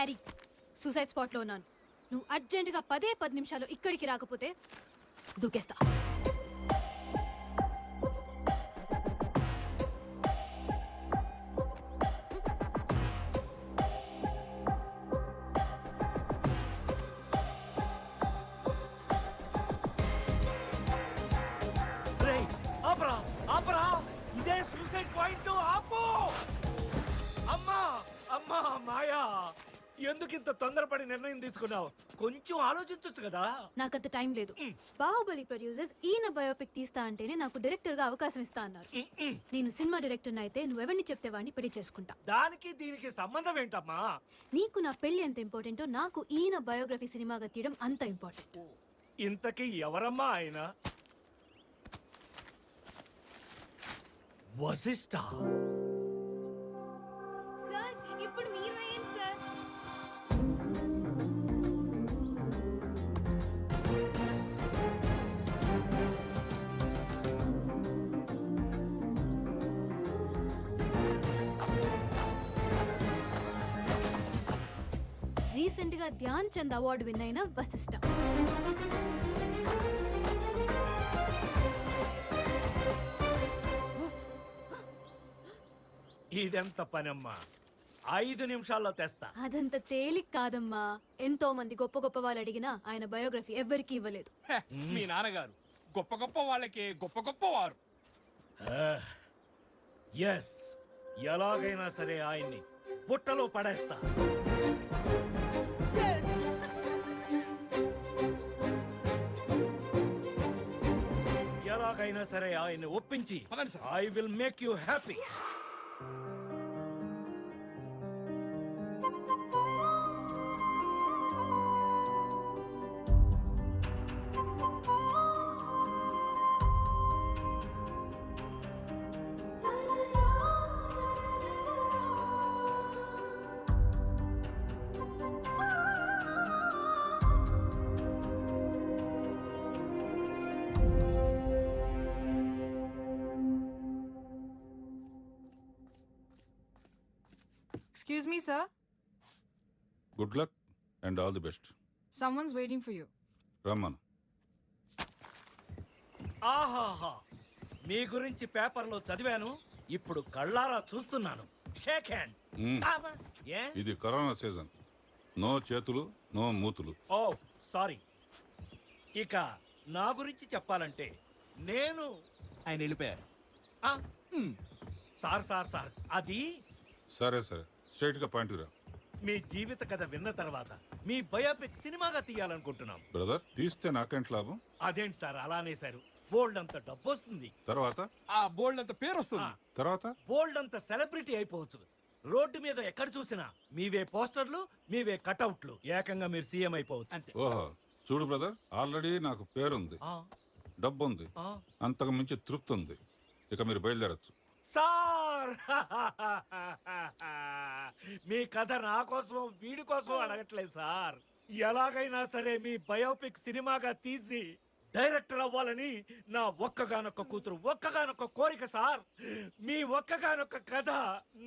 Daddy suicide spot లో ఉన్నాను. నువ్వు అర్జెంటుగా 10 నిమిషాలు ఇక్కడికి రాకపోతే దూకేస్తా. ఆపరా ఆపరా, ఇదే సూసైడ్ పాయింట్. ఆపు. అమ్మా అమ్మా మాయా, ఎందుకు ఇంత తొందరపడి నిర్ణయం తీసుకున్నావు? కొంచెం ఆలోచించొచ్చు కదా. నాకంత టైం లేదు. బాహుబలి ప్రొడ్యూసర్స్ ఈయన బయోపిక్ తీస్తా అంటేనే నాకు డైరెక్టర్ గా అవకాశం ఇస్తా అన్నారు. నేను సినిమా డైరెక్టర్ అయితే నువ్వెవరిని చెప్తే వాడిని పెళ్లి చేసుకుంటా. దానికి దీనికి సంబంధం ఏంటమ్మా? నీకు నా పెళ్లి ఎంత ఇంపార్టెంటో నాకు ఈయన బయోగ్రఫీ సినిమాగా తీయడం అంత ఇంపార్టెంట్. ఇంతకీ ఎవరమ్మా ఆయన? వశిష్ఠ. సార్ ఇప్పుడు మీరు వేయండి సార్. రీసెంట్ గా ధ్యాన్ చంద్ అవార్డు విన్ అయిన వశిష్ఠ. ఇదెంత పనమ్మా? 5 నిమిషాల్లో తెస్తా. అదంత తేలిక కాదమ్మా. ఎంతో మంది గొప్ప గొప్ప వాళ్ళు అడిగినా ఆయన బయోగ్రఫీ ఎవ్వరికీ ఇవ్వలేదు. మీ నాన్నగారు గొప్ప గొప్ప వాళ్ళకి గొప్ప గొప్ప వారు. ఎస్, ఎలాగైనా సరే ఆయన్ని బుట్టలో పడేస్తా. ఎలాగైనా సరే ఆయన్ని ఒప్పించి I will make you happy. Excuse me, sir. Good luck and all the best. Someone's waiting for you. Raman. ఆహాహా, మీ గురించి పేపర్లో చదివాను, ఇప్పుడు కళ్ళారా చూస్తున్నాను. Shake hand. ఏ? ఇది కరోనా సీజన్. నో చేతులు, నో మూతులు. ఓ సారీ. ఇక నా గురించి చెప్పాలంటే నేను ఆయన వెళ్ళిపోయారు. ఆ, సార్ సార్ సార్ అది సరే సరే, స్ట్రైట్ గా పాయింట్ రా. మీ జీవిత కథ విన్న తర్వాత మీ బయోపిక్ సినిమాగా తీయాలనుకుంటున్నాం. బ్రదర్, తీస్తే నాకేంటి లాభం? అదేంటి సార్ అలానేశారు? బోల్డ్ అంత డబ్బు వస్తుంది. తర్వాత ఆ బోల్డ్ అంత పేరు వస్తుంది. తర్వాత బోల్డ్ అంత సెలబ్రిటీ అయిపోవచ్చు. రోడ్డు మీద ఎక్కడ చూసినా మీవే పోస్టర్లు, మీవే కటౌట్లు. ఏకంగా మీరు సీఎం అయిపోవచ్చు. అంతే. ఓహో, చూడు బ్రదర్, ఆల్రెడీ నాకు పేరుంది, డబ్బు ఉంది, అంతకు మించి తృప్తి ఉంది. ఇక మీరు బయలుదేరచ్చు. సార్ మీ కథ నా కోసం వీడి కోసం అడగట్లేదు సార్. ఎలాగైనా సరే మీ బయోపిక్ సినిమాగా తీసి డైరెక్టర్ అవ్వాలని నా ఒక్కగానొక్క కూతురు ఒక్కగానొక్క కోరిక సార్. మీ ఒక్కగానొక్క కథ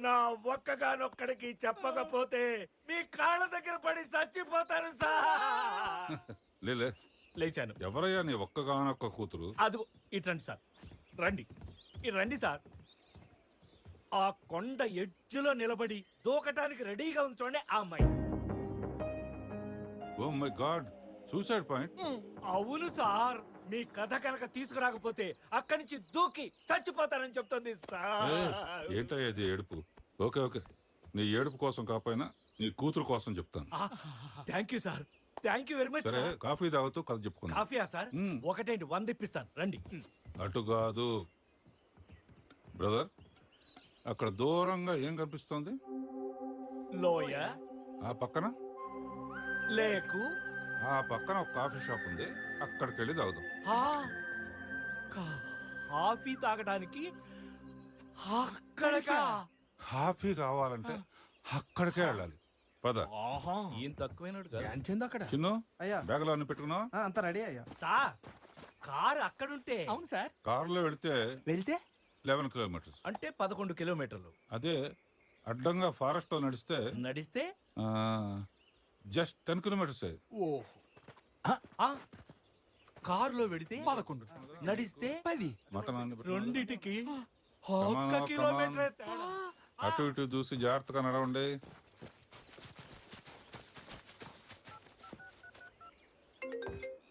నా ఒక్కగానొక్కడికి చెప్పకపోతే మీ కాళ్ళ దగ్గర పడి చచ్చిపోతాను సార్. లేలే, లేచాను. ఎవరయ్యా నీ ఒక్కగానొక్క కూతురు? అదిగో ఇట్రండి సార్, రండి రండి సార్. ఆ కొండ ఎడ్జులో నిలబడి దూకటానికి రెడీగా ఉంచండి ఆ అమ్మాయి. Oh my god, suicide point. అవును సార్, మీ కథ కనుక తీసుకురాకపోతే అక్కడి నుంచి దూకి చచ్చిపోతానని చెప్తుంది సార్. ఏంటయ్యా ఇది ఏడుపు? ఓకే ఓకే, నీ ఏడుపు కోసం కాకపోయినా నీ కూతురు కోసం చెప్తాను. Thank you sir, thank you very much. సరే, కాఫీ తాగుతూ కథ చెప్పుకుందాం. కాఫీయా సార్? ఒకటేంటి 100 ఇప్పిస్తాను, రండి. అటు కాదు బ్రదర్, అక్కడ దూరంగా ఏం కనిపిస్తోంది? లోయ, ఆ పక్కన లేకు, ఆ పక్కన ఒక కాఫీ షాప్ ఉంది, అక్కడికి వెళ్ళి తాగుదాం. కాఫీ తాగడానికి అక్కడికా? కాఫీ కావాలంటే అక్కడికే వెళ్ళాలి. పద. ఏం తక్కువైనడు కదా. అక్కడ చిన్ను, అయ్యా. బ్యాగులో అన్ని పెట్టుకున్నావా? అంతా రెడీ అయ్యా. సార్ కారు అక్కడుంటే అవును సార్. కారులో వెళితే వెళ్తే 11 కిలోమీటర్స్, అంటే 11 కిలోమీటర్లు. అదే అడ్డంగా ఫారెస్ట్ లో నడిస్తే నడిస్తే జస్ట్ 10 kilometers. ఓహో కారులో వెడితే 11 నడిస్తే 10 మటన్ రెండిటికి Come on, 1 కిలోమీటర్ తేడా. అటు ఇటు చూసి జాగ్రత్తగా నడవండి.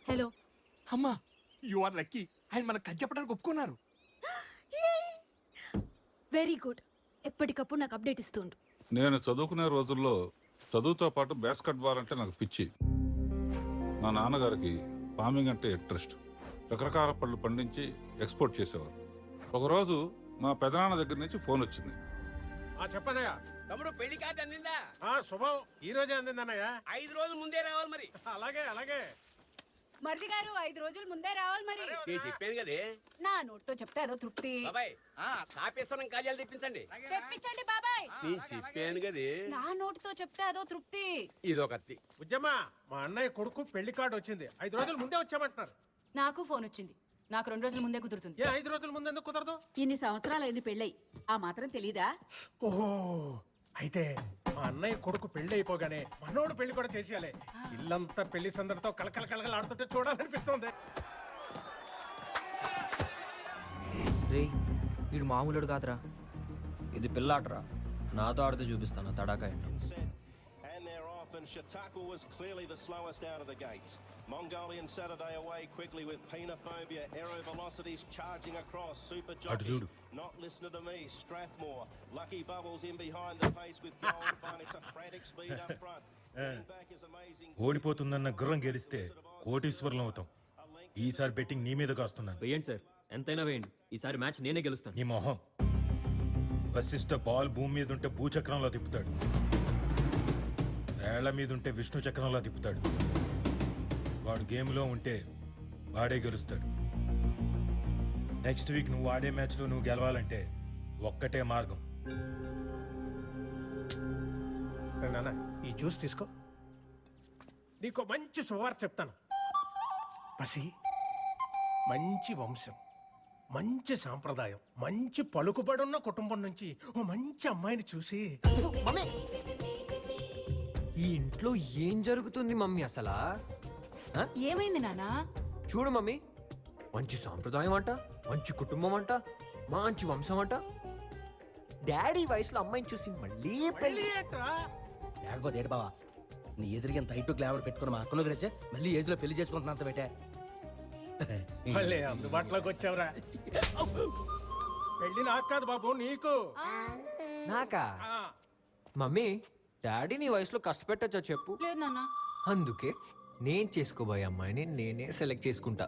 హలో. అమ్మా యు ఆర్ లక్కీ. ఆయన మనకు కథ చెప్పడానికి ఒప్పుకున్నారు. Very good. ఎప్పటికప్పుడు నాకు అప్డేట్ ఇస్తుండు. నేను చదువుకునే రోజుల్లో చదువుతో పాటు బాస్కెట్ బాల్ అంటే నాకు పిచ్చి. మా నాన్నగారికి ఫార్మింగ్ అంటే ఇంట్రెస్ట్. రకరకాల పళ్ళు పండించి ఎక్స్పోర్ట్ చేసేవారు. ఒకరోజు మా పెదనాన్న దగ్గర నుంచి ఫోన్ వచ్చింది. చెప్పనయ్యా. తమ్ముడు పెళ్లి కార్డు అందిందా? శుభం ఈ రోజే అందిందన్నయ్యా. 5 రోజుల ముందే రావాలి మరి. అలాగే అలాగే. మరిది గారు 5 రోజులు ముందే రావాలి మరి. నేను చెప్పాను కదే నా నోట్తో చెప్తే అదో తృప్తి. బాబాయ్ తాపేశ్వరం కాజాలు తెప్పించండి. తెప్పించండి బాబాయ్. నేను చెప్పాను కదే నా నోటితో చెప్తే అదో తృప్తి. ఇదో కత్తి. ఉజ్జమ్మా మా అన్నయ్య కొడుకు పెళ్లి కార్డు వచ్చింది. 5 రోజుల ముందే వచ్చామంటున్నారు. నాకు ఫోన్ వచ్చింది. నాకు 2 రోజుల ముందే కుదురుతుంది. 5 రోజుల ముందు ఎందుకు కుదరదు? ఇన్ని సంవత్సరాలు అయింది పెళ్ళై, ఆ మాత్రం తెలీదా? ఓహో అయితే మా అన్నయ్య కొడుకు పెళ్లి అయిపోగానే మనోడు పెళ్లి కూడా చేసేయాలి. ఇల్లంతా పెళ్లి సందడితో కలకల కలకల ఆడుతుంటే చూడాలనిపిస్తుంది. రేయ్ వీడు మామూలుడు కాదురా, ఇది పిల్లాటరా. నాతో ఆడితే చూపిస్తాను తడాకా ఏంటో. And they're off, and Chautauqua was clearly the slowest out of the gates. Mongolian Saturday away quickly with Penophobia. Aero Velocities charging across. Super Jockey not listening to me. Strathmore, Lucky Bubbles in behind the pace with Gold Fun. It's a frantic speed up front. Getting back is amazing. ఓడిపోతుందన్న గుర్రం గెలిస్తే కోటీశ్వరులం అవుతాం. ఈసారి betting నీ మీద కాస్తున్నాను. వేయండి sir, ఎంతైనా వేయండి. ఈసారి మ్యాచ్ నేనే గెలుస్తాను. నీ మొహం. వశిష్ఠ బాల్ భూమి మీద ఉంటే భూచక్రంలో తిప్పుతాడు, వేళ్ల మీద ఉంటే విష్ణు చక్రంలో తిప్పుతాడు. వాడు గేమ్లో ఉంటే వాడే గెలుస్తాడు. నెక్స్ట్ వీక్ నువ్వు ఆడే మ్యాచ్లో నువ్వు గెలవాలంటే ఒక్కటే మార్గం. నాన్న ఈ జ్యూస్ తీసుకో. నీకు మంచి శుభవార్త చెప్తాను. పసి మంచి వంశం, మంచి సాంప్రదాయం, మంచి పలుకుబడున్న కుటుంబం నుంచి ఓ మంచి అమ్మాయిని చూసి. ఈ ఇంట్లో ఏం జరుగుతుంది మమ్మీ అసలా? ఏమైంది నానా? చూడు మమ్మీ, మంచి సాంప్రదాయం అంట, మంచి కుటుంబం అంట, మంచి వంశం అంట. డాడీ వయసులో అమ్మాయిని చూసి మళ్ళీ పెళ్లి లేకపోతే ఏడు బావా, నీ ఎదురుగా ఎంత హైట్ గ్లామర్ పెట్టుకుని మా అక్కను తెలిసే మళ్ళీ ఏజ్ లో పెళ్లి చేసుకుంటున్నంత పెట్టే. మళ్ళీ అందుబాటులోకి వచ్చావురా. పెళ్లి నాకు కాదు బాబు, నీకు. నాకా? మమ్మీ, డాడీ నీ వయసులో కష్టపెట్టచ్చా చెప్పు? లేదు నాన్న. అందుకే నేను చేసుకోబోయే అమ్మాయిని నేనే సెలెక్ట్ చేసుకుంటా.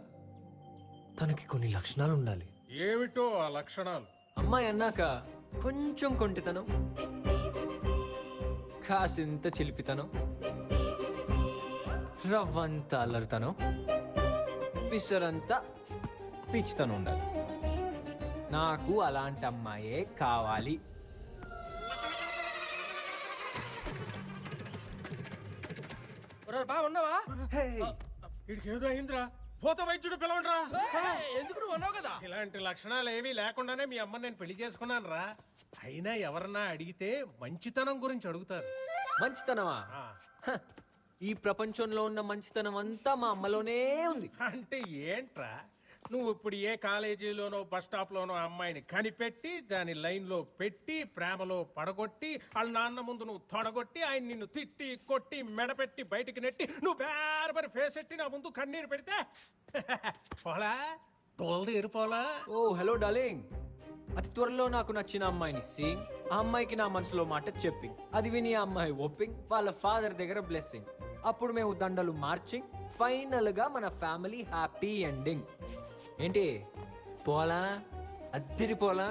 తనకి కొన్ని లక్షణాలు ఉండాలి. ఏమిటో ఆ లక్షణాలు? అమ్మాయి అన్నాక కొంచెం కొంటితనం, కాసింత చిలిపితనం, రవ్వంత అల్లరితనం, పిసరంతా పిచ్చితనం ఉండాలి. నాకు అలాంటి అమ్మాయే కావాలి. బాగున్నావా? వీడికి ఏదో అయిందిరా. భూత వైద్యుడు పిలవండిరా. ఎందుకు నువ్వు అన్నావు కదా. ఇలాంటి లక్షణాలు ఏమీ లేకుండానే మీ అమ్మని నేను పెళ్లి చేసుకున్నాను రా. అయినా ఎవరన్నా అడిగితే మంచితనం గురించి అడుగుతారు. మంచితనమా? హ, ఈ ప్రపంచంలో ఉన్న మంచితనం అంతా మా అమ్మలోనే ఉంది. అంటే ఏంట్రా, నువ్వు ఇప్పుడు ఏ కాలేజీలోనో బస్ స్టాప్ లోనో అమ్మాయిని కనిపెట్టి దాని లైన్ లో పెట్టి ప్రేమలో పడగొట్టి వాళ్ళ నాన్న ముందు నువ్వు తొడగొట్టి ఆయన నిన్ను తిట్టి కొట్టి మెడపెట్టి బయటికి నెట్టి నువ్వు బేరబరి ఫేస్ ఎట్టి నా ముందు కన్నీరు పెడితే పోలా తోల్ది ఎరిపోలా. ఓ హలో డార్లింగ్, అతి త్వరలో నాకు నచ్చిన అమ్మాయిని సీయింగ్, ఆ అమ్మాయికి నా మనసులో మాట చెప్పింగ్, అది విని ఆ అమ్మాయి ఒప్పింగ్, వాళ్ళ ఫాదర్ దగ్గర బ్లెస్సింగ్, అప్పుడు మేము దండలు మార్చింగ్, ఫైనల్ గా మన ఫ్యామిలీ హ్యాపీ ఎండింగ్. ఏంటి పోలా? అద్దరి పోలా?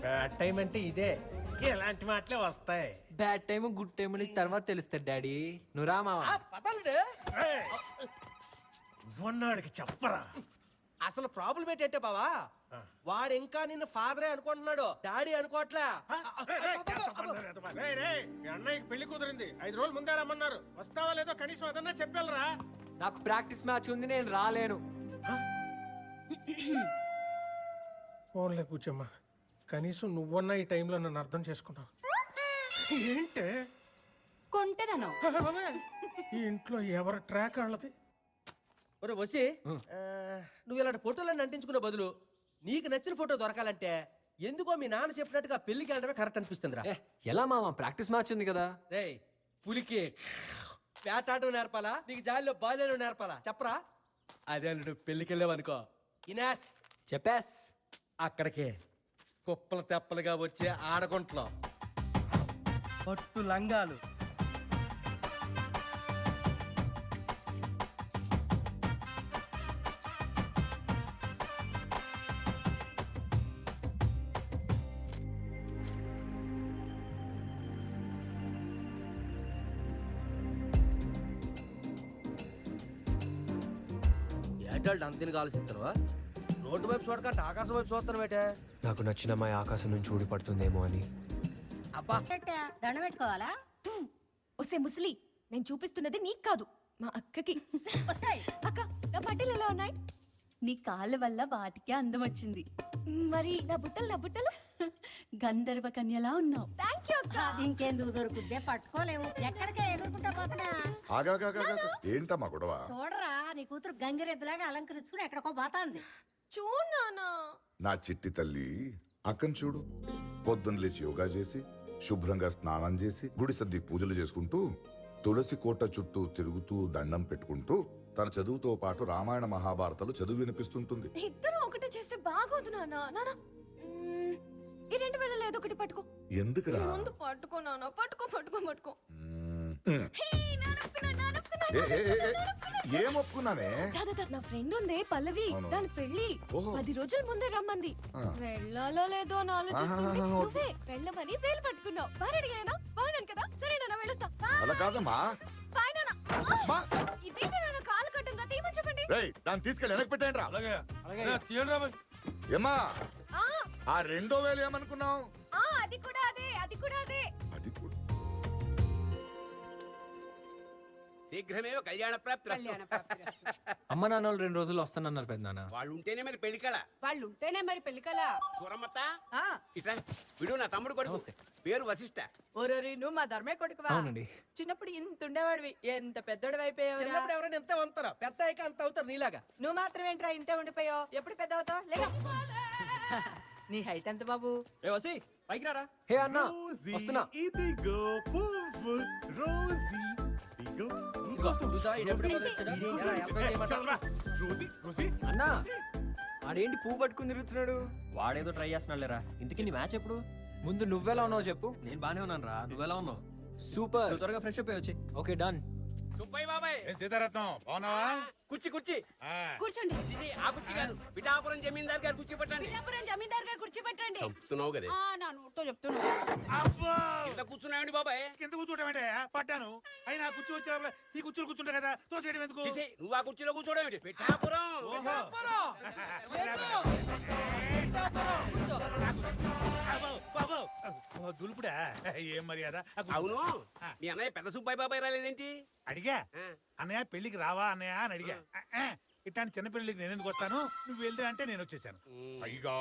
బ్యాడ్ టైం అంటే ఇదే, ఇలాంటి మాటలే వస్తాయి. బ్యాడ్ టైం గుడ్ టైం నీకు తర్వాత తెలుస్తుంది డాడీ. నువ్వు రామావా? ఉన్నాడికి చెప్పరా. అసలు ప్రాబ్లం ఏంటంటే బావా, వాడు ఇంకా నిన్ను ఫాదరే అనుకుంటున్నాడు, డాడీ అనుకోవట్లే. మీ అన్నయ్యకి పెళ్లి కుదిరింది. 5 రోజులు ముందే రమ్మన్నారు. వస్తావా లేదో కనీసం అదన్నా చెప్పాలరా. నాకు ప్రాక్టీస్ మ్యాచ్ ఉంది, నేను రాలేను. ఓన్లే కూర్చోమ్మా, కనీసం నువ్వన్నా ఈ టైంలో నన్ను అర్థం చేసుకున్నావు. ఏంటే కొంటెదను ఈ ఇంట్లో ఎవరి ట్రాక్ వాళ్ళది? ఒరే వసి నువ్వు ఇలాంటి ఫోటోలన్నీ అంటించుకునే బదులు నీకు నచ్చిన ఫోటో దొరకాలంటే ఎందుకో మీ నాన్న చెప్పినట్టుగా పెళ్లికి వెళ్ళడమే కరెక్ట్ అనిపిస్తుందిరా. ఎలా మామ, ప్రాక్టీస్ మ్యాచ్ ఉంది కదా. రేయ్ పులికి వేటాటం నేర్పాలా, నీకు జాలిలో బాల్యం నేర్పాలా చెప్పరా? అదే నువ్వు పెళ్లికి వెళ్ళావనుకో ఇనాస్ చెప్పేస్ అక్కడికే కుప్పలు తెప్పలుగా వచ్చే ఆడగుంట్లో పట్టు లంగాలు, ఏటాళ్ళు అంతని ఆలోచిస్తున్నావా? రోడ్డు వైపు చూడకంటే ఆకాశం వైపు చూస్తాను బేటే. నాకు నచ్చిన అమ్మాయి ఆకాశం నుంచి ఊడి పడుతుందేమో అని. అబ్బా దండ పెట్టుకోవాలా? ఒసే ముసలి, నేను చూపిస్తున్నది నీకు కాదు, మా అక్కకి. వస్తాయి. అక్క, నా బట్టలు ఎలా ఉన్నాయి? నీ కాళ్ళ వల్ల వాటికే అందం వచ్చింది. మరి నా బుట్టలు గంధర్వ కన్యలా ఉన్నావు. థ్యాంక్ యూ అక్క. ఇంకెందుకు దొరుకుద్దే, పట్టుకోలేము. ఎక్కడికే ఎగురుకుంటా పోతున్నా. ఏంటమ్మా గొడవ? చూడరా, నీ కూతురు గంగిరెద్దులాగా అలంకరించుకుని ఎక్కడికో పోతాంది. చూడనా? నా చిట్టి తల్లి అక్కను చూడు. పొద్దున్న లేచి యోగా చేసి శుభ్రంగా స్నానం చేసి గుడి సర్ది పూజలు చేసుకుంటూ తులసి కోట చుట్టూ తిరుగుతూ దండం పెట్టుకుంటూ తన చదువుతో పాటు రామాయణ మహాభారతాలు చదువు వినిపిస్తుంటుంది. ఇద్దరు ఒకటే చేస్తే బాగోదు నాన్న. ఈ 2000 ఏదో ఒకటి పట్టుకో. ఎందుకురా? ముందు పట్టుకో నాన్న, పట్టుకో. ఏం ఒప్పుకున్నానే? నా ఫ్రెండ్ ఉంది పల్లవి, దాని పెళ్లి 10 రోజుల ముందే రమ్మంది. వెళ్ళాలో లేదో అని ఆలోచిస్తుంది. నువ్వే వెళ్ళమని వేలు పట్టుకున్నావు. బాగా అడిగానా? బాగున్నాను కదా? సరే నాన్న, వెళ్ళొస్తా. అలా కాదమ్మా. బాయ్ నాన్న. ఇదేంటి నాన్న కాలు కట్టంగా తీయమని చెప్పండి. దాన్ని తీసుకెళ్ళి వెనక్కి పెట్టేయండి రా. ఏమ్మా, ఆ 2000 ఏమనుకున్నావు? అది కూడా అదే. అది కూడా శీఘ్రమే కళ్యాణ ప్రాప్తి. అమ్మ నాన్న 2 రోజుల్లో వస్తానన్నారు పెద్దనాన్న. వాళ్ళు ఉంటేనే మరి పెళ్లి కళ. చూరమ్మత్త ఇట్లా విడు, నా తమ్ముడు కొడుకు, పేరు వశిష్ట. ఓరోరి, నువ్వు మా ధర్మే కొడుకువా? అవునండి. చిన్నప్పుడు ఇంత ఉండేవాడివి, ఎంత పెద్దోడు అయిపోయావు. చిన్నప్పుడు ఎవరైనా ఎంత ఉంటారా, పెద్ద అయ్యాక అంత అవుతారు నీలాగా. నువ్వు మాత్రం ఏంట్రా ఇంతే ఉండిపోయావు? ఎప్పుడు పెద్ద అవుతావు? లేదా నీ హైట్ ఎంత బాబు? వసి పైకి రారా. హే అన్న, వస్తున్నా. అన్నా, ఆడేంటి పువ్వు పట్టుకుని తిరుగుతున్నాడు? వాడేదో ట్రై చేస్తున్నాడు లేరా. ఇంతకీ నీ మ్యాచ్ ఎప్పుడు? ముందు నువ్వెలా ఉన్నావు చెప్పు. నేను బానే ఉన్నాను రా. నువ్వెలా ఉన్నావు? సూపర్. త్వరగా ఫ్రెష్ అప్ అయ్యి. Okay done. సుబ్బయ్య బాబాయ్. సీతారత్నం బాగున్నావా? కుర్చీ కూర్చోండి. ఆ కుర్చీ కాదు, పిఠాపురం జమీందార్ గారు కుర్చీ పట్టండి. జమీందార్ గారు కూర్చోబెట్టండి. చెప్తున్నావు కదా. నా నోటితో చెప్తున్నా. కింద కూర్చున్నాయండి బాబాయ్. కింద కూర్చోటమేంటే పట్టాను. అయినా కుర్చీ వచ్చే ఈ కుర్చీలు కూర్చుంటా కదా, తోసేయడం ఎందుకు? నువ్వు ఆ కుర్చీలో కూర్చోవడం ఏంటి? పిఠాపురం. దులుపుడా ఏం మర్యాద? అవును, మీ అన్నయ్య పెద్ద సుబ్బయ్య బాబాయ్ రాలేదేంటి? అడిగా, అన్నయ్య పెళ్లికి రావా అన్నయ్య అని అడిగా. ఇట్లాంటి చిన్న పెళ్లికి నేను ఎందుకు వస్తాను, నువ్వు వెళ్తే అంటే నేను వచ్చేసాను. పైగా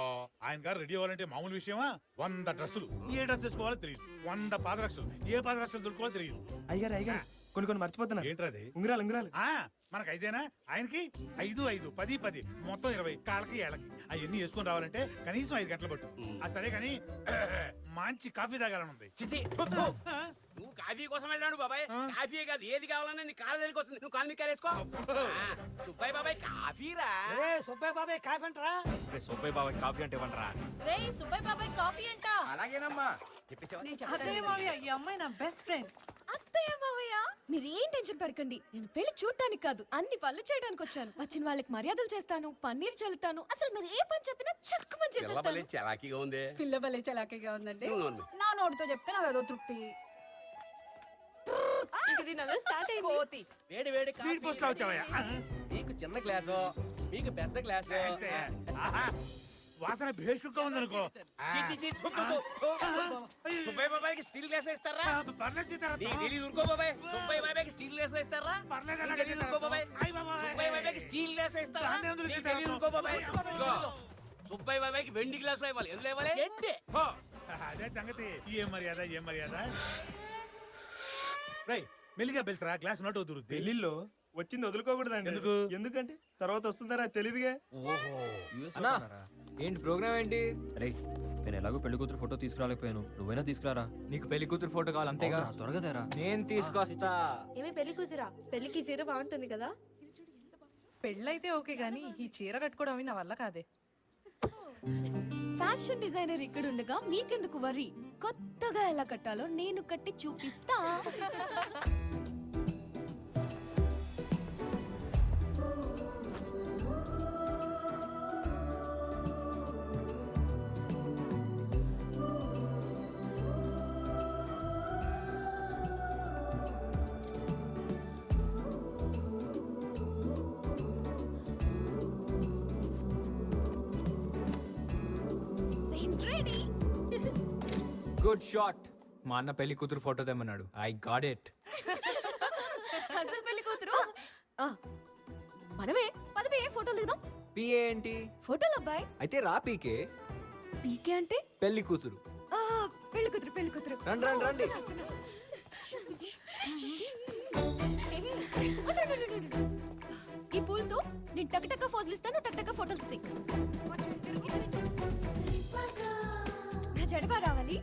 ఆయన గారు రెడీ అవ్వాలంటే మామూలు విషయమా? 100 డ్రెస్సులు, ఏ డ్రెస్ వేసుకోవాలో తెలియదు. 100 పాదరక్షలు, ఏ పాదరక్షలు దొరుకోవాలో తెలియదు. అయ్యారు కొన్ని మర్చిపోతున్నా. ఏంట్రది? ఉంగరాలు. మనకు 5ఏనా? ఆయనకి 5, 5, 10, 10 మొత్తం 20 కాళ్ళకి ఏళ్ళకి. అవన్నీ వేసుకొని రావాలంటే కనీసం 5 గంటలు పట్టు. సరే కానీ మంచి కాఫీ తాగాలని ఉంది. నువ్వు కాఫీ కోసం వెళ్ళాడు బాబాయ్. కాఫీ కాదు, ఏది కావాలన్నా నీ కాళ్ళ దగ్గరికి వస్తుంది. నువ్వు కాలు మీద వేసుకో. సుబ్బయ్య బాబాయ్ కాఫీ రా. సుబ్బయ్య బాబాయ్ కాఫీ అంటారా? సుబ్బయ్య బాబాయ్ కాఫీ అంటే ఇవ్వండిరా. రేయ్ సుబ్బయ్య బాబాయ్ కాఫీ అంట. అలాగేనమ్మా. అత్తయ్య మావయ్య, ఈ అమ్మాయి నా బెస్ట్ ఫ్రెండ్. అత్తయ్య మావయ్య, మీరేం టెన్షన్ పడకండి. నేను పెళ్లి చూడటానికి కాదు, అన్ని పనులు చేయడానికి వచ్చాను. వచ్చిన వాళ్ళకి మర్యాదలు చేస్తాను, పన్నీర్ చల్లుతాను. అసలు మీరు ఏ పని చెప్పినా చక్కమని చేసేస్తాను. చలాకీగా ఉంది. పిల్ల బలే చలాకీగా ఉందండి. నా నోటితో చెప్తే నాకు అదో తృప్తి. స్టార్ట్ అయింది. వేడి వేడి స్పీడ్ పోస్ట్ లో వచ్చావయ్యా. నీకు చిన్న గ్లాసు, మీకు పెద్ద గ్లాసు. వాసన భేషుగ్గా ఉందనుకో. సుబ్బయ్య బాబాయ్కి స్టీల్ గ్లాస్ ఇస్తారా? పర్లేదు సీతారాం. ఊరుకో బాబాయ్. సుబ్బయ్య బాబాయ్కి స్టీల్ గ్లాస్ ఇస్తారా? పర్లేదు ఊరుకో బాబాయ్. సుబ్బయ్య బాబాయ్కి స్టీల్ గ్లాస్ ఇస్తారా? ఊరుకో బాబాయ్. సుబ్బయ్య బాబాయ్కి వెండి గ్లాస్ ఇవ్వాలి. ఎందులో ఇవ్వాలి? అదే సంగతి. ఏం మర్యాద ఏం మర్యాద. రై మెల్లిగా పిలిచరా, గ్లాస్ నోట్ వదురుద్ది. పెళ్లిలో వచ్చింది వదులుకోకూడదండి. ఎందుకు? ఎందుకంటే తర్వాత వస్తుందరా తెలీదుగా. అన్నా ఏంటి ప్రోగ్రామ్ ఏంటి? రే నేను ఎలాగో పెళ్లి కూతురు ఫోటో తీసుకురాలేకపోయాను, నువ్వైనా తీసుకురారా. నీకు పెళ్లి కూతురు ఫోటో కావాలి అంతేగా? త్వరగా తేరా. నేను తీసుకొస్తా. ఏమి పెళ్లి కూతురా? పెళ్లికి చీర బాగుంటుంది కదా. పెళ్ళైతే ఓకే గానీ ఈ చీర కట్టుకోవడం అవి నా వల్ల కాదే. ఫ్యాషన్ డిజైనర్ ఇక్కడ ఉండగా మీకెందుకు వరి? కొత్తగా ఎలా కట్టాలో నేను కట్టి చూపిస్తా. Good shot. మా అన్న పెళ్లి కూతురు ఫోటో తెమ్మన్నాడు. I got it. అసలు పెళ్లి కూతురు మనమే. పదవి ఫోటోలు దిగుదాం. పిఏ ఏంటి? ఫోటోలు అబ్బాయి. అయితే రా పీకే. పీకే అంటే పెళ్లి కూతురు. పెళ్లి కూతురు పెళ్లి కూతురు. రండి రండి రండి. ఈ పూలతో నేను టక్ ఫోజులు ఇస్తాను, టక్ ఫోటోలు ఇస్తాయి. నా జడబా రావాలి.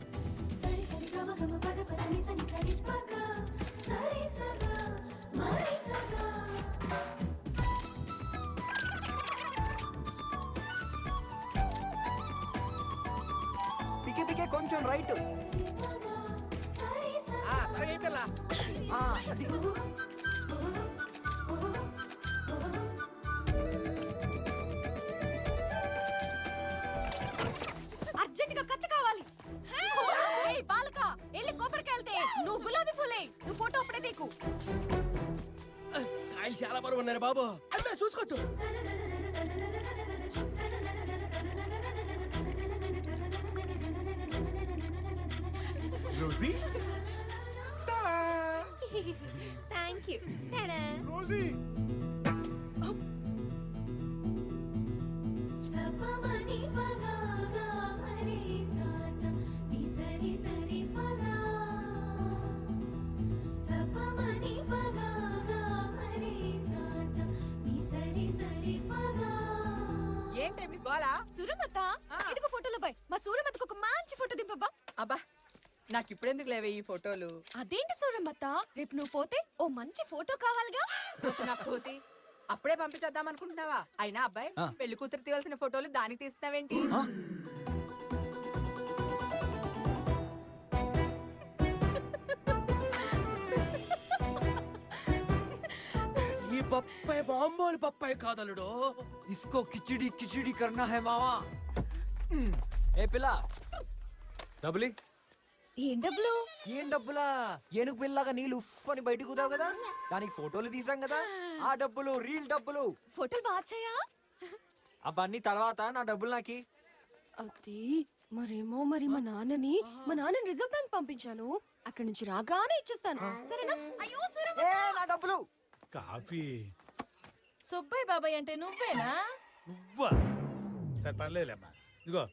పికే పికే కొంచెం రైట్. అర్జెంట్ గా కత్తి కావాలి. బాలక వెళ్ళి కొబ్బరికెళ్తే నువ్వు గులాబీ పూలే. నువ్వు ఫోటో అప్పుడే తీకు. కాయలు చాలా బరువు ఉన్నారు బాబు. అన్నా చూసుకోవచ్చు. Rosie thank you. రోజీ ఏంటి గోలా? సురమత ఇదిగో ఫోటోలు బాయ్. మా సూరమతకు ఒక మంచి ఫోటో దింపబ్బా. అబ్బా నాకు ఇప్పుడెందుకు లేవే ఈ ఫోటోలు? అదేంటి సూరమత, రేపు నువ్వు పోతే ఓ మంచి ఫోటో కావాలిగా. నాకు పోతే అప్పుడే పంపించేద్దాం అనుకుంటున్నావా? అయినా అబ్బాయి పెళ్లి కూతురు తీయాల్సిన ఫోటోలు దానికి తీస్తున్నావేంటి? ఈ పప్పాయి బాంబోలు పప్పాయి కాదలుడు. ఇస్కో కిచిడి కిచిడి కర్నా హై మావా. ఏ పిల్ల డబ్బులి. ఏం డబ్బులు? ఏం డబ్బులా? ఏనుగు పిల్లగా నీళ్ళు ఉఫ్ అని బయటకు కుదావు కదా, దానికి ఫోటోలు తీసాం కదా, ఆ డబ్బులు రీల్ డబ్బులు. ఫోటోలు వాచాయా? అవన్నీ తర్వాత, నా డబ్బులు నాకి. అది మరేమో మరి మా నాన్నని రిజర్వ్ బ్యాంక్ పంపించాను. అక్కడి నుంచి రాగానే ఇచ్చేస్తాను, సరేనా? అయ్యో సూరమత, నా డబ్బులు. కాఫీ. సుబ్బయ్య బాబాయ్ అంటే నువ్వేనా? నువ్వా? సరే పర్లేదులేమ్మా. ఇదిగో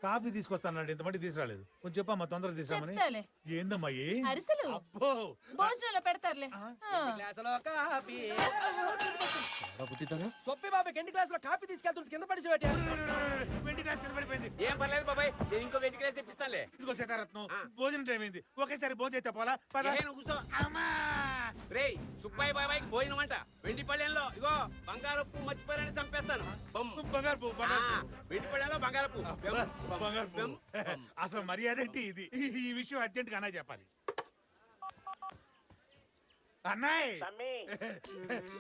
కాఫీ తీసుకొస్తానండి, ఇంతమంది తీసుకురాలేదు. కొంచెం చెప్పమ్మా, తొందరగా తీసామని. చెప్తాలే. ఏందమ్మా అరిసెలు భోజనంలో పెడతారులే. సొప్పి బాబాయ్ ఎన్ని గ్లాసులో కాఫీ తీసుకెళ్తుంటే కింద పడిచిపెట్టా. వెండి గ్లాస్ కింద పడిపోయింది. ఏం పర్లేదు బాబాయ్, నేను ఇంకో వెండి గ్లాస్ తెప్పిస్తానులే. ఇదిగో సీతారత్నం, భోజనం టైం అయింది, ఒకేసారి భోజనం చేస్తే పోలా. కూర్చో. రేయ్ సుబ్బయ్య బాబాయ్కి భోజనం అంట. వెండి పళ్ళెంలో ఇగో బంగారపు మర్చిపోయారని చంపేస్తాను. బంగారు వెండి పళ్ళెంలో బంగారపు. అసలు మర్యాద ఏంటి ఇది? ఈ విషయం అర్జెంట్ గా అన్నా చెప్పాలి. అన్నాయ్,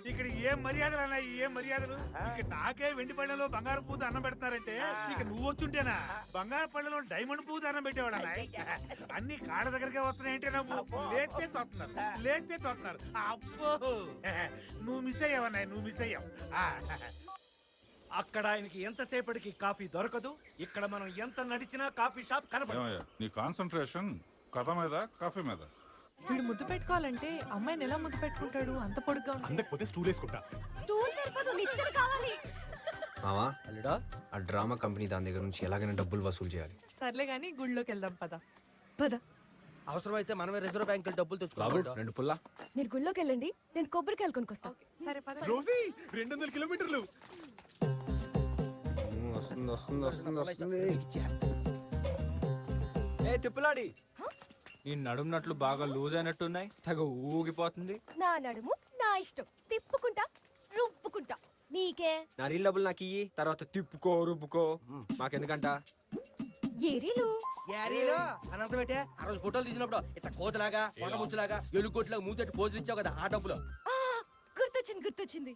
ఇక్కడ ఏం మర్యాదలు అన్నాయి? ఏం మర్యాదలు? ఇక నాకే వెండి పళ్ళెంలో బంగారు పూత అన్నం పెడతారంటే ఇక నువ్వు వచ్చుంటేనా బంగారు పళ్ళెంలో డైమండ్ పూత అన్నం పెట్టేవాడు అన్నాయ్. అన్ని కాళ్ళ దగ్గరకే వస్తున్నాయంటే నువ్వు లేస్తే తోస్తున్నారు. అబ్బో, నువ్వు మిస్ అయ్యావన్నాయ్, నువ్వు మిస్ అయ్యావు. అక్కడ ఆయనకి ఎంతసేపటికి కాఫీ దొరకదు, ఇక్కడ మనం ఎంత నడిచినా కాఫీ షాప్ కనపడదు. నీ కాన్సన్ట్రేషన్ కథ మీద కాఫీ మీద. వీడు ముద్దు పెట్టుకోవాలంటే అమ్మాయిని ఎలా ముద్దు పెట్టుకుంటాడు? అంత పొడుగ్గా అందకపోతే స్టూల్ వేసుకుంటా. స్టూల్ సరిపోదు, నిచ్చెన కావాలి. మావా అల్లుడా ఆ డ్రామా కంపెనీ దాని దగ్గర నుంచి ఎలాగైనా డబ్బులు వసూలు చేయాలి. సర్లే గానీ గుళ్ళోకి వెళ్దాం పద. పద. అవసరమైతే మనమే రిజర్వ్ బ్యాంక్ డబ్బులు బాబు తెచ్చుకోవాలి. 2 పుల్ల. మీరు గుళ్ళోకి వెళ్ళండి, నేను కొబ్బరికాయలు కొనుక్కొస్తా. సరే పద. 200 కిలోమీటర్లు. వస్తుంది. ఏ తిప్పులాడి, నీ నడుమునట్లు బాగా లూజ్ అయినట్టున్నాయి, తెగ ఊగిపోతుంది. నా నడుము నా ఇష్టం, తిప్పుకుంటా రుప్పుకుంటా. నీకే? నా నీళ్ళ డబ్బులు నాకు ఇయ్యి, తర్వాత తిప్పుకో రుబ్బుకో, మాకెందుకంట. ఏరీలు యారీలో అనంతం ఏంటే ఆ రోజు ఫోటోలు తీసినప్పుడు ఇట్లా కోతలాగా కొండముచ్చులాగా ఎలుగొట్టులాగా మూతెట్టు పోజులు ఇచ్చావు కదా, ఆ డబ్బులు. గుర్తొచ్చింది.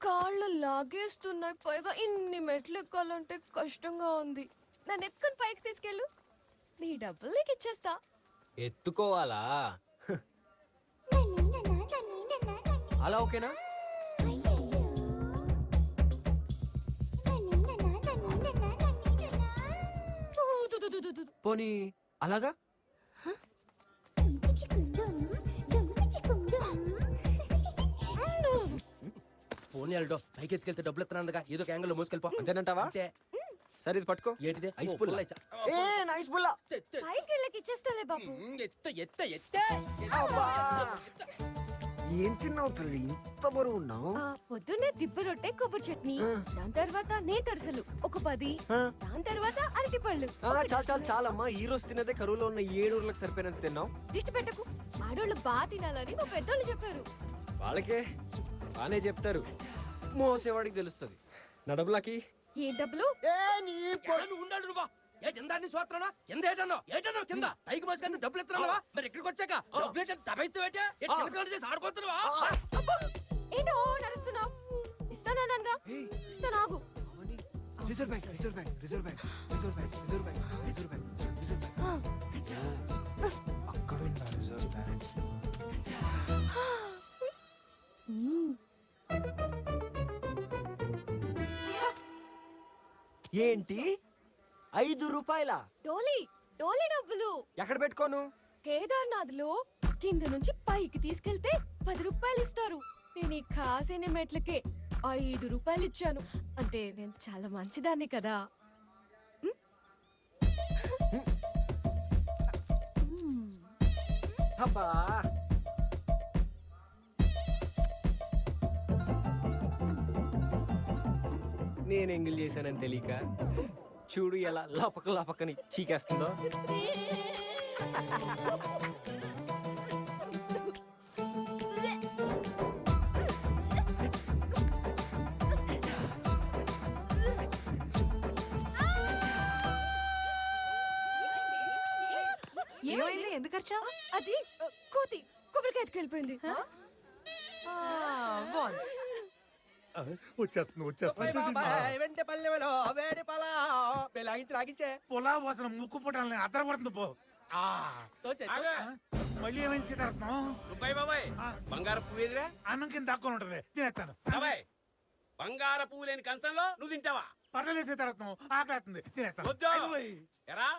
కాళ్ళు లాగేస్తున్నాయి, పైగా ఇన్ని మెట్లు ఎక్కాలంటే కష్టంగా ఉంది. నన్ను ఎత్తుకొని పైకి తీసుకెళ్ళు, నీ డబ్బులు నీకు ఇచ్చేస్తా. ఎత్తుకోవాలా? అలా ఓకేనా? పోనీ అలాగా? ఫోన్ వెళ్ళడో పైకి ఎత్తుకెళ్తే డబ్బులు ఎత్తున్నందుగా ఏదో ఒక యాంగిల్ మోసుకెళ్ళిపో. అంతేనంటావా? సరే ఇది పట్టుకో. ఏంటిది? ఐస్ పుల్ల. ఐస్ పుల్ల. పైకి వెళ్ళకి ఇచ్చేస్తాలే బాబు. ఏం తిన్నావు తల్లి, ఇంత బరువు ఉన్నావు? పొద్దున్నే దిబ్బ రొట్టె కొబ్బరి చట్నీ, దాని తర్వాత నేతరసలు ఒక 10, దాని తర్వాత అరటి పళ్ళు. చాలమ్మా, ఈ రోజు తిన్నదే కరువులో ఉన్న 7 ఊర్లకు సరిపోయినంత తిన్నావు. దిష్టి పెట్టకు, ఆడోళ్ళు బాగా తినాలని మా పెద్దోళ్ళు చెప్పారు. వాళ్ళకే బానే చెప్తారు, మోసేవాడికి తెలుస్తుంది. నా డబ్బులకి ఏ డబ్బులు? ఉండాలి నువ్వు ఎందాన్ని సోత్రనా కింద ఏటన్నావు కింద పైకి మోసుకెళ్తే డబ్బులు ఎత్తున్నావా? మరి ఇక్కడికి వచ్చాక డబ్బులు దబైతే చేసి ఆడుకోతున్నావా? ఏంటో నడుస్తున్నావు? ఇస్తానన్నానుగా, ఇస్తానాగు. Reserve Bank Reserve Bank Reserve Bank Reserve Bank Reserve Bank Reserve Bank అక్కడ ఉందా రిజర్వ్ బ్యాంక్? ఏంటి 5 రూపాయల? డోలీ డబ్బులు. ఎక్కడ పెట్టుకోను? కేదార్నాథ్ లో కింద నుంచి పైకి తీసుకెళ్తే 10 రూపాయలు ఇస్తారు. నేను ఈ కాసిన మెట్లకే 5 రూపాయలు ఇచ్చాను. అంటే నేను చాలా మంచిదాన్ని కదా. అబ్బా, నేను ఎంగిల్ చేశానని తెలియక చూడు ఎలా లపకని చీకేస్తుందో. ఏమైంది? ఎందుకు వచ్చావు? అది కోతి కొబ్బరికాయ ఎత్తుకెళ్ళిపోయింది. వెంట పల్లెలో వేడి పలా లాగించే పొలా పోసిన ముక్కు పుట్టాలని అద్దర పడుతుంది పో. మళ్ళీ ఏమైంది సీతారత్నం? సుబ్బయ్య బాబాయ్, బంగారు పువ్వు ఎదురా? అన్నం కింద దాక్కొని ఉంటుంది, తినేస్తాను. బాబాయ్, బంగారు పువ్వు లేని కంచంలో నువ్వు తింటావా? పర్లేదు సీతారత్నం, ఆకలేస్తుంది, తినేస్తాను. వద్దు. ఎరా,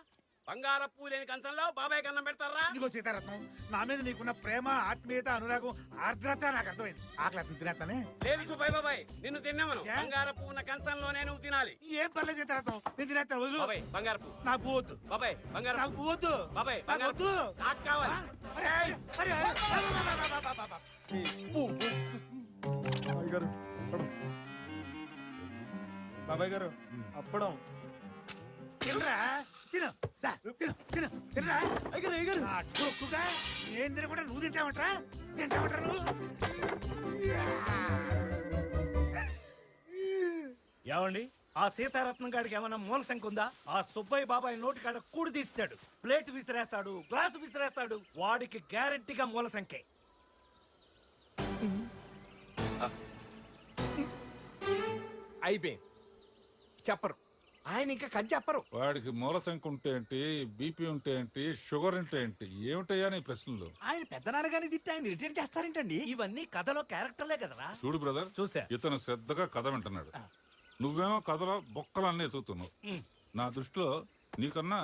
బంగారు పువ్వు లేని కంచంలో బాబాయ్ కన్నం పెడతారా? ఇదిగో సీతారత్నం, నా మీద నీకున్న ప్రేమ, ఆత్మీయత, అనురాగం, ఆర్ద్రత నాకు అర్థమైంది. ఆకలేస్తుంది, తినేస్తానే. లేదు సుబ్బయ్య బాబాయ్, నిన్ను తిన్నామను. బంగారు పువ్వు ఉన్న కంచంలోనే నువ్వు తినాలి. ఏం పర్లేదు సీతారత్నం, నేను తినేస్తాను. వదులు. బాబాయ్, బంగారు పువ్వు. నాకు పువ్వు వద్దు. బాబాయ్, బంగారు నాకు పువ్వు వద్దు. బాబాయ్, బంగారు వద్దు. నాకు కావాలి. బాబాయ్ గారు అప్పడం తినరా, తిను, తిను, తిను, తినరా. ఏం తినకుండా నువ్వు తింటామంటరా? తింటామంటారా నువ్వు? ఏమండి, ఆ సీతారత్నం గాడికి ఏమైనా మూల సంఖ్య ఉందా? ఆ సుబ్బయ్య బాబాయ్ నోటి కాడ కూడి తీస్తాడు, ప్లేట్ విసిరేస్తాడు, గ్లాసు విసిరేస్తాడు. వాడికి గ్యారెంటీగా మూల సంఖ్య. అయిపోయింది, చెప్పరు ఆయన, ఇంకా కని చెప్పరు. వాడికి మూల సంఖ్య ఉంటే ఏంటి, బీపీ ఉంటే ఏంటి, షుగర్ ఉంటే ఏంటి, ఏమిటయ్యా నీ ప్రశ్నలు? ఆయన పెద్దనాన్నగానే తిట్టి ఆయన రిటైర్ చేస్తారేంటండి? ఇవన్నీ కథలో క్యారెక్టర్లే కదరా. చూడు బ్రదర్, చూసా, ఇతను శ్రద్ధగా కథ వింటున్నాడు, నువ్వేమో కథలో బొక్కలన్నీ ఎదుగుతున్నావు. నా దృష్టిలో నీకన్నా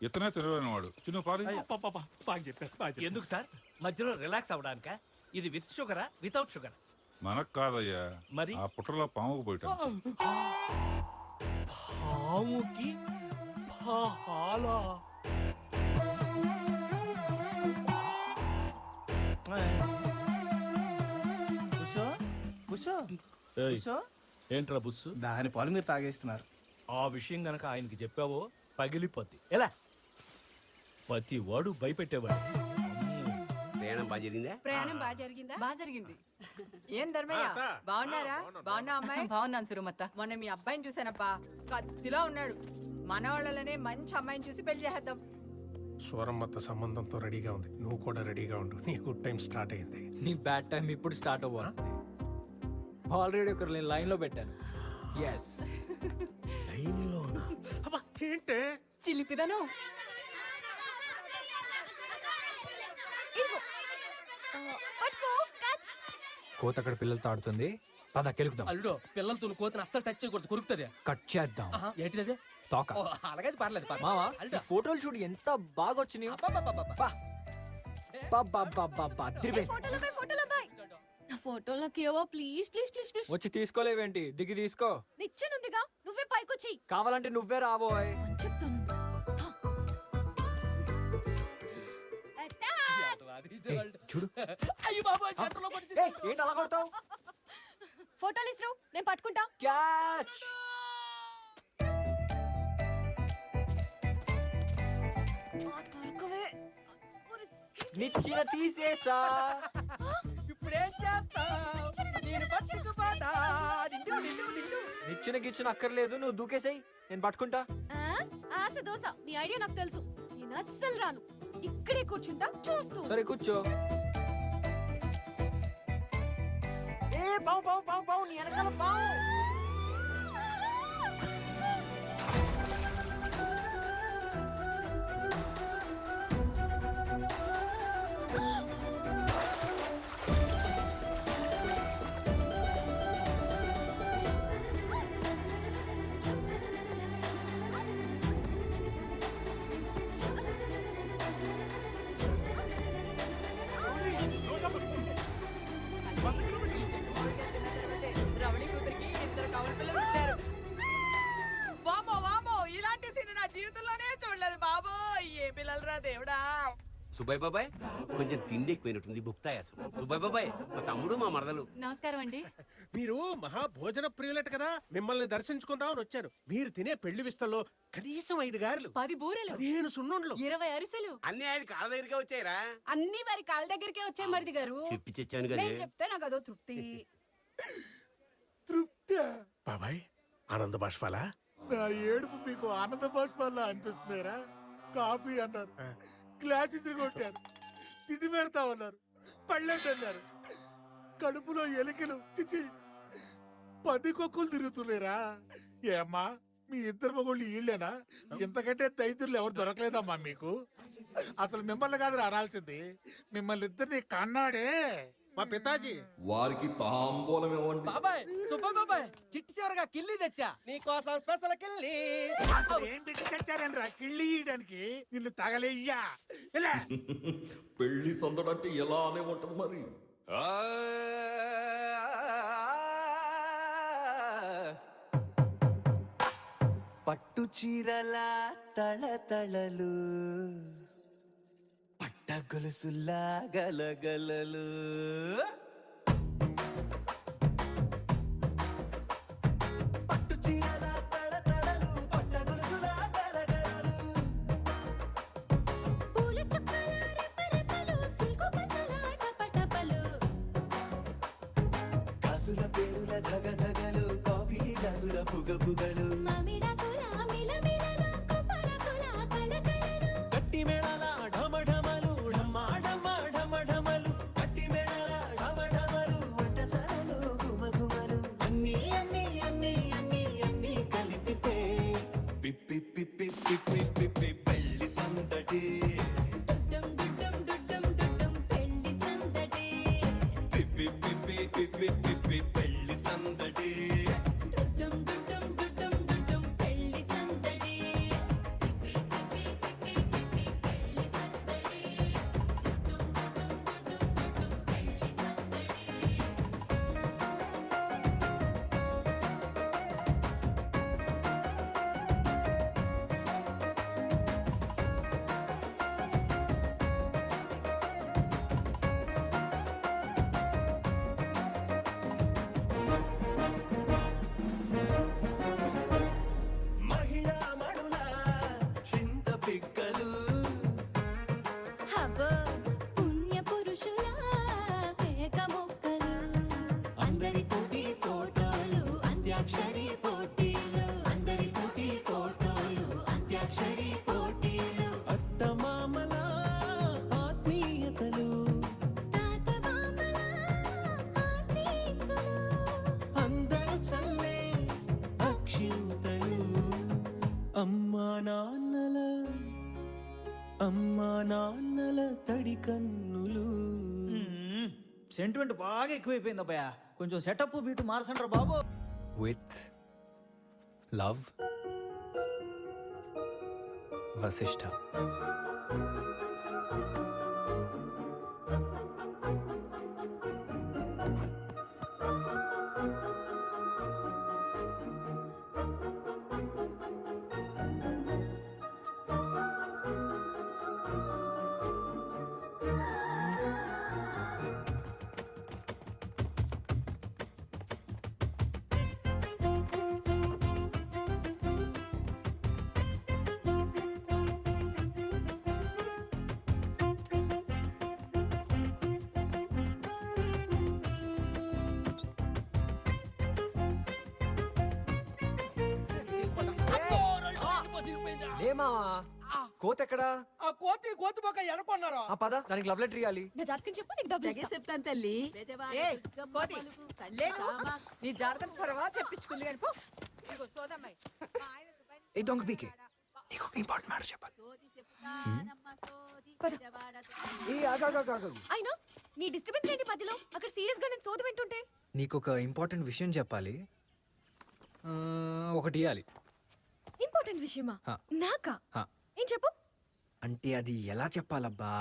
ఇతనే తెలివైన వాడు. చిన్న పారి. ఎందుకు సార్ మధ్యలో రిలాక్స్ అవడానిక? ఇది విత్ షుగరా వితౌట్ షుగర్? మనకు కాదయ్యా, మరి ఆ పుట్టలో పాముకు పోయటం. పాముకి పాలా? ఏంట్రా బుస్సు? దాని పాలు మీరు తాగేస్తున్నారు. ఆ విషయం గనక ఆయనకి చెప్పావో పగిలిపోద్ది. ఎలా ప్రతి వాడు భయపెట్టేవాడు. ప్రయాణం బాగా జరిగిందా? ప్రయాణం బాగా జరిగిందా? బాగా జరిగింది. ఏం ధర్మయ్య, బాగున్నారా? బాగున్నా అమ్మాయి? బాగున్నాను సురమత్త. మొన్న మీ అబ్బాయిని చూసానప్పా, కత్తిలా ఉన్నాడు. మన వాళ్ళనే మంచి అమ్మాయిని చూసి పెళ్లి చేద్దాం. సూరమ్మత్త సంబంధంతో రెడీగా ఉంది, నువ్వు కూడా రెడీగా ఉండు. నీ గుడ్ టైం స్టార్ట్ అయింది. నీ బ్యాడ్ టైం ఇప్పుడు స్టార్ట్ అవ్వాలి. ఆల్రెడీ ఒకరు నేను లైన్ లో పెట్టాను. ఎస్, ఏంటే చిలిపిదను. కోత అక్కడ పిల్లలతో ఆడుతుంది, పద కెలుకుదాం. అల్లుడు పిల్లలతో కోతిని అస్సలు టచ్ చేయకూడదు, కొరుకుతుంది. కట్ చేద్దాం. ఏంటిది? తోక. అలాగే పర్లేదు. మావా, ఈ ఫోటోలు చూడు ఎంత బాగా వచ్చినాయి. నా ఫోటోలోకి ఏవో ప్లీజ్ ప్లీజ్ ప్లీజ్ ప్లీజ్. వచ్చి తీసుకోలేవేంటి? దిగి తీసుకో. నిచ్చెనుందిగా, నువ్వే పైకొచ్చి. కావాలంటే నువ్వే రాబోయ్. చూడు. ఏంటి అలా కొడతావు? ఫోటోలు ఇస్రు, నేను పట్టుకుంటా. క్యాచ్. నిచ్చిన తీసేసా. ఇప్పుడేం చేస్తావు? నిచ్చిన గిచ్చిన అక్కర్లేదు, నువ్వు దూకేసాయి, నేను పట్టుకుంటా. ఆశ దోశ, నీ ఐడియా నాకు తెలుసు. నేను అస్సలు రాను, ఇక్కడే కూర్చుంటా చూస్తూ. సరే కూర్చో. ఏ పావు పావు పావు పావు, నీ వెనకాల పావు. ఇలాంటి తిని నా జీవితంలోనే చూడలేదు బాబు. ఏ పిల్లలరా దేవుడా. సుబ్బయ్య బాబాయ్, కొంచెం తిండి ఎక్కువైనట్టుంది, భుక్తాయాసం. సుబ్బయ్య బాబాయ్, మా తమ్ముడు మా మరదలు. నమస్కారం అండి. మీరు మహాభోజన ప్రియులట కదా, మిమ్మల్ని దర్శించుకుందామని వచ్చారు. మీరు తినే పెళ్లి విస్తల్లో కనీసం 5 గారెలు, 10 బూరెలు, 15 సున్నుండ్లు, 20 అరిసెలు అన్ని ఆయన కాళ్ళ దగ్గరికే వచ్చాయిరా. అన్ని వారి కాళ్ళ దగ్గరికే వచ్చాయి మరిది గారు. చెప్పి తెచ్చాను కదా. నేను చెప్తే నాకు అదో తృప్తి. బాబాయ్, ఆనంద బాష్పాలా? నా ఏడుపు మీకు ఆనంద బాష్పాల్లా అనిపిస్తున్నారా? కాఫీ అన్నారు, గ్లాస్ ఇసిరి కొట్టారు, తిండి పెడతా ఉన్నారు, పళ్ళెంట్ అన్నారు, కడుపులో ఎలికలు చిచి పందికొక్కులు తిరుగుతున్నారా? ఏమ్మా, మీ ఇద్దరు మగోళ్ళు ఈళ్ళేనా? ఇంతకంటే దైతులు ఎవరు దొరకలేదమ్మా మీకు. అసలు మిమ్మల్ని కాదు అనాల్సింది, మిమ్మల్ని ఇద్దరిని కన్నాడే మా పితాజీ. వారికి తాంబూలం ఇవ్వండి. బాబాయ్, సుబ్బయ్య బాబాయ్, చిట్టి చివరగా కిల్లి తెచ్చా నీకోసం, స్పెషల్ కిల్లి. ఏం పెట్టి తెచ్చారనరా కిళ్ళి ఇయడానికి? నిన్ను తగలేయ్యా. పెళ్లి సందడంటే ఎలానే ఉంటుంది మరి. పట్టు చీరల తళతళలు, పట్ట గొలుసులా గలగలలు, పట్టు చీరల తళతళలు, పట్ట గొలుసులా గలగలలు, పూల చుక్కల రెపరెపలు, సిల్కు పంచల టపటపలు, గాజుల పేరుల ధగధగలు, కాఫీ గ్లాసుల పుగపుగలు, కట్టి మేళాల ఢమఢమలు, ఢమా ఢమా ఢమఢమలు, కట్టి మేళాల ఢమఢమలు, వంటసాలలు గుమగుమలు, అన్నీ అన్నీ అన్నీ అన్నీ అన్నీ కలిపితే పిప్పి పిప్పి పిప్పి పిప్పి పెళ్లి సందడి. పెళ్లి సందడి, పిప్పి పిప్పి పిప్పి పిప్పి పెళ్లి సందడి. అమ్మా నాన్నల తడి కన్నులు. సెంటిమెంట్ బాగా ఎక్కువైపోయింది అబ్బాయ. కొంచెం సెటప్ బీటు మార్చండ్రా బాబు. With love Vasishta. ఏమావా కోత ఎక్కడా? ఆ కోతి పక్క ఎనుకున్నారా? ఆ పద, దానికి లవ్ లెటర్ ఇవ్వాలి. నా జాతకం చెప్పు, నీకు డబ్బులు ఇస్తా. చెప్తాను తల్లి. నీ జాతకం తర్వాత చెప్పించుకుంది కానీ పో. ఇదిగో సోదమ్మాయి. ఏ దొంగ పీకే, నీకు ఒక ఇంపార్టెంట్ మ్యాటర్ చెప్పాలి. అయినా నీ డిస్టర్బెన్స్ ఏంటి మధ్యలో? అక్కడ సీరియస్ గా నేను సోది వింటుంటే. నీకు ఒక ఇంపార్టెంట్ విషయం చెప్పాలి. ఒకటి ఇవ్వాలి. ఇంపార్టెంట్ విషయమా? హా. నాకా? హా. ఏం చెప్పు. అంటే అది ఎలా చెప్పాలబ్బా?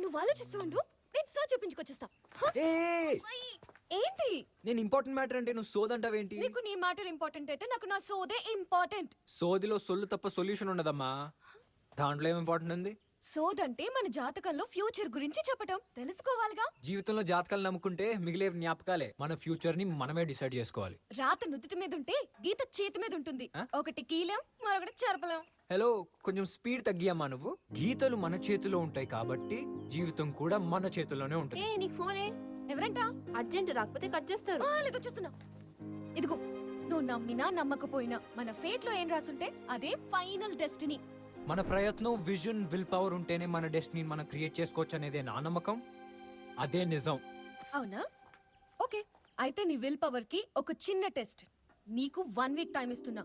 నువ్వు ఆలోచిస్తూ ఉండు, నేను సర్చ్ చెప్పించుకొచ్చేస్తా. ఏంటి? నేను ఇంపార్టెంట్ మ్యాటర్ అంటే నువ్వు సోదంటావేంటి? నీకు నీ మ్యాటర్ ఇంపార్టెంట్ అయితే నాకు నా సోదే ఇంపార్టెంట్. సోదిలో సొల్లు తప్ప సొల్యూషన్ ఉండదమ్మా. దాంట్లో ఏం ఇంపార్టెంట్ ఉంది? సోదంటే మన జాతకంలో ఫ్యూచర్ గురించి చెప్పటం తెలుసుకోవాలిగా. జీవితంలో జాతకాలు నమ్ముకుంటే మిగిలే జ్ఞాపకాలే. మన ఫ్యూచర్ ని మనమే డిసైడ్ చేసుకోవాలి. రాత నుదుటి మీద ఉంటే గీత చేతి మీద ఉంటుంది. ఒకటి కీలం, మరొకటి చెరపలేం. హలో, కొంచెం స్పీడ్ తగ్గియమ్మా. నువ్వు గీతలు మన చేతిలో ఉంటాయి కాబట్టి జీవితం కూడా మన చేతిలోనే ఉంటుంది. నీకు ఫోనే ఎవరంట? అర్జెంట్ రాకపోతే కట్ చేస్తారు. లేదో చూస్తున్నా. ఇదిగో, నువ్వు నమ్మినా నమ్మకపోయినా మన ఫేట్ లో ఏం రాసుంటే అదే ఫైనల్ డెస్టినీ. మన ప్రయత్నం, విజన్, విల్ పవర్ ఉంటేనే మన డెస్టినీని మనం క్రియేట్ చేసుకోవచ్చు అనేదే నా నమ్మకం. అదే నిజం. అవునా? ఓకే, అయితే నీ విల్ పవర్ కి ఒక చిన్న టెస్ట్. నీకు 1 వీక్ టైం ఇస్తున్నా.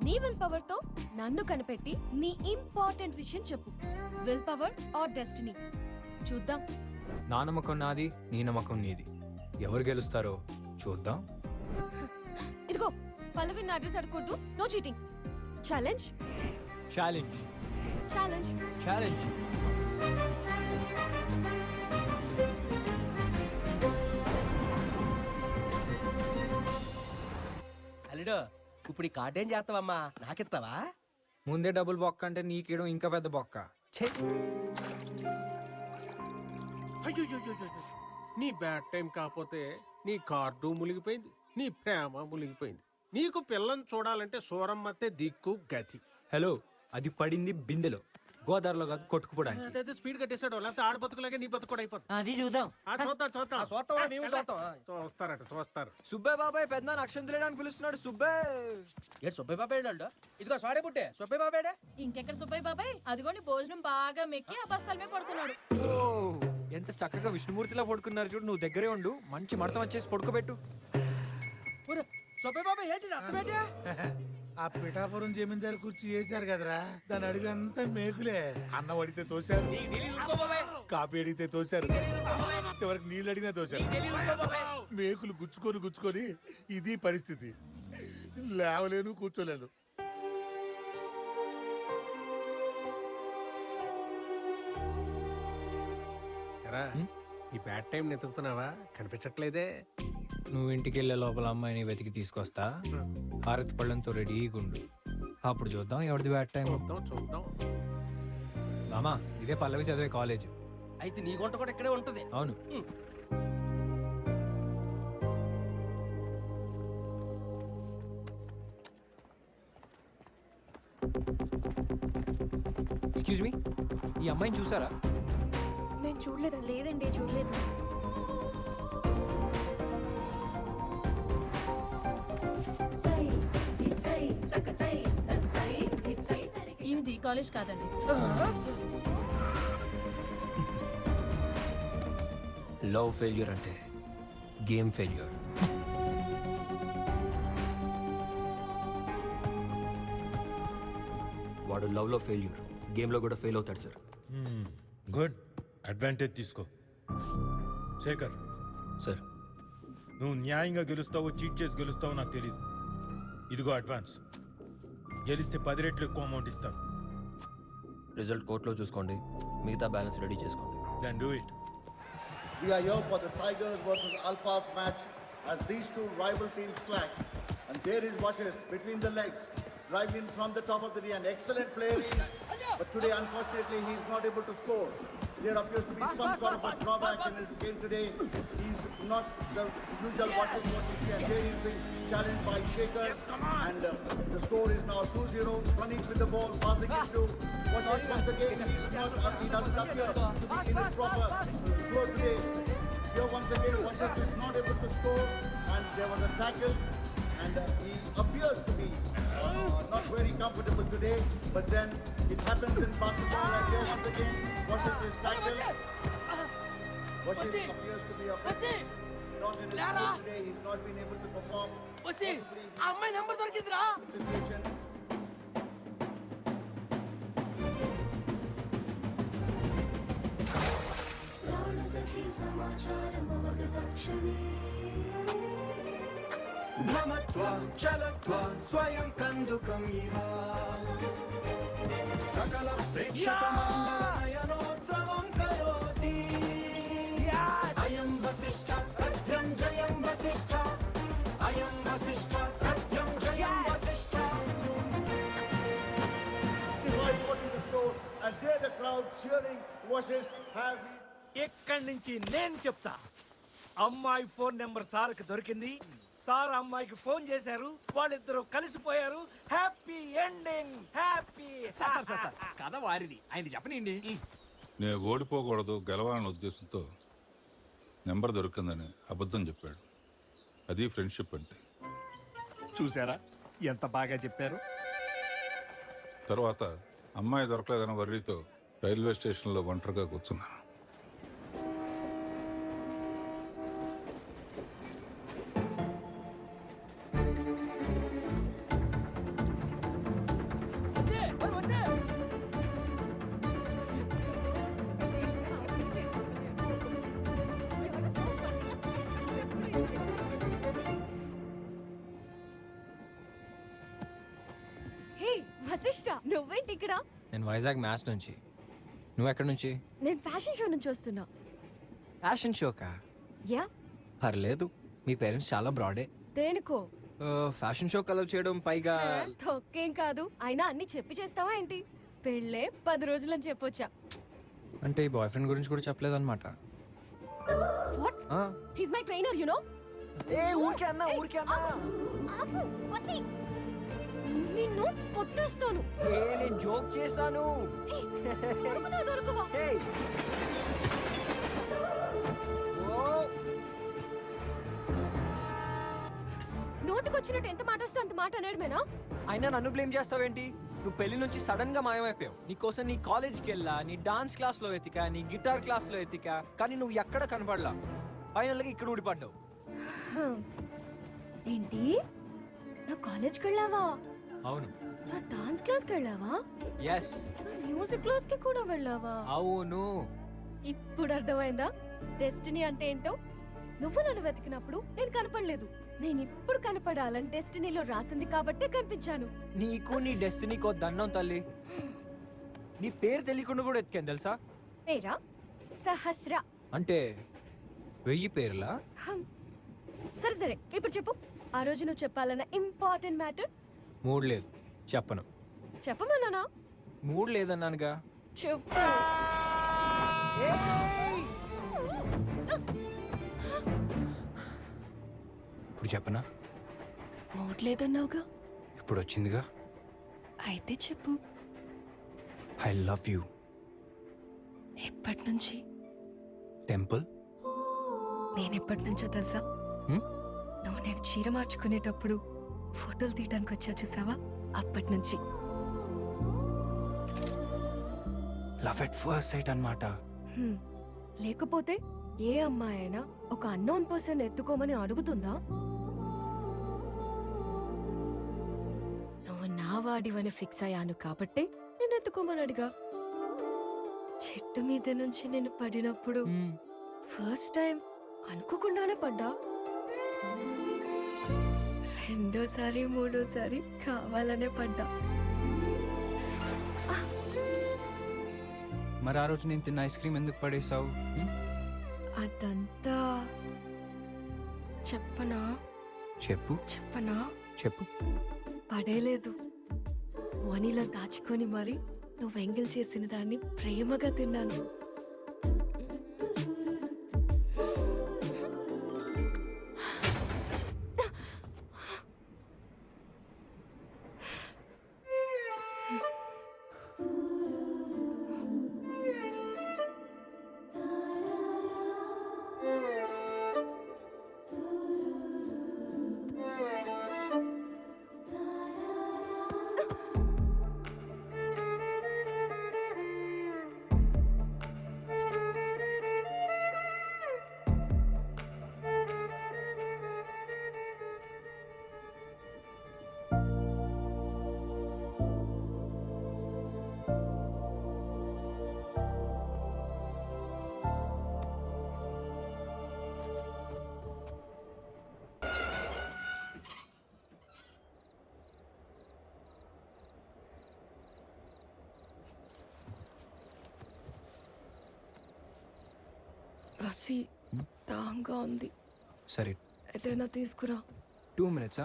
నీ విల్ పవర్ తో నన్ను కనిపెట్టి నీ ఇంపార్టెంట్ విషయం చెప్పు. Will power or destiny? చూద్దాం. నా నమ్మకం నాది, నీ నమ్మకం నీది. ఎవరు గెలుస్తారో చూద్దాం. ఇదిగో, పల్లవి నా అడ్రస్ అడగకూడదు. No cheating. Challenge. Challenge. Challenge. Challenge. అల్లుడు, ఇప్పుడు ఈ కార్డు ఏం చేస్తావమ్మా? నాకిస్తావా? ముందే డబుల్ బొక్క అంటే నీకేయడం ఇంకా పెద్ద బొక్క. ఛే! అయ్యో, నీ బ్యాడ్ టైం కాకపోతే నీ కార్డు మునిగిపోయింది, నీ ప్రేమ మునిగిపోయింది. నీకు పిల్లని చూడాలంటే సూరమ్మతే దిక్కు గతి. హలో, అది పడింది బిందెలో, గోదావరిలో కాదు కొట్టుకుపోవడానికి. అదే స్పీడ్ కట్టేసాడు, లేకపోతే ఆడ బతుకులాగే నీ బతుకు కూడా అయిపోతుంది. అది చూద్దాం. చూస్తారు. సుబ్బయ్య బాబాయ్ పెద్ద అక్షంతలేడానికి పిలుస్తున్నాడు. సుబ్బయ్య బాబాయ్ ఇదిగో సాడే పుట్టే సుబ్బయ్య బాబాయ్. ఇంకెక్కడ సుబ్బయ్య బాబాయ్? అదిగోండి భోజనం బాగా మెక్కి ఆ బస్తాల మీద పడుకున్నాడు. ఎంత చక్కగా విష్ణుమూర్తిలా పడుకున్నారు చూడు. నువ్వు దగ్గరే ఉండు, మంచి మడతం వచ్చేసి పడుకోబెట్టు. సుబ్బయ్య బాబాయ్ ఏంటి అర్థమేంటి? ఆ పిఠాపురం జమీందారు కుర్చీ చేశారు కదరా, దాని అడిగి అంతా మేకులే. అన్నం అడిగితే తోశారు, కాపీ అడిగితే తోశారు, చివరికి నీళ్ళు అడిగినా తోశారు. మేకులు గుచ్చుకొని ఇది పరిస్థితి. లేవలేను, కూర్చోలేను. ఈ బ్యాడ్ టైం వెతుకుతున్నావా? కనిపించట్లేదే. నువ్వు ఇంటికి వెళ్ళే లోపల అమ్మాయిని వెతికి తీసుకొస్తా. హారతి పళ్ళంతో రెడీగా ఉండు. అప్పుడు చూద్దాం ఎవరిది బ్యాడ్ టైం. చూద్దాం. మామా, ఇదే పల్లవి చదివే కాలేజ్. అయితే నీ గుంట కూడా ఇక్కడే ఉంటుంది. అవును. ఎక్స్క్యూజ్ మీ, ఈ అమ్మాయిని చూసారా? నేను చూడలేదు. లేదండి, చూడలేదు. ఇది కాలేజ్ కాదండి. లవ్ ఫెయిల్యూర్ అంటే గేమ్ ఫెయిల్యూర్. వాడు లవ్లో ఫెయిల్యూర్, గేమ్లో కూడా ఫెయిల్ అవుతాడు సార్. గుడ్, అడ్వాంటేజ్ తీసుకో. శేఖర్ సార్, నువ్వు న్యాయంగా గెలుస్తావో చీట్ చేసి గెలుస్తావో నాకు తెలియదు. ఇదిగో అడ్వాన్స్. గెలిస్తే 10 రెట్లు ఎక్కువ అమౌంట్ ఇస్తాను. రిజల్ట్ కోర్టులో చూసుకోండి, మిగతా బ్యాలెన్స్ రెడీ చేసుకోండి. Then do it. We are here for the Tigers versus Alphas match as these two rival teams clash. And there is Vashisht between the legs, driving in from the top of the knee. An excellent player he is, but today unfortunately he is not able to score. There appears to be some sort of a drawback in his game today. He's not the usual Vashisht what we see, and there he's being challenged by Shekhar. And the score is now 2-0. Praneeth with the ball, passing it to Vashisht once again. He doesn't appear to be in his proper flow today. Here once again, Vashisht is not able to score, and there was a tackle, and he appears to be not very comfortable today, but then it happens in basketball, and here once again, Vashisht is tackled. Vashisht appears to be not in his mood today, he's not been able to perform. అమ్మాయి number దొరికిందిరా. Situation. భ్రమత్వా చలత్వా స్వయం కందుకం ఇవ సకల ప్రేక్షకమండలయనోత్సవం కరోతి అయం వసిష్ఠ ప్రత్యం జయం వసిష్ఠ అయం వసిష్ఠ ప్రత్యం జయం Vasishtha. 55-40 the score, and there the crowd cheering. Vashisht has. ఇక్కడి నుంచి నేను చెప్తా. అమ్మాయి ఫోన్ నెంబర్ సార్కి దొరికింది. సార్ అమ్మాయికి ఫోన్ చేశారు, వాళ్ళిద్దరూ కలిసిపోయారు. Happy ending, happy. కథ వారిది, ఆయన చెప్పనండి. నేను ఓడిపోకూడదు, గెలవాలనే ఉద్దేశంతో నెంబర్ దొరికిందని అబద్ధం చెప్పాడు. అది ఫ్రెండ్షిప్ అంటే. చూసారా ఎంత బాగా చెప్పారు. తర్వాత అమ్మాయి దొరకలేదన్న వర్రీతో రైల్వే స్టేషన్లో ఒంటరిగా కూర్చున్నాను. హే వశిష్ఠ, నువ్వేంటి ఇక్కడ? నేను వైజాగ్ మ్యాచ్ నుంచి. నువ్వు ఎక్కడి నుంచి? నేను ఫ్యాషన్ షో నుంచి వస్తున్నా. ఫ్యాషన్ షోకా? యా. పర్లేదు, మీ పేరెంట్స్ చాలా బ్రాడే. దేనికో? ఫ్యాషన్ షో కలర్ చేయడం, పైగా తొక్కేం కాదు. అయినా అన్ని చెప్పి చేస్తావా ఏంటి? పెళ్ళే 10 రోజులని చెప్పొచ్చా? అంటే ఈ బాయ్ ఫ్రెండ్ గురించి కూడా చెప్పలేదన్నమాట. What? He's my trainer, you know. ఊరికే అన్నా. ఆపు వసి. నిన్ను కొట్టేస్తాను. నేను జోక్ చేశాను. దొరకవా? నోటికొచ్చినట్టు ఎంత మాట వస్తే అంత మాట అనేడమేనా? అయినా నన్ను బ్లేమ్ చేస్తావేంటి? నువ్వు పెళ్లి నుంచి సడన్ గా మాయమైపోయావు. నీకోసం నీ కాలేజ్కి వెళ్ళా, నీ డాన్స్ క్లాస్ లో ఎతికా, నీ గిటార్ క్లాస్ లో ఎతికా, కానీ నువ్వు ఎక్కడ కనపడలా. ఫైనల్ గా ఇక్కడ ఊడిపడ్డావు. ఏంటి? నా కాలేజ్కి వెళ్ళావా? అవును. నా డాన్స్ క్లాస్కి వెళ్ళావా? yes. మ్యూజిక్ క్లాస్ కి కూడా వెళ్ళావా? అవును. ఇప్పుడు అర్థమైందా డెస్టినీ అంటే ఏంటో? నువ్వు నన్ను వెతికినప్పుడు నేను కనపడలేదు. నేను ఇప్పుడు కనపడాలని డెస్టినీలో రాసింది కాబట్టే కనిపించాను. నీకు నీ డెస్టినీకో దండం తల్లి. నీ పేరు తెలియకుండా కూడా ఎతికాను తెలుసా? పేరా? సహస్ర. అంటే 1000 పేర్లా? సరే సరే, ఇప్పుడు చెప్పు. ఆ రోజు నువ్వు చెప్పాలన్న ఇంపార్టెంట్ మ్యాటర్. మూడ్ లేదు, చెప్పను. చెప్పమన్నానా? మూడ్ లేదన్నానుగా. చెప్పు. ఇప్పుడు చెప్పనా? మూడ్ లేదన్నావుగా. ఇప్పుడు వచ్చిందిగా. అయితే చెప్పు. I love you. ఎప్పటి నుంచి? టెంపుల్. నేను ఎప్పటి నుంచో తెలుసా? నువ్వు నేను చీర మార్చుకునేటప్పుడు ఫోటోలు తీయడానికి వచ్చా చూసావా? అప్పటి నుంచి. లవ్ ఎట్ ఫస్ట్ సైట్ అన్నమాట. లేకపోతే ఏ అమ్మాయి అయినా ఒక అన్నోన్ పర్సన్ ఎత్తుకోమని అడుగుతుందా? నువ్వు నా మగవాడివని ఫిక్స్ అయ్యాను కాబట్టి నేను ఎత్తుకోమని అడిగా. చెట్టు మీద నుంచి నేను పడినప్పుడు ఫస్ట్ టైం అనుకోకుండానే పడ్డా. రెండోసారి మూడోసారి కావాలనే పడ్డా. మరి ఆ రోజు నేను తిన్న ఐస్ క్రీమ్ ఎందుకు పడేసావు? అదంతా చెప్పనా? చెప్పనా? చెప్పు. పడేలేదు, మనీలో దాచుకొని మరి నువ్వు ఎంగిల్ చేసిన దాన్ని ప్రేమగా తిన్నాను. బసి దాంగా ఉంది. సరే, ఏదైనా తీసుకురా. 2 minutes.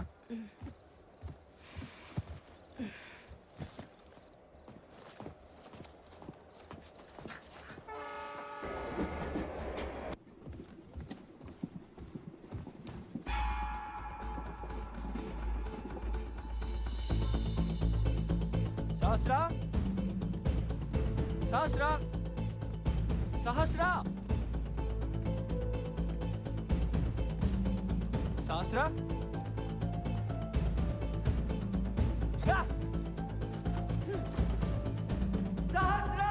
సహస్రా, సహస్రా, సహస్రా, సహస్రా. సహస్రా,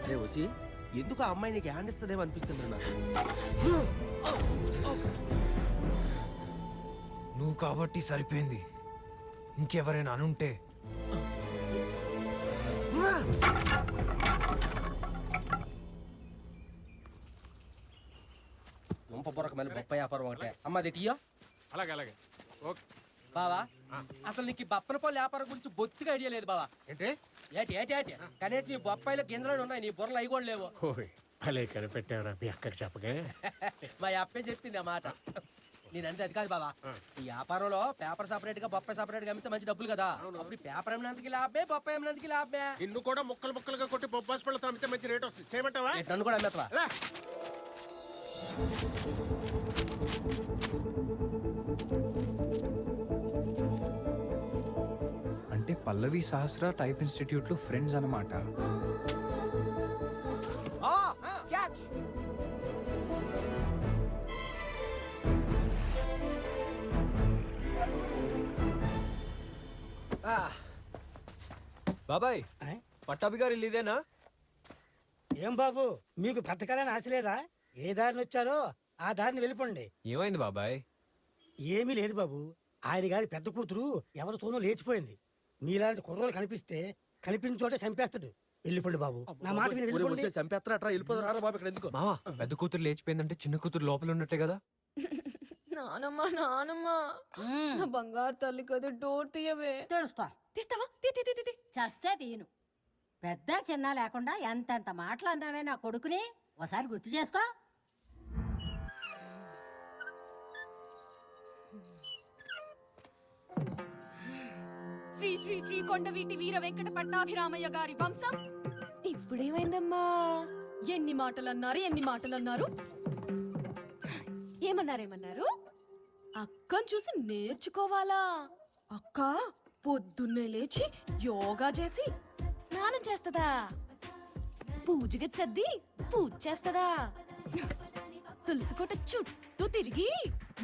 అరే వసి, ఎందుకు ఆ అమ్మాయి నీకు హ్యాండ్ ఇస్తుందేమో అనిపిస్తుంది నాకు. నువ్వు కాబట్టి సరిపోయింది. ఇంకెవరైనా అనుంటే దుంప బొరకమైన బొప్పాయి వ్యాపారం ఒకటే. అమ్మది టీయో. అలాగే అలాగే. ఓకే బావా, అసలు నీకు ఈ బప్పన పళ్ళు వ్యాపారం గురించి బొత్తిగా ఐడియా లేదు బావా. ఏంటి ఏటి ఏటి ఏటి కనీసం ఈ బొప్పాయిలో గింజలు ఉన్నాయి, నీ బుర్రలు అవి కూడా లేవు. భలే కనిపెట్టావురా మీ అక్కకి చెప్పకే. మా అప్పే చెప్పింది ఆ మాట. నేనంటే అది కాదు బావా, ఈ వ్యాపారంలో పేపర్ సపరేట్ గా బొప్పాయి సపరేట్ గా అమ్మితే మంచి డబ్బులు కదా. అప్పుడు పేపర్ అమ్మినందుకు లాభమే, బొప్పాయి అమ్మినందుకు లాభమే. నిన్ను కూడా ముక్కలు ముక్కలుగా కొట్టి బొబ్బాస్ పళ్ళతో అమ్మితే మంచి రేట్ వస్తుంది. చేయమంటావా? నన్ను కూడా అమ్మేస్తావా? అంటే పల్లవి సహస్ర టైప్ ఇన్స్టిట్యూట్ లో ఫ్రెండ్స్ అన్నమాట. బాబాయ్, పట్టాభి గారు ఇల్లు ఇదేనా? ఏం బాబు, మీకు బ్రతకాలని ఆశ లేదా? ఏ దారిని వచ్చారో ఆ దారిని వెళ్ళిపోండి. ఏమైంది బాబాయ్? ఏమీ లేదు బాబు, ఆయన గారి పెద్ద కూతురు ఎవరితోనో లేచిపోయింది. మీలాంటి కుర్రోలు కనిపిస్తే కనిపించిన చోటే చంపేస్తాడు. వెళ్ళిపోండి బాబు, నా మాట విని వెళ్ళిపోండి. చంపేస్తారా? వెళ్ళిపోతారా బాబు? ఇక్కడ ఎందుకు? మావా, పెద్ద కూతురు లేచిపోయిందంటే చిన్న కూతురు లోపల ఉన్నట్టే కదా. నానమ్మ, నానమ్మ, నా బంగారు తల్లి కదా, డోర్ తీయవే. తెలుస్తా. తీస్తావా? చస్తే తీయను. పెద్ద చిన్న లేకుండా ఎంతెంత మాటలు అన్నావే నా కొడుకుని, ఒకసారి గుర్తు చేసుకో. శ్రీ శ్రీ శ్రీ కొండవీటి వీర వెంకట పట్టాభిరామయ్య గారి వంశం. ఇప్పుడేమైందమ్మా? ఎన్ని మాటలన్నారు, ఎన్ని మాటలన్నారు? ఏమన్నారేమన్నారు? అక్కను చూసి నేర్చుకోవాలా? అక్క పొద్దున్నే లేచి యోగా చేసి స్నానం చేస్తదా, పూజ గది సర్ది పూజ చేస్తదా, తులసికోట చుట్టూ తిరిగి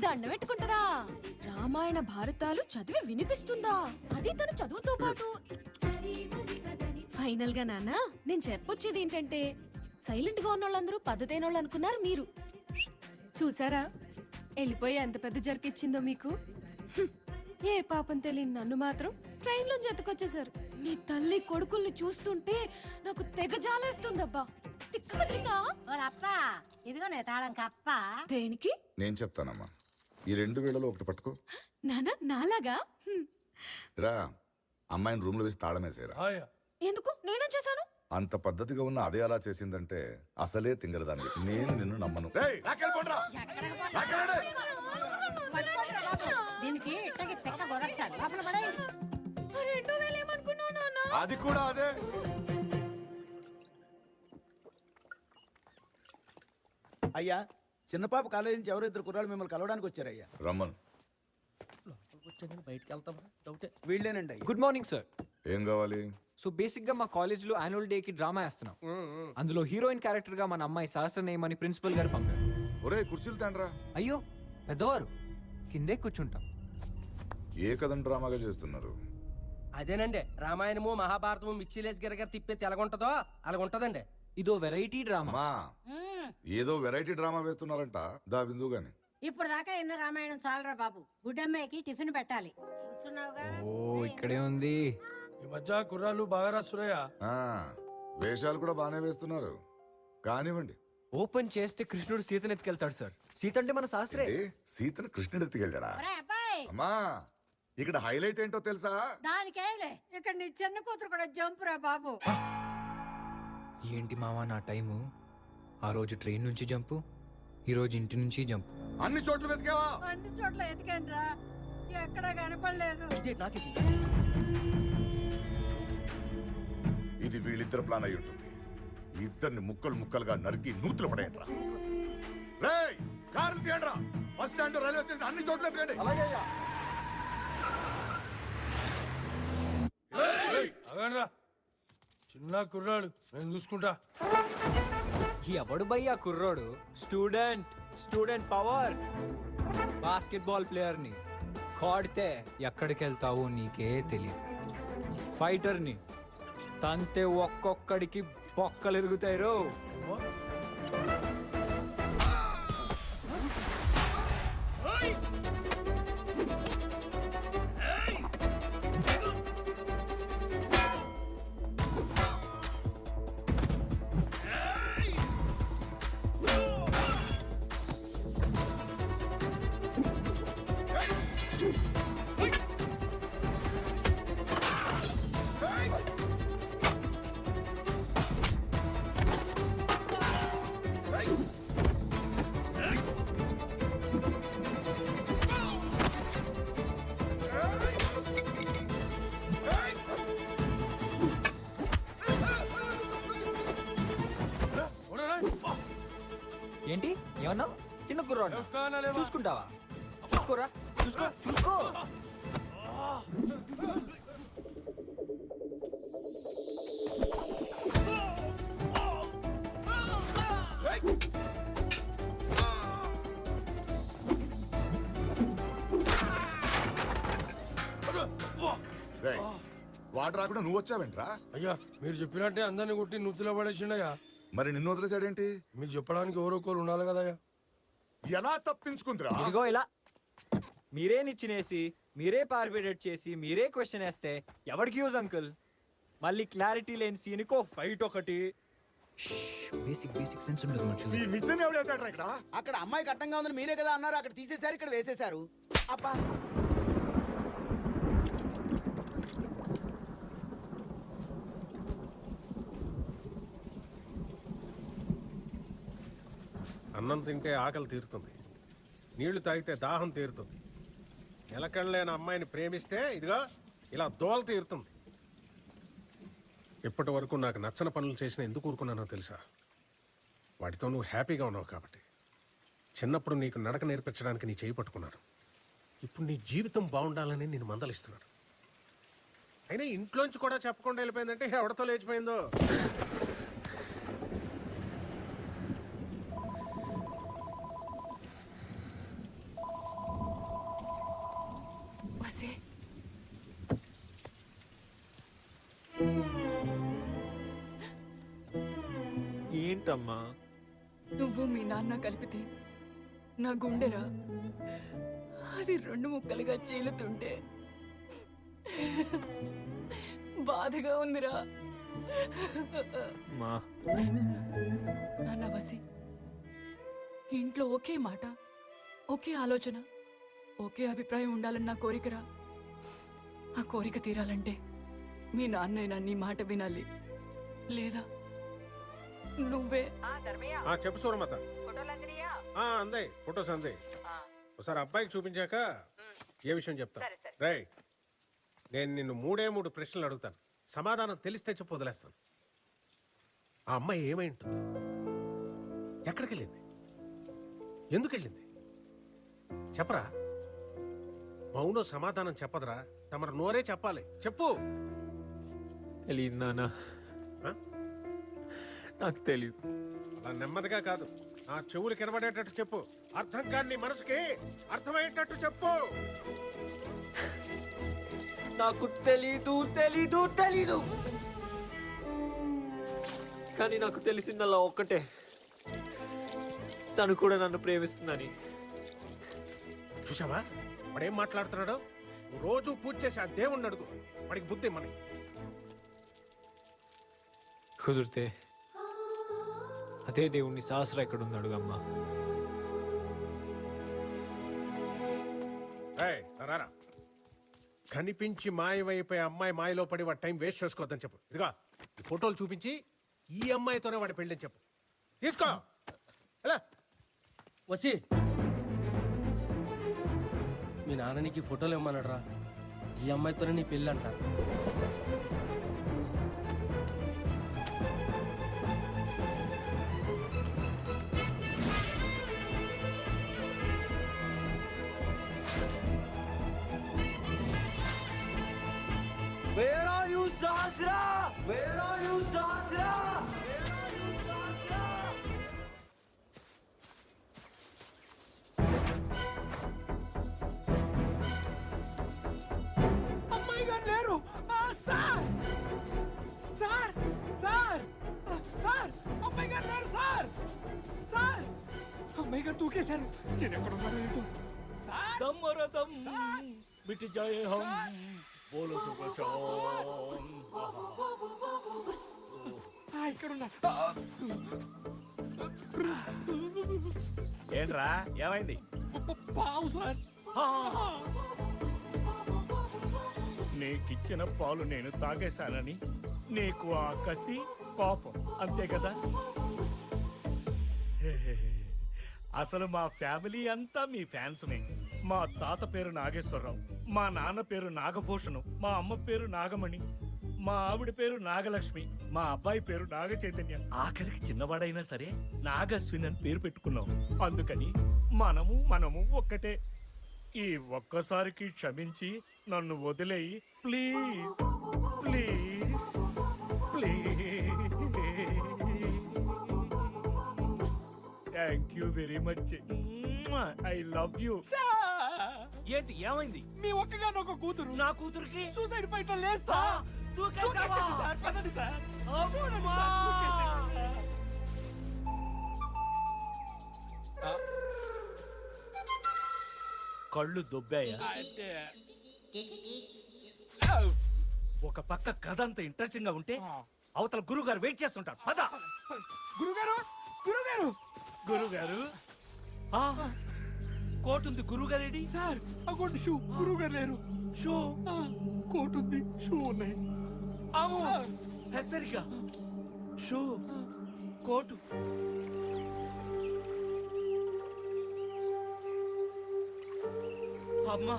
దండ పెట్టుకుంటదా? రామాయణ భారతాలు చదివి వినిపిస్తుందా? అది తన చదువుతో పాటు. ఫైనల్ గా నాన్న నేను చెప్పొచ్చేది ఏంటంటే, సైలెంట్ గా ఉన్న వాళ్ళందరూ పద్ధతైన వాళ్ళు అనుకున్నారు మీరు. చూసారా వెళ్ళిపోయి ఎంత పెద్ద జరికిచ్చిందో మీకు. ఏ పాపం తెలియని నన్ను మాత్రం ట్రైన్ లో జతకొచ్చేసారు. మీ తల్లి కొడుకుల్ని చూస్తుంటే నాకు తెగ జాలేస్తుందబ్బా. ఇదిగో నే తాళం కప్ప. దేనికి? నేను చెప్తానమ్మా, ఈ 2 వేళలో ఒకటి పట్టుకో. నానా నాలాగా? రా, అమ్మాయిని రూమ్ లో వేసి తాళమేసేరా. ఎందుకు? నేనేం చేశాను? అంత పద్ధతిగా ఉన్న అదే అలా చేసిందంటే అసలే తింగరదాన్ని. నేను నిన్ను నమ్మను. దీనికి ఇట్టకి తెక్క గొరచాలి. లోపల పడేయండి. 2000 ఏమనుకున్నావు నాన్న? అది కూడా అదే. అయ్యా, చిన్నపాప కాలేజీ నుంచి ఎవరో 2 కుర్రాళ్ళు మిమ్మల్ని కలవడానికి వచ్చారయ్యా. రమ్మను. బయటకు వెళ్తాం డౌటే. వీళ్ళేనండి. Good morning sir. ఏం కావాలి? సో బేసిక్ గా మా కాలేజ్ లో యాన్యువల్ డే కి డ్రామా వేస్తున్నాం. అందులో హీరోయిన్ క్యారెక్టర్ గా మన అమ్మాయి సహస్ర నేమని ప్రిన్సిపల్ గారు పంపారు. ఒరే కుర్చీలు తండ్రా. అయ్యో పెద్దవారు, కిందే కూర్చుంటాం. ఏ కథను డ్రామాగా చేస్తున్నారు? అదేనండి, రామాయణము మహాభారతము మిక్సీలేసి గిరగర తిప్పేది ఎలాగుంటదో అలాగుంటదండి. ఇదో వెరైటీ డ్రామా. ఏదో వెరైటీ డ్రామా వేస్తున్నారంట. దా బిందు గాని. ఇప్పుడు దాకా ఎన్న రామాయణం చాలరా బాబు. గుడ్డమ్మాయికి టిఫిన్ పెట్టాలి. కూర్చున్నావుగా. ఓ ఇక్కడే ఉంది. ఈ మధ్య కుర్రాళ్ళు బాగా రాస్తున్నాయా? వేషాలు కూడా బానే వేస్తున్నారు. కానివ్వండి. ఓపెన్ చేస్తే కృష్ణుడు సీతను ఎత్తుకెళ్తాడు సార్. సీత అంటే మన శాస్త్రే. సీతను కృష్ణుడు ఎత్తుకెళ్ళాడా? అబ్బాయి, అమ్మా, ఇక్కడ హైలైట్ ఏంటో తెలుసా? దానికేలే, ఇక్కడ నీ చిన్న కూతురు కూడా జంప్ రా బాబు. ఏంటి మావా నా టైము? ఆ రోజు ట్రైన్ నుంచి జంపు, ఈ రోజు ఇంటి నుంచి జంపు. అన్ని చోట్ల వెతికావా? అన్ని చోట్ల ఎతికాను రా, ఎక్కడా కనపడలేదు. ఇది వీళ్ళిద్దరు ప్లాన్ అయి ఉంటుంది. ఇద్దరిని ముక్కలు ముక్కలుగా నరికి నూతులు పడేయండిరా. రేయ్, కార్లు తీయండిరా. బస్ స్టాండ్, రైల్వే స్టేషన్ అన్ని చోట్ల ఎత్తుకండి. చిన్న కుర్రాడు, నేను చూసుకుంటా. ఎవడు భయ్యా కుర్రోడు? Student power. బాస్కెట్బాల్ ప్లేయర్ ని కొడితే ఎక్కడికి వెళ్తావో నీకే తెలియదు. ఫైటర్ ని తంతే ఒక్కొక్కడికి బొక్కలు ఎరుగుతాయి రో. ఏంటి ఏమన్నా? చిన్న కుర్రాడు చూసుకుంటావా? చూసుకోరా, చూసుకో. వాడు రాకుండా నువ్వు వచ్చావేంట్రా? అయ్యా, మీరు చెప్పినట్టే అందరిని కొట్టి నూతిలో పడేసిండయ్యా. మరి నిన్ను వదిలేసాడేంటి? మీకు చెప్పడానికి ఎవరో ఒకరు ఉండాలి కదయ్యా. ఎలా తప్పించుకుందిరా? ఇదిగో ఇలా మీరే నిచ్చినేసి, మీరే పార్బిడేట్ చేసి, మీరే క్వశ్చన్ వేస్తే ఎవరికి యూజ్ అంకుల్? మళ్ళీ క్లారిటీ లేని సీన్కో ఫైట్ ఒకటి. బేసిక్ సెన్స్ ఉండదు మనుషులు. ఈ నిచ్చెన ఎవడు వేసాడురా ఇక్కడ? అక్కడ అమ్మాయి కట్టంగా ఉందని మీరే కదా అన్నారు. అక్కడ తీసేశారు, ఇక్కడ వేసేశారు. అబ్బా, అన్నం తింటే ఆకలి తీరుతుంది, నీళ్లు తాగితే దాహం తీరుతుంది. నిలకడలేని అమ్మాయిని ప్రేమిస్తే ఇదిగో ఇలా దోల తీరుతుంది. ఇప్పటి వరకు నాకు నచ్చని పనులు చేసిన ఎందుకు ఊరుకున్నానో తెలుసా? వాటితో నువ్వు హ్యాపీగా ఉన్నావు కాబట్టి. చిన్నప్పుడు నీకు నడక నేర్పించడానికి నీ చేయి పట్టుకున్నాను. ఇప్పుడు నీ జీవితం బాగుండాలని నేను మందలిస్తున్నాను. అయినా ఇంట్లోంచి కూడా చెప్పకుండా వెళ్ళిపోయిందంటే ఎవరితో లేచిపోయిందో. అమ్మా. నువ్వు మీ నాన్న కలిపితే నా గుండెరా, అది 2 ముక్కలుగా చీలుతుంటే బాధగా ఉందిరా. మా నాన్న వసి, ఇంట్లో ఒకే మాట, ఒకే ఆలోచన, ఒకే అభిప్రాయం ఉండాలని నా కోరికరా. ఆ కోరిక తీరాలంటే మీ నాన్నైనా నీ మాట వినాలి, లేదా నువ్వే. చెప్పు సూరమత. అందాయి ఫొటోస్ అందాయి. ఒకసారి అబ్బాయికి చూపించాక ఏ విషయం చెప్తా. రై, నేను నిన్ను 3 ప్రశ్నలు అడుగుతాను. సమాధానం తెలిస్తే చెప్పు, వదిలేస్తాను. ఆ అమ్మాయి ఏమై ఉంటుంది? ఎక్కడికి వెళ్ళింది? ఎందుకు వెళ్ళింది? చెప్పరా. మౌనో సమాధానం చెప్పదురా, తమరు నోరే చెప్పాలి. చెప్పు. తెలియదు నాన్న, నాకు తెలియదు. అలా నెమ్మదిగా కాదు, నా చెవులు కినబడేటట్టు చెప్పు. అర్థం కాని మనసుకి అర్థమయ్యేటట్టు చెప్పు. నాకు తెలీదు తెలీదు తెలీదు. కానీ నాకు తెలిసిందల్లా ఒక్కటే, తను కూడా నన్ను ప్రేమిస్తుందని. చూసావా వాడేం మాట్లాడుతున్నాడు? రోజు పూజ చేసి ఆ దేవుణ్ణి అడుగు, వాడికి బుద్ధి మనకి. కుదిరితే అదే దేవుణ్ణి సహస్ర ఎక్కడుంది అడుగమ్మా. రారా. కనిపించి మాయమైపోయే అమ్మాయి మాయలో పడి వాడి టైం వేస్ట్ చేసుకోవద్దని చెప్పు. ఇదిగా ఈ ఫోటోలు చూపించి ఈ అమ్మాయితోనే వాడి పెళ్ళని చెప్పు. తీసుకో. వసి, మీ నాన్న నీకు ఫోటోలు ఇమ్మన్నాడు రా. ఈ అమ్మాయితోనే నీ పెళ్ళి అంట. Where are you, Sahasra? Where are you, Sahasra? Where are you, Sahasra? అమ్మాయి గారు లేరు. సార్ సార్ సార్ సార్ అమ్మాయి గారు లేరు. సార్ సార్ అమ్మాయి గారు దూకేశారు. నేను ఎక్కడ ఉన్నాను ఏంటో. దమ్మరదం మిట్ జాయే హమ్ బోలో సుబ్రచాన్. ఇక్కడ ఉన్నా. ఏంట్రా ఏమైంది? పావు సార్. నీకిచ్చిన పాలు నేను తాగేశానని నీకు ఆ కసి కోపం, అంతే కదా? అసలు మా ఫ్యామిలీ అంతా మీ ఫ్యాన్స్నే. మా తాత పేరు నాగేశ్వరరావు, మా నాన్న పేరు నాగభూషణం, మా అమ్మ పేరు నాగమణి, మా ఆవిడ పేరు నాగలక్ష్మి, మా అబ్బాయి పేరు నాగ చైతన్య. ఆఖరికి చిన్నవాడైనా సరే నాగశ్విన్ అని పేరు పెట్టుకున్నాం. అందుకని మనము ఒక్కటే. ఈ ఒక్కసారికి క్షమించి నన్ను వదిలేయి please please please. Thank you very much. I love you. ఏంటి ఏమైంది? మీ ఒక్కగానొక్క కూతురు. నా కూతురికి సూసైడ్ పాయింట్ లేదు సార్. దూకేశాడు సార్. పదండి సార్. చూడండి సార్, దూకేశాడు. కళ్ళు దొబ్బాయా? ఒక పక్క కథ అంత ఇంట్రెస్టింగ్ గా ఉంటే అవతల గురువు గారు వెయిట్ చేస్తుంటారు. పద. గురుగారు గురుగారు గురుగారు కోట్ ఉంది. గురువు గారేడి? Sir అగోండి shoe. గురువు గారు లేరు. షూ కోట్ ఉంది, షూ ఉన్నాయి. హెచ్చరిక. Shoe coat. అమ్మా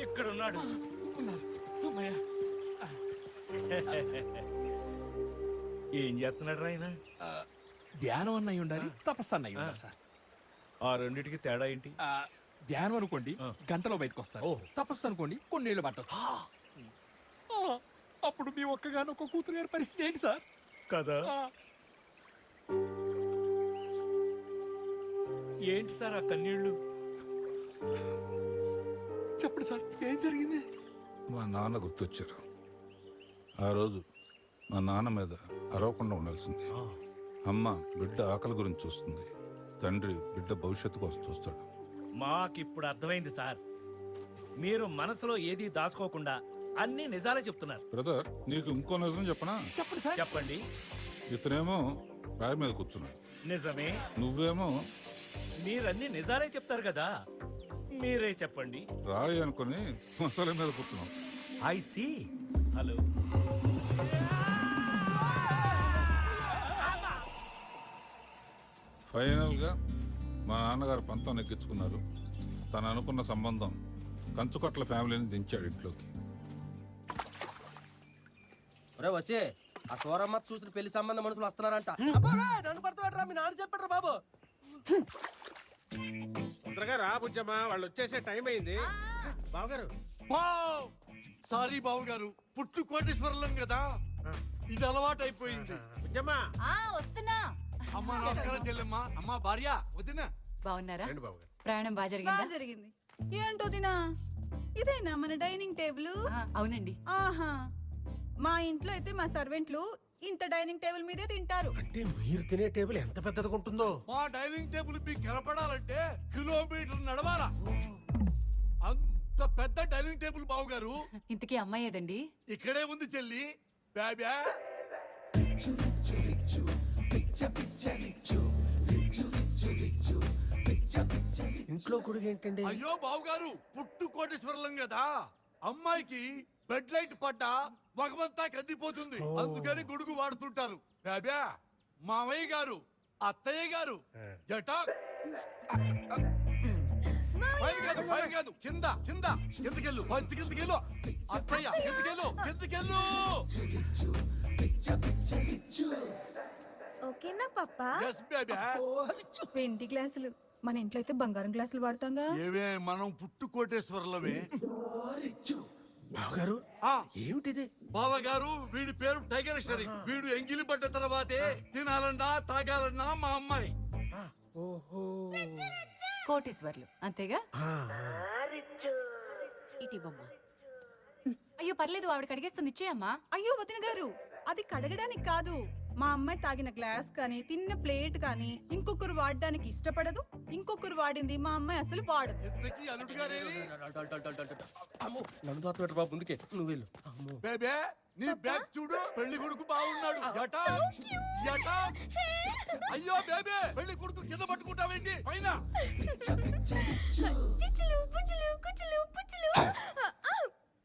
ఇక్కడ ఉన్నాడు. ఏం చేస్తున్నాడు ఆయన? ధ్యానం అన్నయ్య ఉండాలి, తపస్సు అన్నయ్య ఉండాలి సార్. ఆ రెండిటికి తేడా ఏంటి? ధ్యానం అనుకోండి గంటలో బయటకు వస్తారు. తపస్సు అనుకోండి కొన్నేళ్ళు పట్టొచ్చు. అప్పుడు మీ ఒక్కగానొక్క కూతురు గారి పరిస్థితి ఏంటి సార్? కదా. ఏంటి సార్ ఆ కన్నీళ్ళు? చెప్పండి సార్, ఏం జరిగింది? మా నాన్న గుర్తొచ్చారు. ఆ రోజు మా నాన్న మీద అరవకుండా ఉండాల్సింది. అమ్మ బిడ్డ ఆకలి గురించి చూస్తుంది, తండ్రి బిడ్డ భవిష్యత్తు కోసం చూస్తాడు. మాకిప్పుడు అర్థమైంది సార్. మీరు మనసులో ఏది దాచుకోకుండా అన్ని నిజాలే చెప్తున్నారు. బ్రదర్, నీకు ఇంకో నిజం చెప్పనా? చెప్పండి. ఇతనేమో రాయి మీద కూర్చున్నాడు. నిజమే. నువ్వేమో మీరన్ని నిజాలే చెప్తారు కదా, మీరే చెప్పండి. రాయి అనుకుని మసాలా మీద కూర్చున్నావు. I see. హలో. ఫైనల్గా మా నాన్నగారు పంతం నెగ్గించుకున్నారు. తను అనుకున్న సంబంధం కంచుకట్ల ఫ్యామిలీని దించాడు ఇంట్లోకి. ఒరే వసే, ఆ సోరమ్మ చూసిన పెళ్లి సంబంధం మనుషులు వస్తున్నారంట. నన్ను పడతాడరా, మీ నాన్న చెప్పాడు బాబు. తొందరగా రా బుజ్జమ్మా, వాళ్ళు వచ్చేసే టైం అయింది. బావగారు. సారీ బాబు గారు, పుట్టు కోటేశ్వరం కదా, ఇది అలవాటు అయిపోయింది. బుజ్జమ్మా వస్తున్నా. అమ్మా నమస్కారం చెల్లెమ్మా. అమ్మా భార్య వదినా. బాగున్నారా? బావగారు. ప్రయాణం బాగా జరిగిందా? జరిగింది. ఏంటో దినా, ఇదేనా మన డైనింగ్ టేబుల్? అవునండి. ఆహా, మా ఇంట్లో అయితే మా సర్వెంట్లు ఇంత డైనింగ్ టేబుల్ మీదే తింటారు. అంటే మీరు తినే టేబుల్ ఎంత పెద్దగా ఉంటుందో. మా డైనింగ్ టేబుల్ మీకు కనపడాలంటే కిలోమీటర్ నడవాలా. అంత పెద్ద డైనింగ్ టేబుల్ బాబు గారు. ఇంతకీ అమ్మాయి ఏదండి? ఇక్కడే ఉంది చెల్లి. బాబా ఇంట్లో కొడుకు ఏంటండి? అయ్యో బాబు గారు, పుట్టు కోటేశ్వరం కదా, అమ్మాయికి బెడ్ లైట్ పడ్డా మగమంతా కందిపోతుంది, అందుకని గొడుగు వాడుతుంటారు. బాబా మామయ్య గారు, అత్తయ్య గారు జటా. పైన కాదు, కింద కింద కిందకెళ్ళు, పంచి కిందకెళ్ళు. అత్తయ్య కిందకెళ్ళు, కిందకెళ్ళు. ఓకేనా పాపా? Yes baby. వెండి గ్లాసులు, మన ఇంట్లో అయితే బంగారం గ్లాసులు వాడతాంగా. ఏవే, మనం పుట్టు కోటేశ్వరంలోవే. బావగారు ఏమిటిది? బావగారు, వీడి పేరు టైగర్ షరీ. వీడు ఎంగిలి పడ్డ తర్వాతే తినాలన్నా తాగాలన్నా మా అమ్మాయి. ఓహో, కోటేశ్వర్లు అంతేగా? ఇటివమ్మా. అయ్యో పర్లేదు, ఆవిడ కడిగేస్తుంది, ఇచ్చేయమ్మా. అయ్యో వదిన గారు, అది కడగడానికి కాదు. మా అమ్మాయి తాగిన గ్లాస్ కానీ తిన్న ప్లేట్ కానీ ఇంకొకరు వాడడానికి ఇష్టపడదు. ఇంకొకరు వాడింది మా అమ్మాయి అసలు వాడదు. నన్ను తోట బాబు, ముందుకే నువ్వు వెళ్ళు. బేబే, నీ బ్యాగ్ చూడు, పెళ్లి కొడుకు బాగున్నాడు. జటా జటా. అయ్యో బేబే, పెళ్లి కొడుకు కింద పట్టుకుంటావేంటి? పైన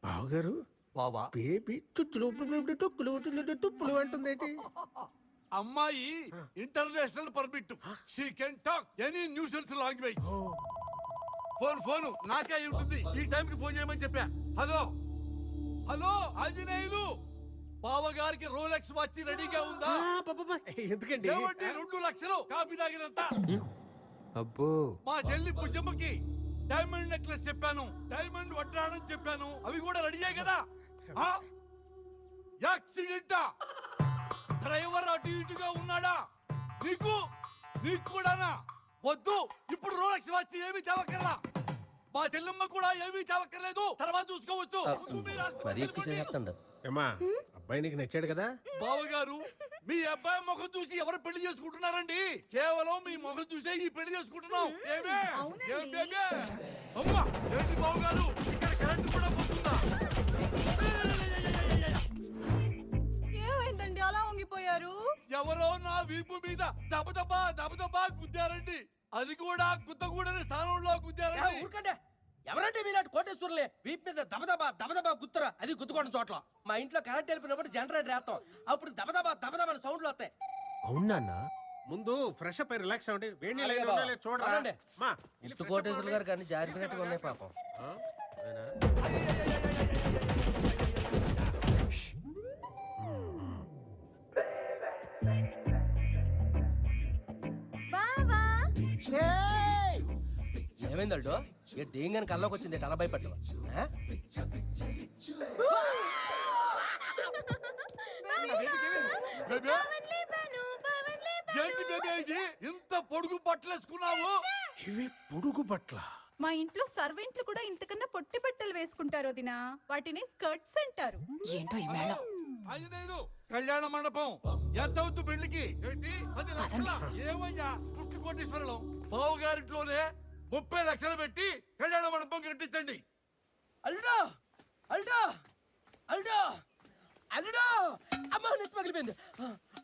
బావగారు, బావా బేబీ చుచ్చులు టుక్కులు తుప్పులు అంటుందేంటి? అమ్మాయి international permit. She can talk any nuisance language. Phone నాకే అయి ఉంటుంది. ఈ టైంకి ఫోన్ చేయమని చెప్పా. హలో హలో ఆంజనేయులు, బావగారికి రోలెక్స్ వాచ్ రెడీగా ఉందా? ఎందుకండి? 2 లక్షలు కాపీ తాగినంత. అబ్బో, మా చెల్లి భుజమ్మకి డైమండ్ నెక్లెస్ చెప్పాను, డైమండ్ వడ్డాణం చెప్పాను, అవి కూడా రెడీయే కదా. యాక్సిడెంటా? డ్రైవర్ అటు ఇటుగా ఉన్నాడా? నీకు కూడానా? వద్దు, ఇప్పుడు రోలెక్స్ వాచ్ ఏమీ తేవక్కర్లా. మా చెల్లెమ్మ కూడా ఏమీ తేవక్కర్లేదు, తర్వాత చూసుకోవచ్చు. ఏమా, అబ్బాయి నీకు నచ్చాడు కదా? బావగారు, మీ అబ్బాయి ముఖం చూసి ఎవరు పెళ్లి చేసుకుంటున్నారండి? కేవలం మీ ముఖం చూసే ఈ పెళ్లి చేసుకుంటున్నాం. ఏమే? ఏం బేబే? అమ్మా, ఏంటి బావగారు, ఇక్కడ కరెంట్ కూడా పోతుందా? ఏమైందండి అలా వంగిపోయారు? ఎవరో నా వీపు మీద దబదబా గుద్దారండి. అది కూడా గుద్దగూడని స్థానంలో గుద్దారండి. ఊరుకంటే, ఎవరంటే మీలాంటి కోటేశ్వరులే వీపు మీద దబదబా గుత్తరా? అది గుద్దుకోవడం చోట్ల. మా ఇంట్లో కరెంట్ వెళ్ళినప్పుడు జనరేటర్ వేస్తాం, అప్పుడు దబదబా సౌండ్లు వస్తాయి. అవునా? ముందు ఫ్రెష్ అప్ అయి రిలాక్స్ అవ్వండి. వేడి నీళ్ళు చూడండి. కోటేశ్వరులు గారు కానీ జారినట్టుగా ఉన్నాయి పాపం. ఏమైందల్డో? ఏ దేంగాని కల్లోకి వచ్చింది, అలా భయపడ్డావా? ఏంటి బేబీ ఇది? ఇంత పొడుగు బట్టలు వేసుకున్నావు? ఇవి పొడుగు బట్టల? మా ఇంట్లో సర్వెంట్లు కూడా ఇంతకన్నా పొట్టి బట్టలు వేసుకుంటారు వదినా. వాటిని స్కర్ట్స్ అంటారు. ఏంటో ఈ మేళం. ఆంజనేయులు కళ్యాణ మండపం ఎంత అవుతు పెళ్లికి ఏంటి 10 లక్షలా? ఏమయ్యా పుట్టు కోటీశ్వరులు బావగారింట్లోనే 30 లక్షలు పెట్టి కళ్యాణ మండపం కట్టించండి. అల్లుడు అల్లుడు అల్లుడు అల్లుడు అమ్మ నెత్తి పగిలిపోయింది.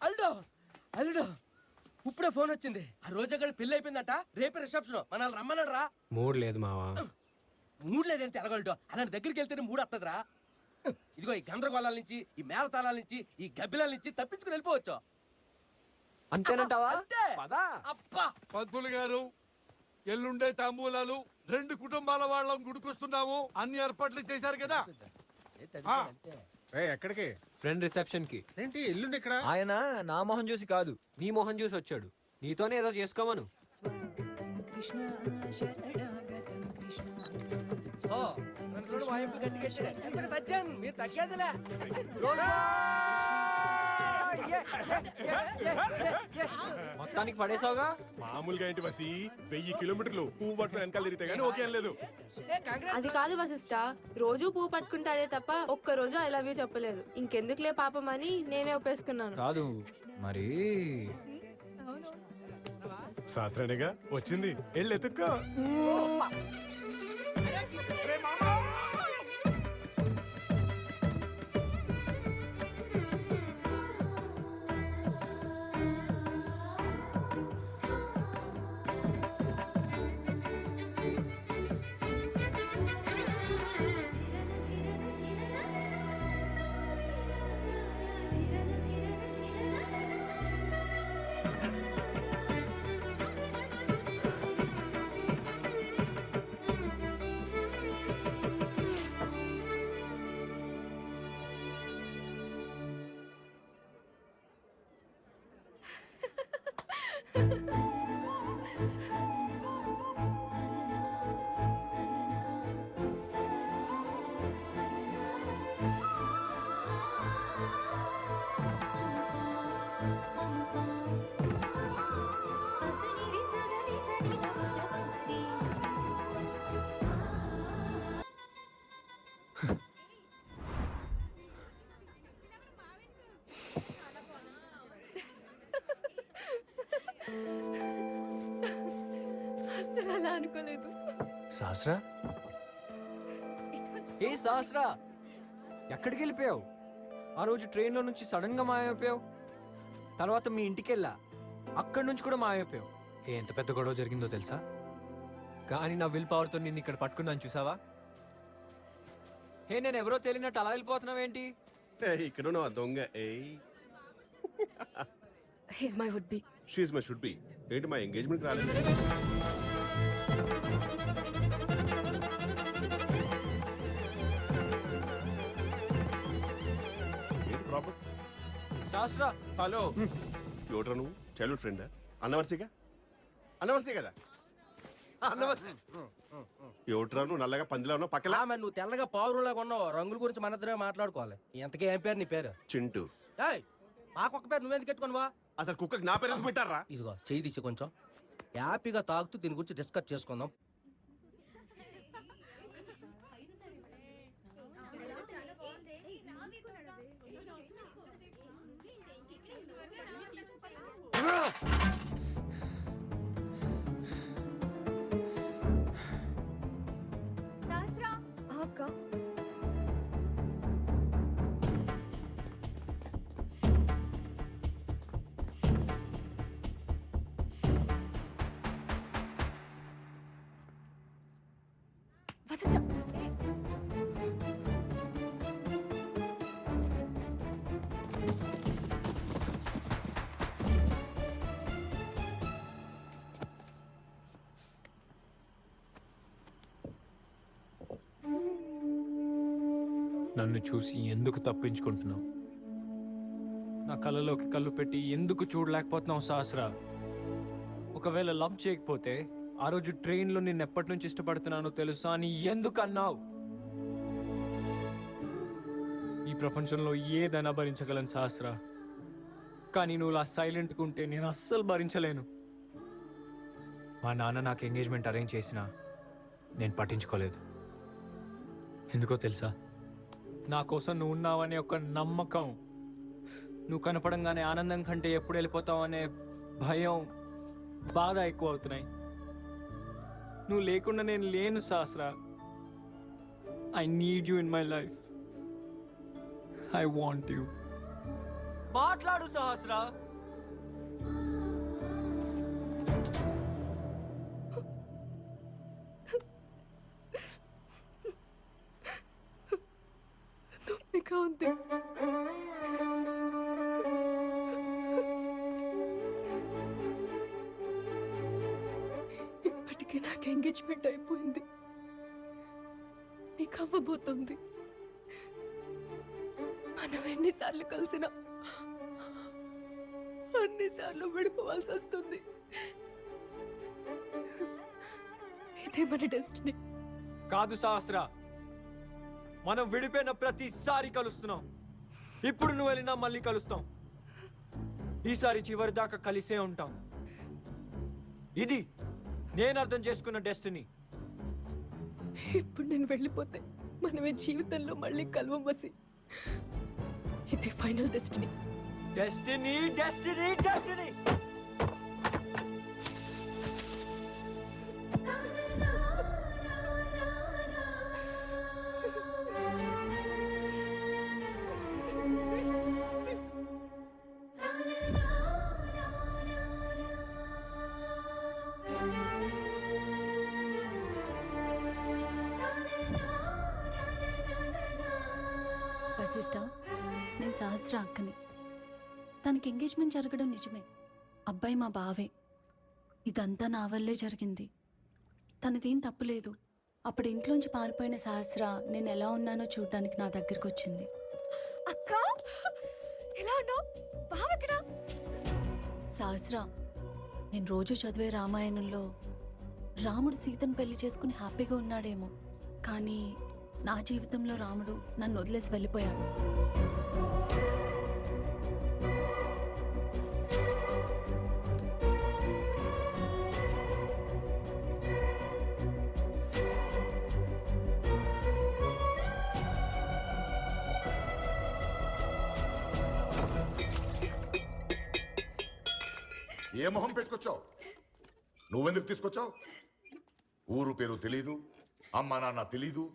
అల్లుడు అల్లుడు ఇప్పుడే ఫోన్ వచ్చింది. ఆ రోజు అక్కడ పెళ్లి అయిపోయిందట. రేపే రిసెప్షన్ మనల్ని రమ్మన్నాడు రా. మూడు లేదు మావా. మూడు లేదంటే ఎలాగలడు? అలాంటి దగ్గరికి వెళ్తేనే మూడు వస్తుందిరా. ఇదిగో ఈ గందరగోళాల నుంచి, ఈ మేళతాళాల నుంచి, ఈ గబ్బిలాల నుంచి తప్పించుకుని వెళ్ళిపోవచ్చు. అంతేనంటావా? అబ్బా పంతులు గారు ఎల్లుండే తాంబూలాలు 2 కుటుంబాల వాళ్ళం గుడికొస్తున్నాము. అన్ని ఏర్పాట్లు చేశారు కదా? ఎక్కడికి? ఫ్రెండ్ రిసెప్షన్ కి. ఏంటి ఎల్లుండి ఇక్కడ? ఆయన నా మొహం చూసి కాదు, నీ మొహం చూసి వచ్చాడు. నీతోనే ఏదో చేసుకోమను. వాయింపులు గట్టిగా ఎంతకు తగ్గాను, మీరు తగ్గేదిలే. మొత్తానికి పడేసావుగా. మామూలుగా ఏంటి బసి 1000 కిలోమీటర్లు పువ్వు పట్టుకుని వెనకాల తిరిగితే గానీ ఓకే లేదు. అది కాదు వశిష్ట, రోజు పువ్వు పట్టుకుంటాడే తప్ప ఒక్క రోజు ఐ లవ్ యూ చెప్పలేదు. ఇంకెందుకులే పాపం అని నేనే ఒప్పేసుకున్నాను. కాదు మరి శాస్త్రానిగా వచ్చింది వెళ్ళి ఎత్తుక్కో. అసలు అలా అనుకోలేదు. శాస్త్ర, ఏ శాస్త్ర ఎక్కడికి వెళ్ళిపోయావు? ఆ రోజు ట్రైన్లో నుంచి సడన్ గా మాయమైపోయావు. తర్వాత మీ ఇంటికి వెళ్ళా, అక్కడి నుంచి కూడా మాయమైపోయావు. ఎంత పెద్ద గొడవ జరిగిందో తెలుసా? కానీ నా విల్ పవర్తో నిన్ను ఇక్కడ పట్టుకున్నాను చూసావా? నేను ఎవరో తెలియనట్టు అలా వెళ్ళిపోతున్నావేంటి? ఇక్కడ ఉన్నావా దొంగ? He's my would be. She's my should be. ఏంటి మా ఎంగేజ్మెంట్ రాలేదు? శాస్త్ర, హలో. ఎవడ్రా నువ్వు? Childhood friend? అన్నవర్సిగా? అన్నవర్సి కదా? అన్నవర్సి. ఎవడ్రా నువ్వు? నల్లగా పందిలా ఉన్నావు పక్కలా? మరి నువ్వు తెల్లగా పావురులాగా ఉన్నావు. రంగుల గురించి మన ఇద్దరే మాట్లాడుకోవాలి. ఎంతకీ ఏం పేరు నీ పేరు? చింటూ. ఆ కుక్క పేరు నువ్వెందుకు పెట్టుకున్నావా? అసలు కుక్కకి నా పేరు ఎందుకు పెట్టారా? ఇదిగో చెయ్యి తీసి కొంచెం హ్యాపీగా తాగుతూ దీని గురించి డిస్కస్ చేసుకుందాం. అక్క, నన్ను చూసి ఎందుకు తప్పించుకుంటున్నావు? నా కళ్ళలోకి కళ్ళు పెట్టి ఎందుకు చూడలేకపోతున్నావు సహస్రా? ఒకవేళ లవ్ చేయకపోతే ఆ రోజు ట్రైన్లో నిన్ను ఎప్పటి నుంచి ఇష్టపడుతున్నానో తెలుసా అని ఎందుకు అన్నావు? ఈ ప్రపంచంలో ఏదైనా భరించగలను సహస్రా, కానీ నువ్వు అలా సైలెంట్గా ఉంటే నేను అస్సలు భరించలేను. మా నాన్న నాకు ఎంగేజ్మెంట్ అరేంజ్ చేసినా నేను పట్టించుకోలేదు. ఎందుకో తెలుసా? నా కోసం నువ్వు ఉన్నావనే ఒక నమ్మకం, నువ్వు కనపడంగానే ఆనందం కంటే ఎప్పుడు వెళ్ళిపోతావు అనే భయం, బాధ ఎక్కువ అవుతున్నాయి. నువ్వు లేకుండా నేను లేను Sahasra. I need you in my life. I want you. మాట్లాడు సహస్రా. నొప్పిగా ఉంది. ఇప్పటికే నాకు ఎంగేజ్మెంట్ అయిపోయింది, నీకు అవ్వబోతుంది. మనం ఎన్నిసార్లు కలిసినా అన్నిసార్లు విడిపోవాల్సి వస్తుంది. ఇదే మన డెస్టినీ. కాదు సహస్రా, మనం విడిపోయిన ప్రతిసారి కలుస్తున్నాం. ఇప్పుడు నువ్వు వెళ్ళినా మళ్ళీ కలుస్తాం. ఈసారి చివరి దాకా కలిసే ఉంటాం. ఇది నేను అర్థం చేసుకున్న డెస్టినీ. ఇప్పుడు నేను వెళ్ళిపోతే మనమే జీవితంలో మళ్ళీ కలవం వసి. ఇదే final destiny. Destiny destiny destiny. Vashishta, నేను సహస్ర అక్కని. తనకి ఎంగేజ్మెంట్ జరగడం నిజమే. అబ్బాయి మా బావే. ఇదంతా నా వల్లే జరిగింది. తనదేం తప్పులేదు. అప్పుడు ఇంట్లోంచి పారిపోయిన సహస్ర నేను ఎలా ఉన్నానో చూడడానికి నా దగ్గరికి వచ్చింది. అక్క, ఎలా ఉన్నావు? బావెక్కడా? సహస్ర, నేను రోజు చదివే రామాయణంలో రాముడు సీతను పెళ్లి చేసుకుని హ్యాపీగా ఉన్నాడేమో, కానీ నా జీవితంలో రాముడు నన్ను వదిలేసి వెళ్ళిపోయాడు. ఏ మొహం పెట్టుకొచ్చావు? నువ్వెందుకు తీసుకొచ్చావు? ఊరు పేరు తెలీదు, అమ్మా నాన్న తెలీదు.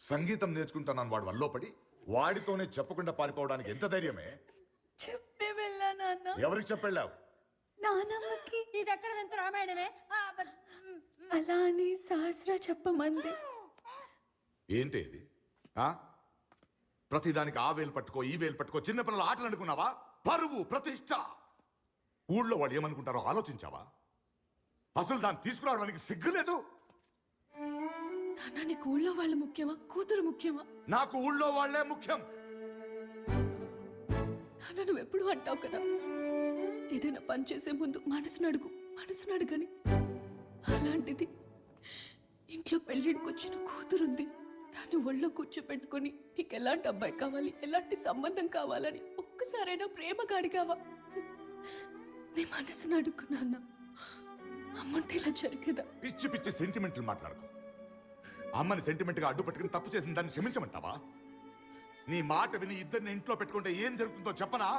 సంగీతం నేర్చుకుంటానని వాడు వల్లో పడి వాడితోనే చెప్పకుండా పారిపోవడానికి ఎంత ధైర్యమే? చెప్పే వెళ్ళా నాన్న. ఎవరికి చెప్పెళ్ళావు? నానమ్మకి. ఇది ఎక్కడ వింత రామాయణమే? అలా అని సహస్ర చెప్పమంది. ఏంటి ఇది? ప్రతిదానికి ఆ వేలు పట్టుకో ఈ వేలు పట్టుకో చిన్నపిల్లల ఆటలు అనుకున్నావా? పరువు ప్రతిష్ట ఊళ్ళో వాళ్ళు ఏమనుకుంటారో ఆలోచించావా? అసలు దాన్ని తీసుకురావడానికి సిగ్గులేదు? నాన్న, నీకు ఊళ్ళో వాళ్ళు ముఖ్యమా, కూతురు ముఖ్యమా? నాకు ఊళ్ళో వాళ్లే ముఖ్యం. నాన్న, నువ్వు ఎప్పుడు అంటావు కదా, ఏదైనా పని చేసే ముందు మనసును అడుగని. అలాంటిది ఇంట్లో పెళ్ళిడికి వచ్చిన కూతురుంది. దాన్ని ఒళ్ళో కూర్చోపెట్టుకుని నీకు ఎలాంటి అబ్బాయి కావాలి, ఎలాంటి సంబంధం కావాలని ఒక్కసారైనా ప్రేమగా అడిగావా? నీ మనసును అడుగున్నా. అమ్మంటే ఇలా జరిగేదా? పిచ్చి పిచ్చి సెంటిమెంట్లు మాట్లాడుకో. అమ్మని సెంటిమెంట్ గా అడ్డు పెట్టుకుని తప్పు చేసిన దాన్ని క్షమించమంటావా? నీ మాట విని ఇద్దరిని ఇంట్లో పెట్టుకుంటే ఏం జరుగుతుందో చెప్పనా?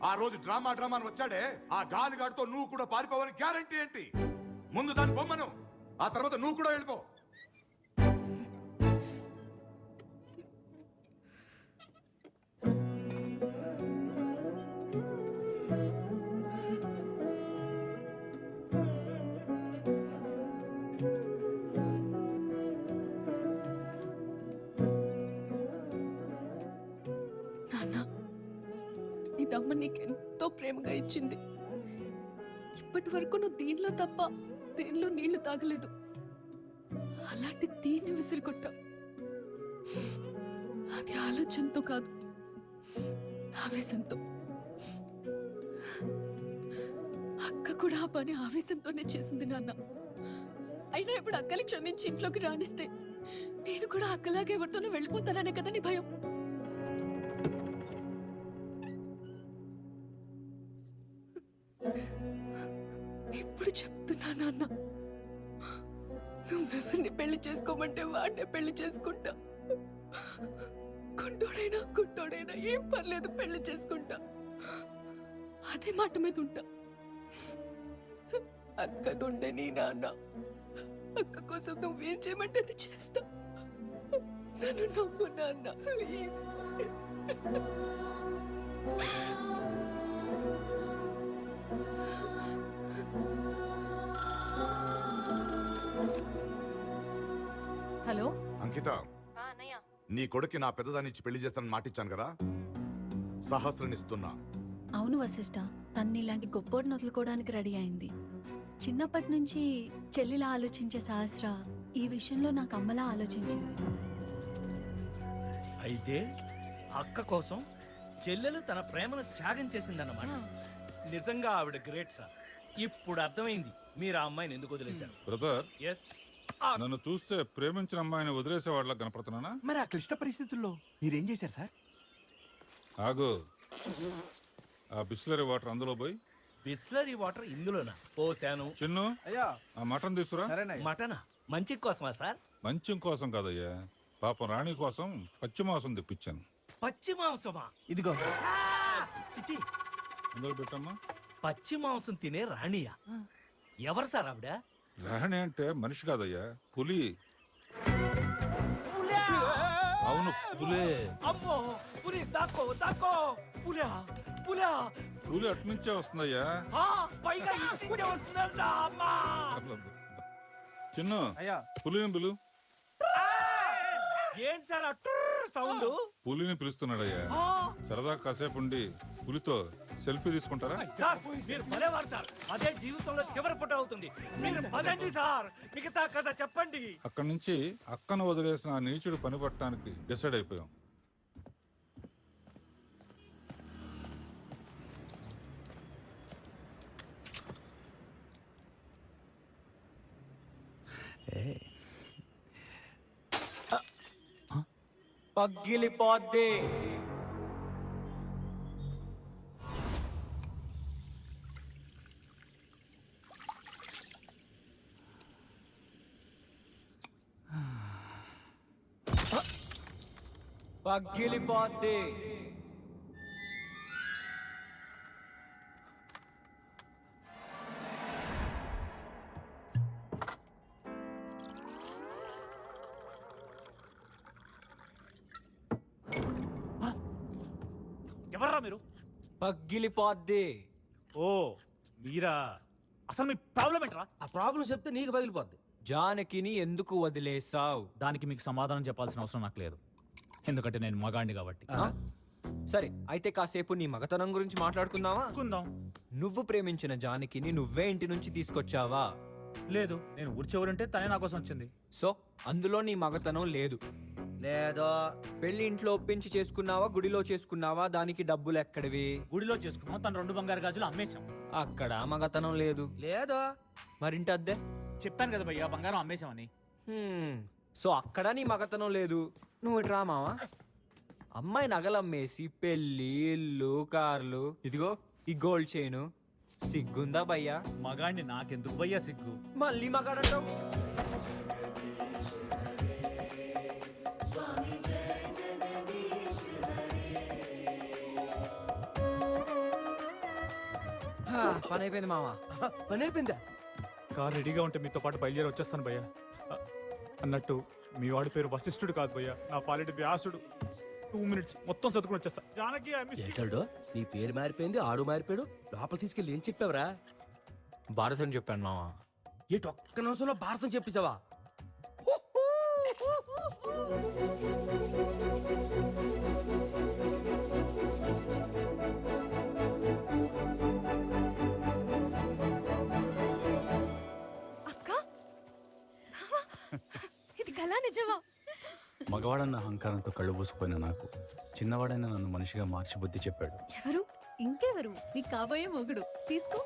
ఆ రోజు డ్రామా అని వచ్చాడే, ఆ గాలిగాడితో నువ్వు కూడా పారిపోవని గ్యారంటీ ఏంటి? ముందు దాని బొమ్మను, ఆ తర్వాత నువ్వు కూడా వెళ్ళిపో. ఇదమ్మ నీకెంతో ప్రేమగా ఇచ్చింది. ఇప్పటి వరకు నువ్వు దీనిలో తప్ప దేనిలో నీళ్లు తాగలేదు. అలాంటి దీన్ని విసిరికొట్టావు. అది ఆలోచనతో కాదు, ఆవేశంతో. అక్క కూడా ఆ పని ఆవేశంతోనే చేసింది నాన్న. అయినా ఇప్పుడు అక్కని క్షమించి ఇంట్లోకి రాణిస్తే నేను కూడా అక్కలాగే ఎవరితోనూ వెళ్ళిపోతాననే కదా నీ భయం. ఇప్పుడు చెప్తున్నా నాన్న, నువ్వెవరిని పెళ్లి చేసుకోమంటే వాడినే పెళ్లి చేసుకుంటా. గుంటోడైనా గుంటోడైనా ఏం పర్లేదు, పెళ్లి చేసుకుంటా. అదే మాట మీద ఉంటా. అక్క నుండే నీ నాన్న, అక్క కోసం నువ్వేం చేయమంటే అది చేస్తా. నన్ను నమ్ము నాన్న, ప్లీజ్. హలో అంకిత, నీ కొడుక్కి నా పెద్దదాన్నిచ్చి పెళ్లి చేస్తానని మాటిచ్చాను కదా, సహస్రనిస్తున్నా. అవును వశిష్ట, తన్ని ఇలాంటి గొప్పోడిని వదులుకోవడానికి రెడీ అయింది. చిన్నప్పటి నుంచి చెల్లిలా ఆలోచించే సహస్ర ఈ విషయంలో నాకు అమ్మలా ఆలోచించింది. అయితే అక్క కోసం చెల్లెలు తన ప్రేమను త్యాగం చేసిందన్నమాట. నిజంగా ఆవిడ గ్రేట్ సార్. ఇప్పుడు అర్థమైంది మీరు ఆ అమ్మాయిని ఎందుకు వదిలేశారు. బ్రదర్, ఎస్, నన్ను చూస్తే ప్రేమించిన అమ్మాయిని వదిలేసే వాళ్ళ కనపడుతున్నానా? మరి ఆ క్లిష్ట పరిస్థితుల్లో మీరేం చేశారు సార్? ఆగు, ఆ బిస్లరీ వాటర్ అందులో పోయి. బిస్లరీ వాటర్ ఇందులోనా పోసాను. చిన్ను, అయ్యా ఆ మటన్ తీసుకురా. మటనా? మంచి కోసమా సార్? మంచం కోసం కాదయ్యా, పాపం రాణి కోసం పచ్చి మాంసం తెప్పించాను. పచ్చి మాంసమా? ఇదిగో. చిచి, అందులో పెట్టమ్మా. పచ్చి మాంసం తినే రాణియా? ఎవరు సార్ ఆవిడ? రాణి అంటే మనిషి కాదయ్యా, పులి. అవును, పులే. అమ్మో, పులి! దాక్కో దాక్కో! పులా పులా! పులి అట్నుంచే వస్తుందయ్యా. పైగా ఇంటించే వస్తుందంట. అమ్మా! చిన్ను, పులిని పిలు. ఏంటి సార్ ఆ సౌండ్? పులిని పిలుస్తున్నాడయ్యా. సరదా కాసేపు ఉండి పులితో సెల్ఫీ తీసుకుంటారా? సార్ మీరు భలేవారు సార్. అదే జీవితంలో చివరి ఫోటో అవుతుంది. మీరు పదండి సార్, మిగతా కథ చెప్పండి. అక్కడి నుంచి అక్కను వదిలేసిన ఆ నీచుడు పని పట్టడానికి డిసైడ్ అయిపోయాం. పగిలిపోద్ది. పగిలిపోద్ది. ఎవర్రా మీరు? పగిలిపోద్ది. ఓ మీరా? అసలు మీ ప్రాబ్లం ఏంట్రా? ఆ ప్రాబ్లం చెప్తే నీకు పగిలిపోద్ది. జానకిని ఎందుకు వదిలేసావు? దానికి మీకు సమాధానం చెప్పాల్సిన అవసరం నాకు లేదు, ఎందుకంటే నేను మగాడిని కాబట్టి. సరే, అయితే కాసేపు నీ మగతనం గురించి మాట్లాడుకుందామా? నువ్వు ప్రేమించిన జానకిని నువ్వే ఇంటి నుంచి తీసుకొచ్చావా? లేదు, నేను ఊరి చివరుంటే తనే నా కోసం వచ్చింది. సో అందులో నీ మగతనం లేదు. లేదో. పెళ్లి ఇంట్లో ఒప్పించి చేసుకున్నావా, గుడిలో చేసుకున్నావా? దానికి డబ్బులు ఎక్కడివి? గుడిలో చేసుకున్నాం, తన 2 బంగారు గాజులు అమ్మేశాం. అక్కడ మగతనం లేదు. లేదో. మరింటి అద్దె? చెప్పాను కదా భయ్యా, బంగారం అమ్మేశామని. సో అక్కడ నీ మగతనం లేదు. నువ్వు ఇటు రామావా? అమ్మాయి నగలమ్మేసి పెళ్లి, ఇల్లు, కార్లు, ఇదిగో ఈ గోల్డ్ చైను. సిగ్గుందా భయ్యా? మగాడిని నాకెందుకు భయ్యా సిగ్గు? మళ్ళీ మగాడంటావు. పని అయిపోయింది మావా. పని అయిపోయిందా? కార్ రెడీగా ఉంటే మీతో పాటు బయలుదేరి వచ్చేస్తాను భయ్యా. అన్నట్టు మీ వాడి పేరు వశిష్ఠుడు కాదు భయ్యా, నా పాలిటి వ్యాసుడు. 2 minutes మొత్తం చదువుకుని వచ్చేస్తా. జానకి ఏంటాడు? నీ పేరు మారిపోయింది, ఆడు మారిపోయాడు. లోపల తీసుకెళ్ళి ఏం చెప్పావురా? భారతం చెప్పాను మావా. ఏటు ఒక్క నిమిషంలో భారతం చెప్పేసావా? అక్క, ఇది కళా నిజమా? మగవాడన్న అహంకారంతో కళ్ళు మూసుకుపోయిన నాకు చిన్నవాడైన నన్ను మనిషిగా మార్చి బుద్ధి చెప్పాడు. ఎవరు? ఇంకెవరు? నీ కాబోయే మొగుడు. తీసుకో.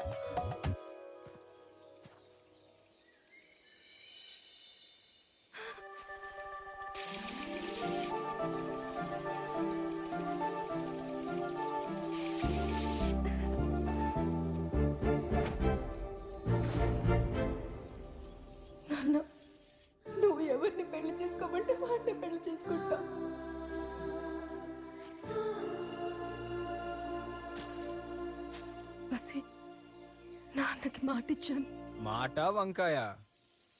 నాన్న, నువ్వు ఎవరిని పెళ్లి చేసుకోమంటే వాడిని పెళ్లి చేసుకుంటా. మాటిచ్చాను. మాట వంకాయ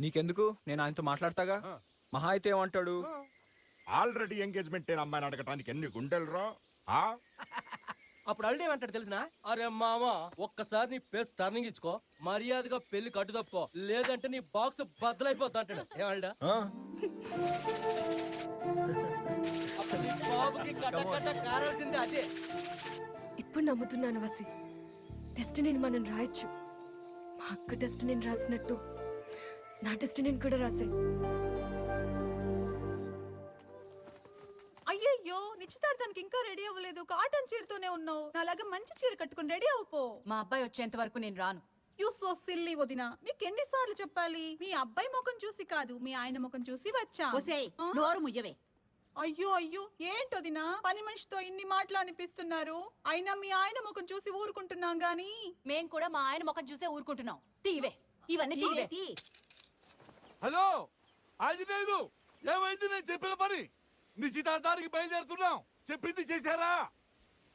నీకెందుకు? నేను ఆయనతో మాట్లాడతాగా. మహా అయితే ఏమంటాడు? ఆల్రెడీ ఎంగేజ్మెంట్ అయిన అమ్మాయిని అడగటానికి ఎన్ని గుండెలు రా? అప్పుడు అల్లుడు ఏమంటాడు తెలిసిన? అరే మామ ఒక్కసారి నీ పేస్ టర్నింగ్ ఇచ్చుకో, మర్యాదగా పెళ్లి కట్టుదప్పో, లేదంటే నీ బాక్స్ బద్దలైపోద్ది అంటాడు. ఏమల్డా బాబుకి కారాల్సిందే అదే. ఇప్పుడు నమ్ముతున్నాను వసి, డెస్టినీని మనం రాయొచ్చు. మా అక్క డెస్టినీని రాసినట్టు నా డెస్టినీని కూడా రాసే. అయ్యయ్యో, నిశ్చితార్థానికి ఇంకా రెడీ అవ్వలేదు. కాటన్ చీరతోనే ఉన్నావు. నాలాగా మంచి చీర కట్టుకుని రెడీ అవ్వపో. మా అబ్బాయి వచ్చేంత వరకు నేను రాను. యు సో సిల్లీ వదినా. మీకు ఎన్నిసార్లు చెప్పాలి? మీ అబ్బాయి ముఖం చూసి కాదు, మీ ఆయన ముఖం చూసి వచ్చా. నోరు ముయ్యవే. అయ్యో అయ్యో, ఏంటొదినా పని మనిషితో ఇన్ని మాటలు అనిపిస్తున్నారు? అయినా మీ ఆయన ముఖం చూసి ఊరుకుంటున్నాం గాని. మేం కూడా మా ఆయన ముఖం చూసే ఊరుకుంటున్నాం. తీవే ఇవన్నీ తీవే. హలో ఆంజనేయులు, ఏమైంది? నేను చెప్పిన పని. నిశ్చితార్థానికి బయలుదేరుతున్నాం. చెప్పింది చేశారా?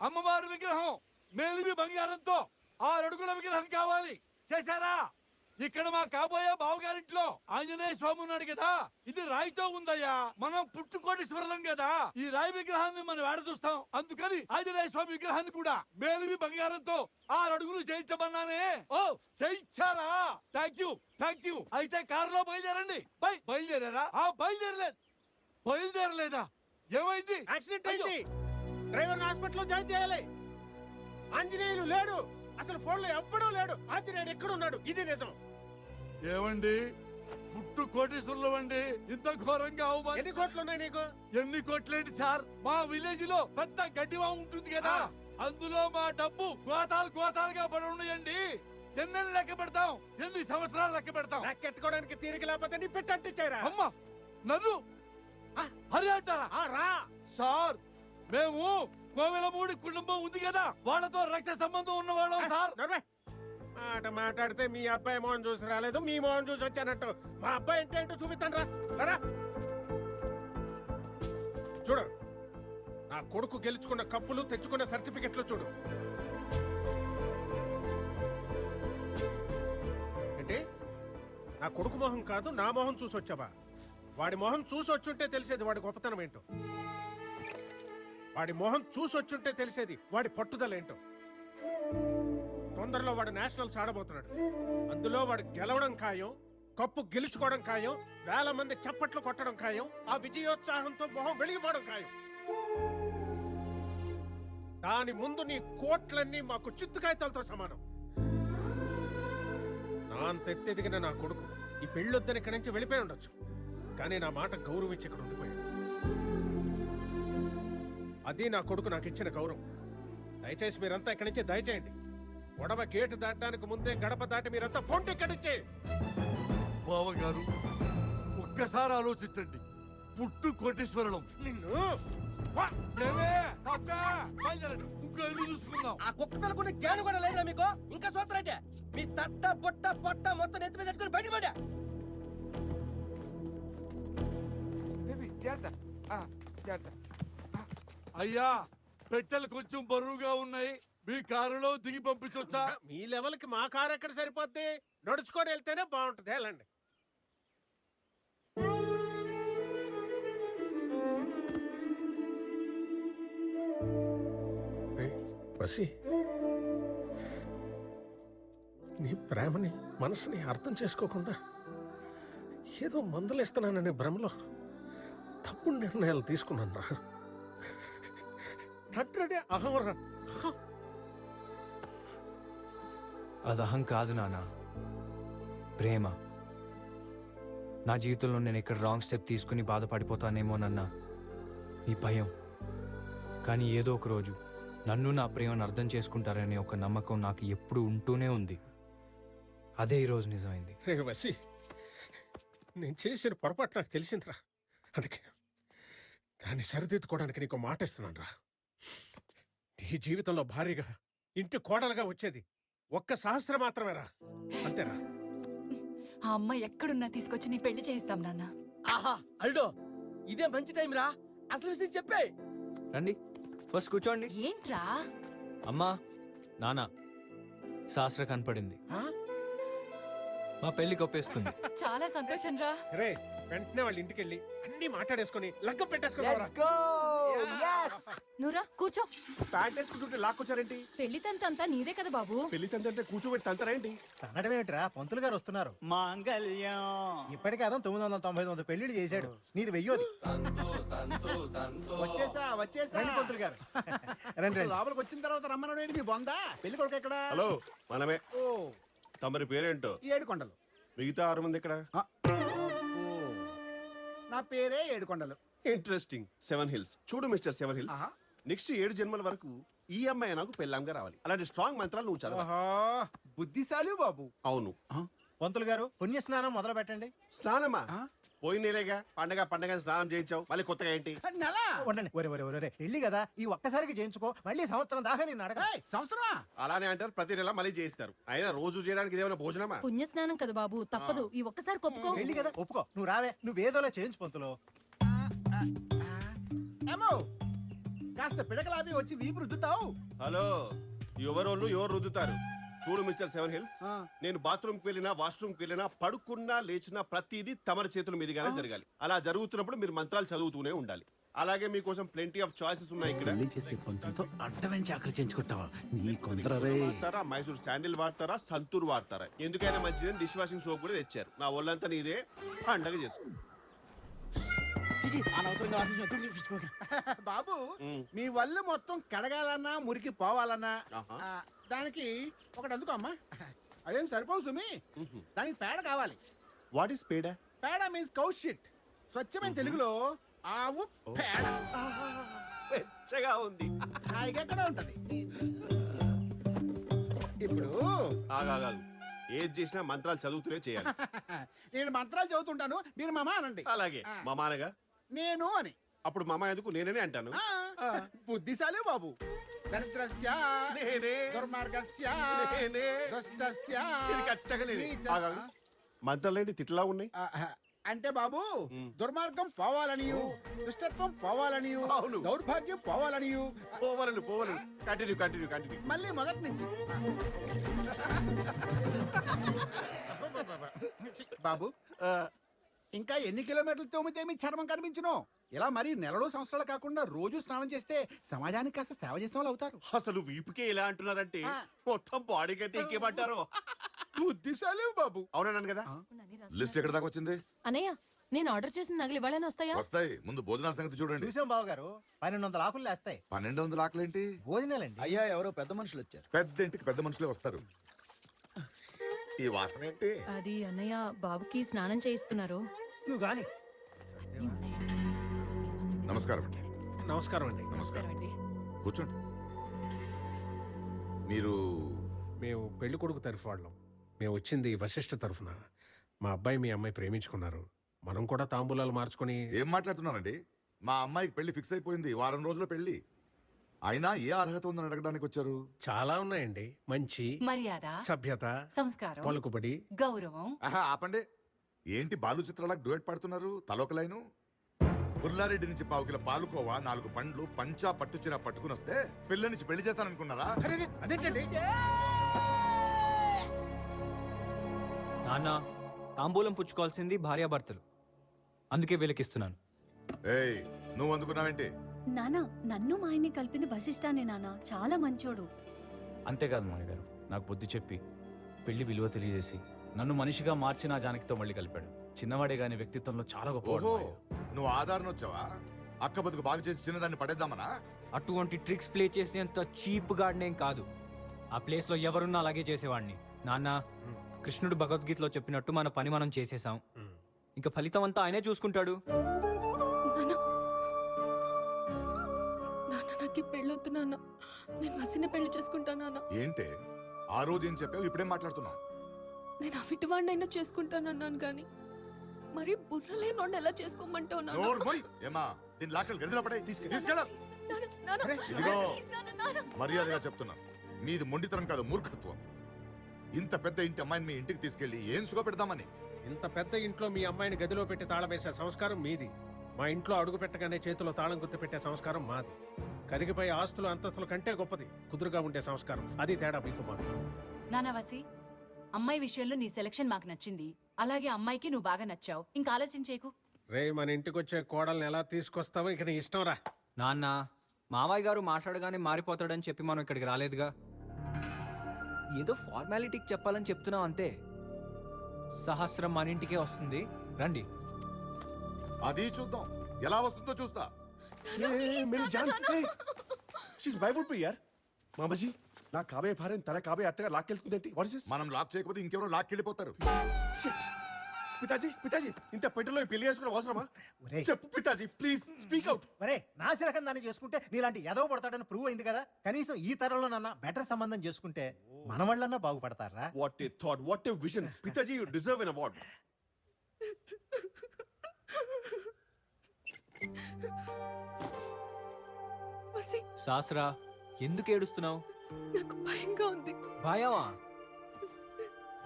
అమ్మవారి విగ్రహం మేలిమి బంగారంతో 6 అడుగుల విగ్రహం కావాలి. చేశారా? ఇక్కడ మా కాబోయే బావగారింట్లో ఆంజనేయ స్వామి ఉన్నాడు కదా, ఇది రాయితో ఉందయ్యా. మనం పుట్టుకోటేశ్వరులం కదా, ఈ రాయి విగ్రహాన్ని మనం ఏడ చూస్తాం. అందుకని ఆంజనేయ స్వామి విగ్రహాన్ని కూడా మేలిమి బంగారంతో 6 అడుగులు చేయించమన్నానే. ఓ చేయించారా? Thank you. అయితే కారులో బయలుదేరండి. బయలుదేరారా? బయలుదేరలేదా? ఏమైంది? యాక్సిడెంట్ అయింది. డ్రైవర్ హాస్పిటల్లో జాయిన్ చేయాలి. ఆంజనేయులు లేడు, అసలు ఫోన్ లో ఎవ్వడూ లేడు. ఆంజనేయుడు ఎక్కడున్నాడు? ఇది నిజం. ఏమండి, పుట్టు కోటేశ్వరులు అండి, ఇంత ఘోరంగా అవమానం. ఎన్ని కోట్లు ఉన్నాయి నీకు? ఎన్ని కోట్లేంటి సార్? మా విలేజ్ లో పెద్ద గడ్డివా ఉంటుంది కదా, అందులో మా డబ్బు గోతాలుగా పడి ఉన్నాయండి. ఎన్నెన్ని లెక్క పెడతాం? ఎన్ని సంవత్సరాలు లెక్క పెడతాం? లెక్కెట్టుకోవడానికి తీరిక లేకపోతే నీ పెట్టంటిచ్చారా? అమ్మా, నన్ను హరి అంటారా? రా సార్, మేము కోవెలమూడి కుటుంబం ఉంది కదా, వాళ్ళతో రక్త సంబంధం ఉన్నవాళ్ళం సార్. మాట మాట్లాడితే మీ అబ్బాయి మోహన్ చూసి రాలేదు, మీ మోహన్ చూసి వచ్చానట్టు. మా అబ్బాయి అంటే ఏంటో చూపిస్తాను రా. చూడు, నా కొడుకు గెలుచుకున్న కప్పులు, తెచ్చుకున్న సర్టిఫికెట్లు చూడు. ఏంటి? నా కొడుకు మొహం కాదు, నా మొహం చూసి వచ్చావా? వాడి మొహం చూసి వచ్చుంటే తెలిసేది వాడి గొప్పతనం ఏంటో. వాడి మొహం చూసి వచ్చుంటే తెలిసేది వాడి పట్టుదల ఏంటో. తొందరలో వాడు నేషనల్స్ ఆడబోతున్నాడు. అందులో వాడు గెలవడం ఖాయం, కప్పు గెలుచుకోవడం ఖాయం, 1000 మంది చప్పట్లు కొట్టడం ఖాయం, ఆ విజయోత్సాహంతో మొహం వెలిగిపోవడం ఖాయం. దాని ముందు నీ కోట్లన్నీ మాకు చిత్తుకాయతలతో సమానం. నా అంత ఎత్తెదిగిన నా కొడుకు ఈ పెళ్ళొద్దని ఇక్కడి నుంచి వెళ్ళిపోయి ఉండొచ్చు, కానీ నా మాట గౌరవించి ఇక్కడ ఉండిపోయాడు. అది నా కొడుకు నాకు ఇచ్చిన గౌరవం. దయచేసి మీరంతా ఇక్కడి నుంచి దయచేయండి. గొడవ గేటు దాటడానికి ముందే గడప దాటి మీరంతా ఫోన్ ఇక్కడిచ్చే. బావగారు, ఒక్కసారి ఆలోచించండి. పుట్టు కోటేశ్వరులం. నిన్ను చూసుకుందాం. ఆ కుక్క పిల్లకున్న జ్ఞానం కూడా లేదా మీకు? ఇంకా సూత్రంటే మీ తట్ట పొట్ట మొత్తం నెత్తి మీద పెట్టుకుని బయటపడా. అయ్యా, పెట్టెలు కొంచెం బరువుగా ఉన్నాయి, మీ కారులో దిగి పంపించొచ్చా? మీ లెవెల్కి మా కారు ఎక్కడ సరిపోద్ది? నడుచుకొని వెళ్తేనే బాగుంటుంది. వెళ్ళండి. నీ ప్రేమని, మనసుని అర్థం చేసుకోకుండా ఏదో మందలేస్తున్నాననే భ్రమలో తప్పుడు నిర్ణయాలు తీసుకున్నాను రా. తండ్రి అహంరా. అది అహం కాదు నాన్న, ప్రేమ. నా జీవితంలో నేను ఇక్కడ రాంగ్ స్టెప్ తీసుకుని బాధపడిపోతానేమోనన్న ఈ భయం. కానీ ఏదో ఒక రోజు నన్ను, నా ప్రేమను అర్థం చేసుకుంటారనే ఒక నమ్మకం నాకు ఎప్పుడు ఉంటూనే ఉంది. అదే ఈరోజు నిజమైంది. రే వసి, నేను చేసిన పొరపాటు నాకు తెలిసిందిరా. అందుకే దాన్ని సరిదిద్దుకోవడానికి నీకు మాట ఇస్తున్నాను రా. నీ జీవితంలో భారీగా ఇంటి కోడలుగా వచ్చేది 1 సహస్రం మాత్రమే రా. అంతేరా? ఆ అమ్మాయి ఎక్కడున్నా తీసుకొచ్చి నీ పెళ్లి చేయిస్తాం నాన్న. ఆహా అల్డో, ఇదే మంచి టైం రా. అసలు విషయం చెప్పే. రండి, ఫస్ట్ కూర్చోండి. ఏంట్రా? అమ్మా, నాన్న, శాస్త్ర కనపడింది. మా పెళ్లికి ఒప్పేసుకుంది. చాలా సంతోషం రా. రే వెంటనే వాళ్ళ ఇంటికి వెళ్ళి అన్ని మాట్లాడేసుకొని లగ్గం పెట్టేసుకోవాలి. నువ్వురా కూర్చో. ప్యాంట్ వేసుకుంటుంటే లాక్కొచ్చారేంటి? పెళ్లి తంతంతా నీదే కదా బాబు. పెళ్లి తంతంటే కూర్చోబెట్టి తంతరేంటి? తనడమేమిట్రా, పంతులు గారు వస్తున్నారు. మాంగళ్యం ఇప్పటికే అదం 999 పెళ్లిళ్ళు చేశాడు, నీది వెయ్యోది. వచ్చేసా రండి పంతులు గారు. రండి రండి. లోపలికి వచ్చిన తర్వాత రమ్మన్నాడు ఏంటి మీ బొందా? పెళ్లి కొడుకు ఎక్కడ? హలో మనమే. ఓ తమరి పేరేంటో? 7 కొండలు. మిగతా 6 మంది ఇక్కడ. నా పేరే 7 కొండలు. ఇంట్రెస్టింగ్. 7 హిల్స్. చూడు మిస్టర్ 7 హిల్స్, నెక్స్ట్ 7 జన్మల వరకు ఈ అమ్మాయి నాకు పెళ్ళాంగా రావాలి. అలాంటి స్ట్రాంగ్ మంత్రాలు నువ్వు చదవ. బుద్ధిశాలి బాబు. అవును. పంతులు గారు పుణ్య స్నానం మొదలు పెట్టండి. స్నానమా? పోయినేలేగా పండగ స్నానం చేయించావు, మళ్ళీ కొత్తగా ఏంటి? ఉండండి. ఒరే పెళ్లి కదా, ఈ ఒక్కసారికి చేయించుకో, మళ్ళీ సంవత్సరం దాకా నేను అడగ. సంవత్సరమా? అలానే అంటారు, ప్రతి నెల మళ్ళీ చేయిస్తారు. అయినా రోజు చేయడానికి ఇదేమైనా భోజనమా? పుణ్యస్నానం కదా బాబు, తప్పదు. ఈ ఒక్కసారి ఒప్పుకో. పెళ్లి కదా, ఒప్పుకో. నువ్వు రావే, నువ్వేదోలా చేయించు పంతులు. ఏమో కాస్త పిడకలాపి వచ్చి వీపు రుద్దుతావు. హలో, ఎవరోళ్ళు ఎవరు రుద్దుతారు? చూడు మిస్టర్ 7 హిల్స్, నేను బాత్రూమ్ కి వెళ్ళినా వాష్రూమ్ కి వెళ్ళినా పడుకున్నా లేచినా ప్రతిదీ తమరి చేతుల మీదుగానే జరగాలి. అలా జరుగుతున్నప్పుడు మీరు మంత్రాలు చదువుతూనే ఉండాలి. అలాగే మీకోసం ప్లెంటీ ఆఫ్ చాయిసెస్ ఉన్నాయి ఇక్కడ. పెళ్లి చేసే కొంచెంతో అడ్డమైన చాకరీ చేయించుకుంటావా? నీ కొందరే వాడతారా, మైసూర్ శాండిల్ వాడతారా, సంతూర్ వాడతారా? ఎందుకైనా మంచిదని డిష్ వాషింగ్ సోప్ కూడా తెచ్చారు. నా ఒళ్ళంతా నీదే, పండగ చేసుకో. బాబు, మీ వల్లు మొత్తం కడగాలన్నా మురికి పోవాలన్నా దానికి ఒకటి అందుకో అమ్మా. అదేం సరిపోవు సుమి, దానికి పేడ కావాలి. వాట్ ఈస్ పేడ? పేడ మీన్స్ కౌ షిట్. స్వచ్ఛమైన తెలుగులో ఆవు పేడ. వెచ్చగా ఉంది, హాయిగా ఎక్కడ ఉంటది. ఇప్పుడు ఆగాగాగు. ఏది చేసినా మంత్రాలు చదువుతూనే చేయాలి. నేను మంత్రాలు చదువుతుంటాను, మీరు మామ అనండి. అలాగే. మామానగా నేను అని. అప్పుడు మామ ఎందుకు నేనే అంటాను. బుద్ధిశాలి బాబు. దరిద్రస్య దుర్మార్గస్య దుష్టస్య నీచ. మంత్రాలేంటి తిట్లా ఉన్నాయి? అంటే బాబు, దుర్మార్గం పోవాలనియు, దుష్టత్వం పోవాలనియు, దౌర్భాగ్యం పోవాలనియు. పోవాలని కంటిన్యూ. మళ్ళీ మొదటి నుంచి. బాబు, ఇంకా ఎన్ని కిలోమీటర్లు తోమితే మీ చర్మం కనిపించును? ఇలా మరి నెలలో సంవత్సరాలు కాకుండా రోజు స్నానం చేస్తే సమాజానికి కాస్త సేవ చేసిన వాళ్ళు అవుతారు. అసలు వీపుకే ఇలా అంటున్నారంటే మొత్తం బాడీకి అయితే ఇంకేమంటారు? బుద్ధిశాలి బాబు. అవునన్నాను కదా. లిస్ట్ ఎక్కడ దాకా వచ్చింది? అన్నయ్య, నేను ఆర్డర్ చేసిన నగలు ఇవ్వాలని వస్తాయా? వస్తాయి. ముందు భోజనాల సంగతి చూడండి. చూసాం బావ గారు, 1200 ఆకులు లేస్తాయి. 1200 ఆకులేంటి? భోజనాలండి. అయ్యా, ఎవరో పెద్ద మనుషులు వచ్చారు. పెద్ద ఇంటికి పెద్ద మనుషులే వస్తారు. ఈ వాసన ఏంటి? అది అన్నయ్య బాబుకి స్నానం చేయిస్తున్నారు. నువ్వు గాని. నమస్కారం అండి. నమస్కారం అండి. నమస్కారం. కూర్చోండి. మీరు? మేము పెళ్లి కొడుకు తరఫు వాళ్ళం. మేము వచ్చింది వశిష్ఠ తరఫున. మా అబ్బాయి మీ అమ్మాయి ప్రేమించుకున్నారు. మనం కూడా తాంబూలాలు మార్చుకొని. ఏం మాట్లాడుతున్నారండి? మా అమ్మాయికి పెళ్లి ఫిక్స్ అయిపోయింది. వారం రోజుల పెళ్లి. అయినా ఏ అర్హత ఉందని అడగడానికి వచ్చారు? చాలా ఉన్నాయండి. మంచి మర్యాద, సభ్యత, సంస్కారం, పలుకుబడి, గౌరవం. ఆపండి. ఏంటి బాలు చిత్రాలకు డ్యూయట్ పాడుతున్నారు? తలోక లైను. పుల్లారెడ్డి నుంచి 1 కిలో పాలుకోవా, 4 పండ్లు, పంచా పట్టు చీర పట్టుకుని వస్తే పిల్ల నుంచి పెళ్లి చేస్తాననుకున్నారా? అదేంటండి? నాన్న, తాంబూలం పుచ్చుకోవాల్సింది భార్యాభర్తలు, అందుకే వీళ్ళకిస్తున్నాను. ఏయ్, నువ్వు అందుకున్నావేంటి? నానా, నన్ను మా ఆయన్ని కలిపింది వశిష్ఠానే నానా. చాలా మంచోడు. అంతేకాదు మామయ్య గారు, నాకు బుద్ధి చెప్పి పెళ్లి విలువ తెలియజేసి నన్ను మనిషిగా మార్చి నా జానకితో మళ్ళీ కలిపాడు. చిన్నవాడే గాని వ్యక్తిత్వంలో చాలా గొప్పవాడు. నువ్వు ఆధారణ వచ్చావా? అక్క బతుకు బాగు చేసి చిన్నదాన్ని పడేద్దామనా? అటువంటి ట్రిక్స్ ప్లే చేసేంత చీప్ గార్డెన్ కాదు. ఆ ప్లేస్ లో ఎవరున్నా అలాగే చేసేవాడిని. నాన్న, కృష్ణుడు భగవద్గీతలో చెప్పినట్టు మన పని మనం చేసేసాం. ఇంకా ఫలితం అంతా ఆయనే చూసుకుంటాడు. నాకు పెళ్ళొద్దు నాన్న, నేను వసిని పెళ్లి చేసుకుంటానా. ఏంటే ఆ రోజు ఏం చెప్పావు, ఇప్పుడేం మాట్లాడుతున్నావు? నేను అవిటివాడినైనా చేసుకుంటానన్నాను కానీ మరి బుర్రలేనోడిని ఎలా చేసుకోమంటావు ఏమా, దీని లాకలు గదిలో పడే తీసుకెళ్ళ. ఇదిగో మర్యాదగా చెప్తున్నా, మీది మొండితనం కాదు, మూర్ఖత్వం. ఇంత పెద్ద ఇంటి అమ్మాయిని మీ ఇంటికి తీసుకెళ్లి ఏం సుఖ పెడదామని? ఇంత పెద్ద ఇంట్లో మీ అమ్మాయిని గదిలో పెట్టి తాళం వేసే సంస్కారం మీది. మా ఇంట్లో అడుగు పెట్టగానే చేతిలో తాళం గుర్తు పెట్టే సంస్కారం మాది. కరిగిపోయే ఆస్తులు అంతస్తుల కంటే గొప్పది కుదురుగా ఉండే సంస్కారం. అది తేడా మీకు మాకు. నానా వసి, అమ్మాయి విషయంలో నీ సెలక్షన్ మాకు నచ్చింది, అలాగే అమ్మాయికి నువ్వు బాగా నచ్చావు. ఇంకా ఆలస్యం చేయకు. రే మన ఇంటికి వచ్చే కోడల్ని ఎలా తీసుకొస్తావో ఇక నీ ఇష్టం రా. నాన్న, మావయ్య గారు మాట్లాడగానే మారిపోతాడని చెప్పి మనం ఇక్కడికి రాలేదుగా. ఏదో ఫార్మాలిటీకి చెప్పాలని చెప్తున్నాం అంతే. సహస్రం మన ఇంటికే వస్తుంది, రండి. అది చూద్దాం, ఎలా వస్తుందో చూస్తా. మామజీ నా కాబోయే భార్యను తన కాబోయే అత్తగా లాక్కెళ్తుందేంటి? మనం లాక్ చేయకపోతే ఇంకెవరో లాక్కెళ్ళిపోతారు. పితాజీ పితాజీ ఇంత పెట్టులో పెళ్లి చేసుకోవడం అవసరమా? ఒరేయ్. చెప్పు పితాజీ ప్లీజ్ స్పీక్ అవుట్. ఒరే నాసిరకం దాన్ని చేసుకుంటే నీలాంటి ఎదవ పడతాడని ప్రూవ్ అయింది కదా. కనీసం ఈ తరంలోనన్నా బెటర్ సంబంధం చేసుకుంటే మన వాళ్ళన్నా బాగుపడతారా? What a thought, what a vision. పితాజీ you deserve an award. Sahasra, ఎందుకు ఏడుస్తున్నావు? నాకు భయంగా ఉంది. భయమా?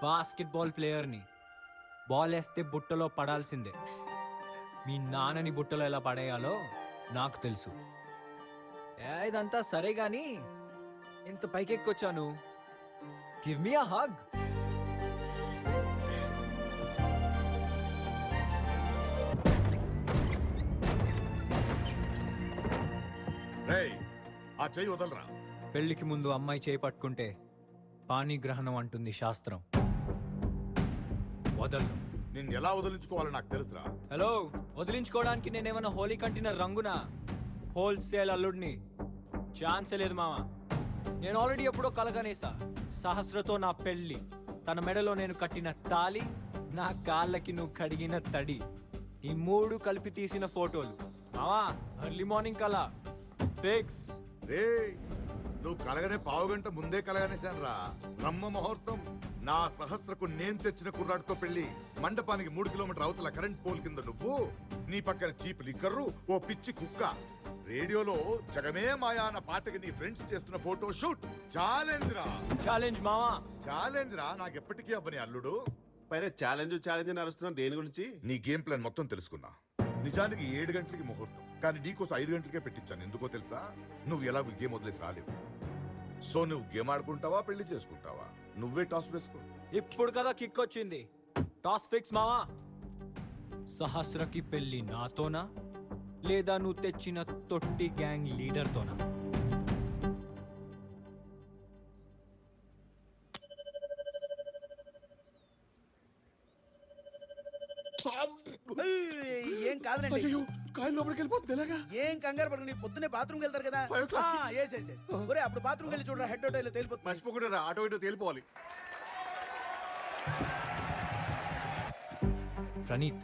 బాస్కెట్బాల్ ప్లేయర్ని బాల్ వేస్తే బుట్టలో పడాల్సిందే. మీ నాన్నని బుట్టలో ఎలా పడేయాలో నాకు తెలుసు. ఇదంతా సరే గాని ఇంత పైకెక్కొచ్చాను. Give me a hug. రేయ్, ఆ చెయ్యి వదలరా. పెళ్లికి ముందు అమ్మాయి చేయి పట్టుకుంటే పాణిగ్రహణం అంటుంది శాస్త్రం. వదలను. నిన్ను ఎలా వదిలించుకోవాలో నాకు తెలుసురా. హలో, వదిలించుకోవడానికి నేనేమన్నా హోలీ కంటిన రంగునా? హోల్సేల్ అల్లుడిని. ఛాన్సే లేదు మామ. నేను ఆల్రెడీ ఎప్పుడో కలగనేసా. సహస్రతో నా పెళ్లి, తన మెడలో నేను కట్టిన తాళి, నా కాళ్ళకి నువ్వు కడిగిన తడి, ఈ మూడు కలిపి తీసిన ఫోటోలు. మావా, ఎర్లీ మార్నింగ్ కలా ఫిక్స్. రే, నువ్వు కలగనే పావుగంట ముందే కలగనేశాను రా. బ్రహ్మ ముహూర్తం. నా సహస్రకు నేను తెచ్చిన కుర్రాడితో పెళ్లి. మండపానికి 3 కిలోమీటర్ అవతల కరెంట్ పోల్ కింద నువ్వు, నీ పక్కన చీప్ లిక్కర్రు, ఓ పిచ్చి కుక్క. రేడియోలో జగమే మాయా అన్న పాటకి నీ ఫ్రెండ్స్ చేస్తున్న ఫోటో షూట్. ఛాలెంజ్ రా. ఛాలెంజ్ మావా, ఛాలెంజ్ రా. నాకు ఎప్పటికీ అవ్వని అల్లుడు. పైన ఛాలెంజ్ ఛాలెంజ్ అని అరుస్తున్నాం దేని గురించి? నీ గేమ్ ప్లాన్ మొత్తం తెలుసుకున్నా. నిజానికి 7 గంటలకి ముహూర్తం, కానీ నీకోసం 5 గంటలకే పెట్టించాను. ఎందుకో తెలుసా? నువ్వు ఎలాగో గేమ్ వదిలేసి రాలేవు. సో నువ్వు గేమ్ ఆడుకుంటావా, పెళ్లి చేసుకుంటావా? నువ్వే టాస్ వేసుకో. ఇప్పుడు కదా కిక్ వచ్చింది. టాస్ ఫిక్స్ మావా. సహస్రకి పెళ్లి నాతోనా, లేదా నువ్వు తెచ్చిన తొట్టి గ్యాంగ్ లీడర్తోనా? ఏం కాదులండి. కాయలు లోపలికి వెళ్ళిపోతుంది ఎలాగా? ఏం కంగారు పడకండి, పొద్దున్నే బాత్రూమ్కి వెళ్తారు కదా. ఒరే అప్పుడు బాత్రూమ్కి వెళ్ళి చూడరా, హెడ్ హోటల్ తేలిపోతుంది. మర్చిపోకుండా ఆటో ఇటో తేలిపోవాలి. ప్రణీత్,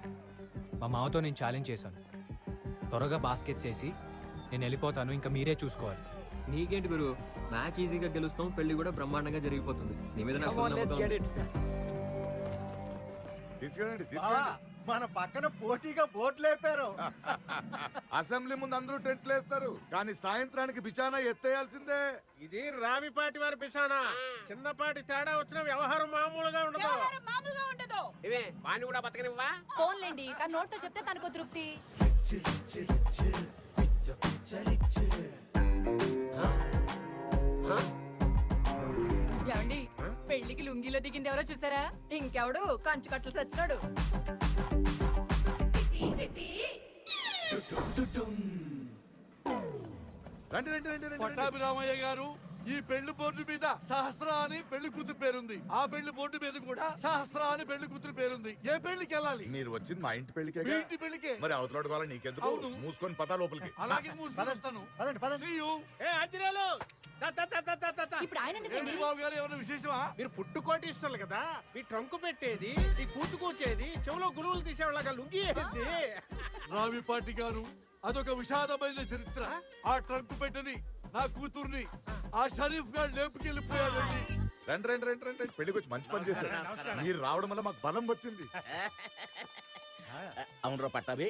మా మావతో నేను ఛాలెంజ్ చేశాను. త్వరగా బాస్కెట్స్ వేసి నేను వెళ్ళిపోతాను, ఇంకా మీరే చూసుకోవాలి. నీకేంటి గురు, మ్యాచ్ ఈజీగా గెలుస్తాం, పెళ్లి కూడా బ్రహ్మాండంగా జరిగిపోతుంది. నీ మీద నాకు Come on, full let's నమ్మకం get ఉంది. తీసుకెళ్ళండి, బావా, మన పక్కన పోటీగా బోట్లు లేపారు. అసెంబ్లీ ముందు అందరూ టెంట్లు వేస్తారు, కానీ సాయంత్రానికి బిచానా ఎత్తేయాల్సిందే. ఇది రావిపాటి వారి పిసానా. చిన్నపాటి తేడా వచ్చిన వ్యవహారం మామూలుగా ఉండదు. మామూలుగా ఉండదు. ఇవే వాణ్ణి కూడా బతకనివ్వా? ఫోన్లేండి, తన నోటితో చెప్తే తనకు తృప్తి. ఏమండి, పెళ్లికి లుంగిలో దిగింది ఎవరో చూసారా? ఇంకెవడు, కంచు కట్టలు సచ్చినాడు. రండి రండి రండి రండి. పట్టాభిరామయ్య గారు, ఈ పెళ్లి బోర్డు మీద సహస్ర అని పెళ్లి కూతురు పేరుంది. ఆ పెళ్లి బోర్డు మీద కూడా సహస్ర అని పెళ్లి కూతురు పేరుంది. ఏ పెళ్లికి వెళ్ళాలి? మీరు వచ్చింది మా ఇంటి పెళ్లికే. మీ ఇంటి పెళ్లికే. మరి అవతలాడు కావాలి నీకెందుకు? అవును. మూసుకొని పదా లోపలికి. అలాగే మూసుకొని వస్తాను. See you. ఏ అంజనేయులు, దా, దా, దా, దా, దా, దా, దా. ఇప్పుడు ఆయన ఎందుకండి? ఏంటి బాబు గారు, ఏమైనా విశేషమా? మీరు పుట్టుకోటిస్తున్నారు కదా, ఈ ట్రంకు పెట్టేది, ఈ కూర్చేది, చెవులో గురువులు తీసేవాళ్ళగా లుంగి ఏది? రావిపాటి గారు, అదొక విషాదమైన చరిత్ర. ఆ ట్రంక్ పెట్టని నా కూతుర్ని ఆ షరీఫ్ గారు లేపుకెళ్ళిపోయాడండి. రండి రండి రండి రండి. పెళ్లికి వచ్చి మంచి పని చేశారు. మీరు రావడం వల్ల మాకు బలం వచ్చింది. అవునరా పట్టాభి,